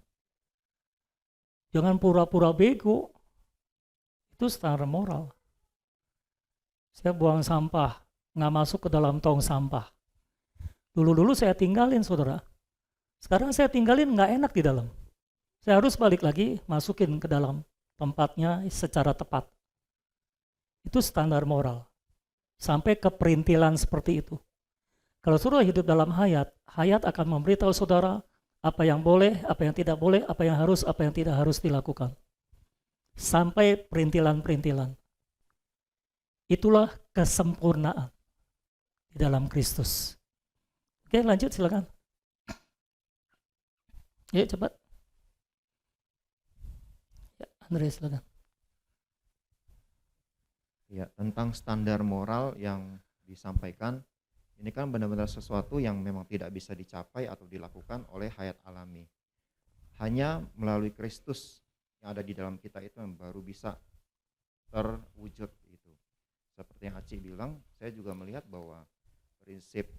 Jangan pura-pura bego. Itu standar moral. Saya buang sampah, nggak masuk ke dalam tong sampah. Dulu-dulu saya tinggalin, saudara. Sekarang saya tinggalin nggak enak di dalam. Saya harus balik lagi, masukin ke dalam tempatnya secara tepat. Itu standar moral. Sampai ke perintilan seperti itu. Kalau saudara hidup dalam hayat akan memberitahu saudara apa yang boleh, apa yang tidak boleh, apa yang harus, apa yang tidak harus dilakukan. Sampai perintilan-perintilan. Itulah kesempurnaan di dalam Kristus. Oke, lanjut silakan. Ya, cepat. Ya, Andre silakan. Ya, tentang standar moral yang disampaikan, ini kan benar-benar sesuatu yang memang tidak bisa dicapai atau dilakukan oleh hayat alami. Hanya melalui Kristus yang ada di dalam kita itu yang baru bisa terwujud itu. Seperti yang Aci bilang, saya juga melihat bahwa prinsip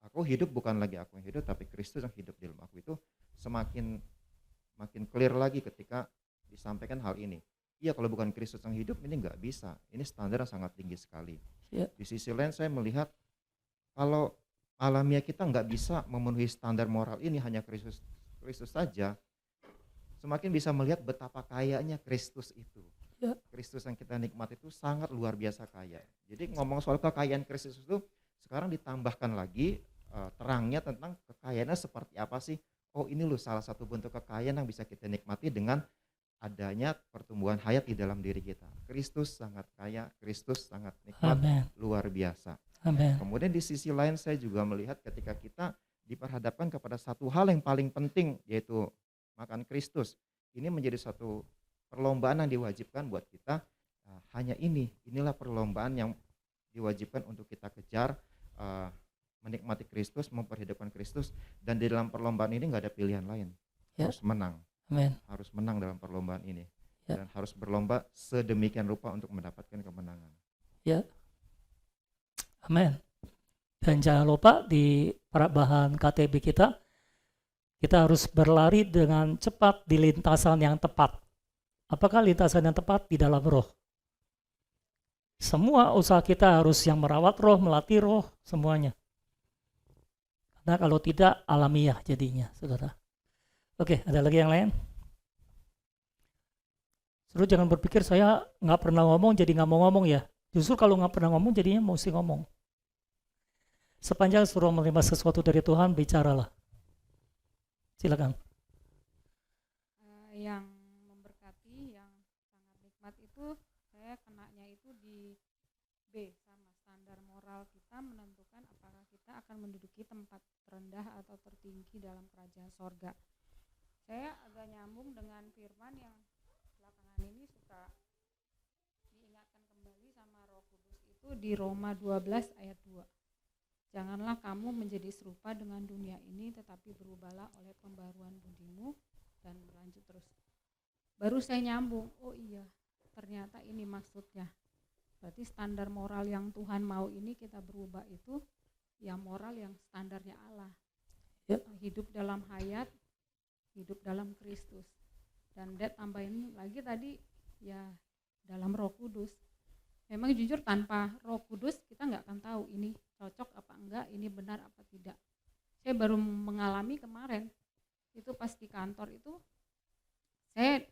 aku hidup bukan lagi aku yang hidup, tapi Kristus yang hidup di dalam aku itu makin clear lagi ketika disampaikan hal ini. Iya, kalau bukan Kristus yang hidup ini nggak bisa. Ini standar yang sangat tinggi sekali. Ya. Di sisi lain saya melihat kalau alamiah kita nggak bisa memenuhi standar moral ini, hanya Kristus saja, semakin bisa melihat betapa kayanya Kristus itu. Ya. Kristus yang kita nikmati itu sangat luar biasa kaya. Jadi ngomong soal kekayaan Kristus itu sekarang ditambahkan lagi terangnya tentang kekayaannya seperti apa sih. Oh ini loh salah satu bentuk kekayaan yang bisa kita nikmati dengan adanya pertumbuhan hayat di dalam diri kita. Kristus sangat kaya, Kristus sangat nikmat, Amen. luar biasa. Amen. Kemudian di sisi lain saya juga melihat ketika kita diperhadapkan kepada satu hal yang paling penting, yaitu makan Kristus. Ini menjadi satu perlombaan yang diwajibkan buat kita. Hanya inilah perlombaan yang diwajibkan untuk kita kejar, menikmati Kristus, memperhidupkan Kristus, dan di dalam perlombaan ini nggak ada pilihan lain. Ya. Harus menang. Amen. Harus menang dalam perlombaan ini. Ya. Dan harus berlomba sedemikian rupa untuk mendapatkan kemenangan. Ya. Amin. Dan jangan lupa di bahan KTB kita harus berlari dengan cepat di lintasan yang tepat. Apakah lintasan yang tepat? Di dalam roh. Semua usaha kita harus yang merawat roh, melatih roh, semuanya. Karena kalau tidak, alamiah jadinya, saudara. Oke, ada lagi yang lain? Terus jangan berpikir saya nggak pernah ngomong jadi nggak mau ngomong ya. Justru kalau nggak pernah ngomong jadinya mesti ngomong. Sepanjang suruh menerima sesuatu dari Tuhan, bicaralah. Silakan. Yang memberkati, yang sangat nikmat itu saya kenanya itu di B, sama standar moral kita menentukan apakah kita akan menduduki tempat terendah atau tertinggi dalam kerajaan sorga. Saya agak nyambung dengan firman yang belakangan ini suka diingatkan kembali sama Roh Kudus itu di Roma 12 ayat 2. Janganlah kamu menjadi serupa dengan dunia ini, tetapi berubahlah oleh pembaruan budimu, dan berlanjut terus. Baru saya nyambung, oh iya, ternyata ini maksudnya. Berarti standar moral yang Tuhan mau ini kita berubah itu, ya moral yang standarnya Allah. Ya. Hidup dalam hayat, hidup dalam Kristus. Dan Dad tambahin lagi tadi, ya dalam Roh Kudus. Memang jujur tanpa Roh Kudus kita nggak akan tahu ini cocok apa enggak, ini benar apa tidak. Saya baru mengalami kemarin, itu pas di kantor itu saya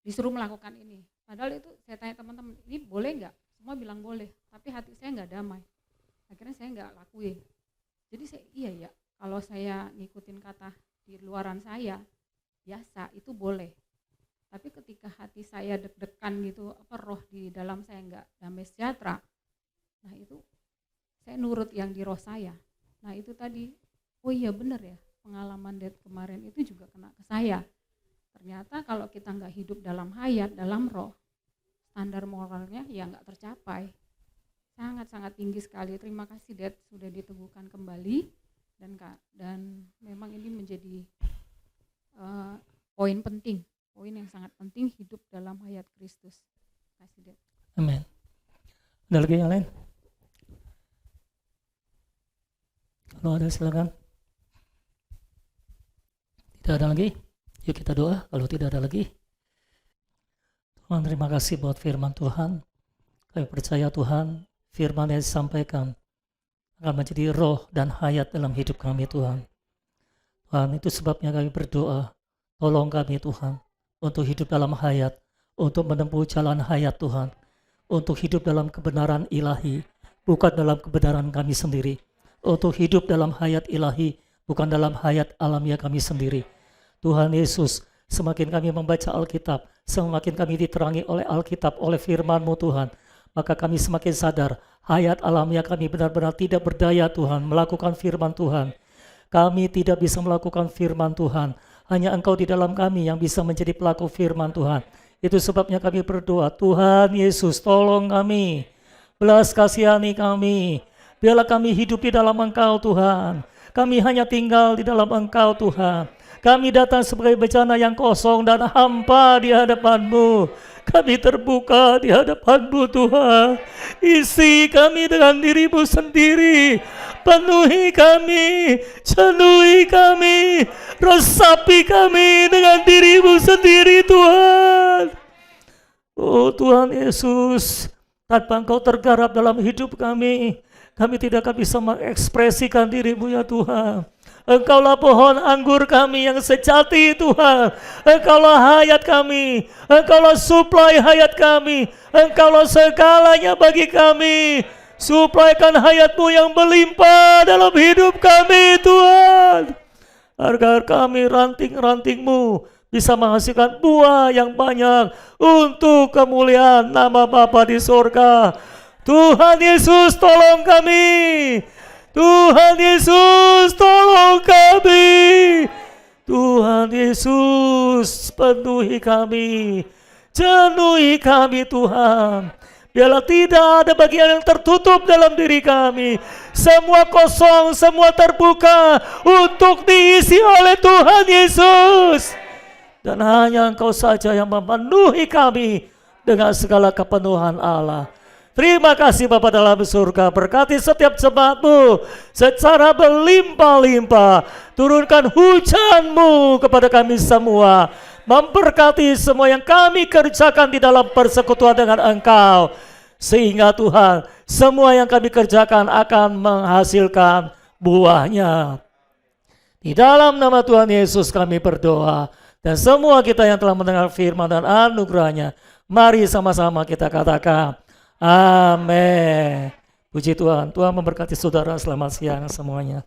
disuruh melakukan ini. Padahal itu saya tanya teman-teman, ini boleh nggak? Semua bilang boleh, tapi hati saya nggak damai. Akhirnya saya nggak lakuin. Jadi saya iya ya, kalau saya ngikutin kata di luaran saya, biasa itu boleh. Tapi ketika hati saya deg-degan gitu, roh di dalam saya nggak damai sejahtera, nah itu saya nurut yang di roh saya. Nah itu tadi, oh iya benar ya, pengalaman Dad kemarin itu juga kena ke saya. Ternyata kalau kita nggak hidup dalam hayat, dalam roh, standar moralnya ya nggak tercapai. Sangat-sangat tinggi sekali. Terima kasih Dad sudah diteguhkan kembali, dan memang ini menjadi poin penting. Poin yang sangat penting, hidup dalam hayat Kristus. Terima kasih, Dad. Amin. Ada lagi yang lain? Kalau ada silakan. Tidak ada lagi? Yuk kita doa. Kalau tidak ada lagi, Tuhan terima kasih buat firman Tuhan. Kami percaya Tuhan, firman yang disampaikan akan menjadi roh dan hayat dalam hidup kami Tuhan. Tuhan, itu sebabnya kami berdoa, tolong kami Tuhan, untuk hidup dalam hayat, untuk menempuh jalan hayat Tuhan, untuk hidup dalam kebenaran ilahi, bukan dalam kebenaran kami sendiri, untuk hidup dalam hayat ilahi, bukan dalam hayat alamiah kami sendiri. Tuhan Yesus, semakin kami membaca Alkitab, semakin kami diterangi oleh Alkitab, oleh firman-Mu Tuhan, maka kami semakin sadar, hayat alamiah kami benar-benar tidak berdaya Tuhan, melakukan firman Tuhan. Kami tidak bisa melakukan firman Tuhan. Hanya Engkau di dalam kami yang bisa menjadi pelaku firman Tuhan. Itu sebabnya kami berdoa, Tuhan Yesus tolong kami, belas kasihani kami. Biarlah kami hidup di dalam Engkau Tuhan. Kami hanya tinggal di dalam Engkau Tuhan. Kami datang sebagai bejana yang kosong dan hampa di hadapan-Mu. Kami terbuka di hadapan-Mu Tuhan. Isi kami dengan diri-Mu sendiri. Penuhi kami, jenuhi kami, resapi kami dengan diri-Mu sendiri Tuhan. Oh Tuhan Yesus, tanpa Engkau tergarap dalam hidup kami, kami tidak akan bisa mengekspresikan diri-Mu ya Tuhan. Engkaulah pohon anggur kami yang sejati Tuhan. Engkaulah hayat kami, Engkaulah suplai hayat kami, Engkaulah segalanya bagi kami. Suplaikan hayat-Mu yang berlimpah dalam hidup kami Tuhan, agar kami ranting-ranting-Mu bisa menghasilkan buah yang banyak untuk kemuliaan nama Bapa di surga. Tuhan Yesus tolong kami, Tuhan Yesus tolong kami, Tuhan Yesus penuhi kami, jenuhi kami Tuhan. Biarlah tidak ada bagian yang tertutup dalam diri kami. Semua kosong, semua terbuka untuk diisi oleh Tuhan Yesus. Dan hanya Engkau saja yang memenuhi kami dengan segala kepenuhan Allah. Terima kasih Bapa dalam surga, berkati setiap jemaat-Mu secara berlimpah-limpah. Turunkan hujan-Mu kepada kami semua. Memberkati semua yang kami kerjakan di dalam persekutuan dengan Engkau. Sehingga Tuhan, semua yang kami kerjakan akan menghasilkan buahnya. Di dalam nama Tuhan Yesus kami berdoa. Dan semua kita yang telah mendengar firman dan anugerahnya, mari sama-sama kita katakan, amin. Puji Tuhan. Tuhan memberkati saudara. Selamat siang semuanya.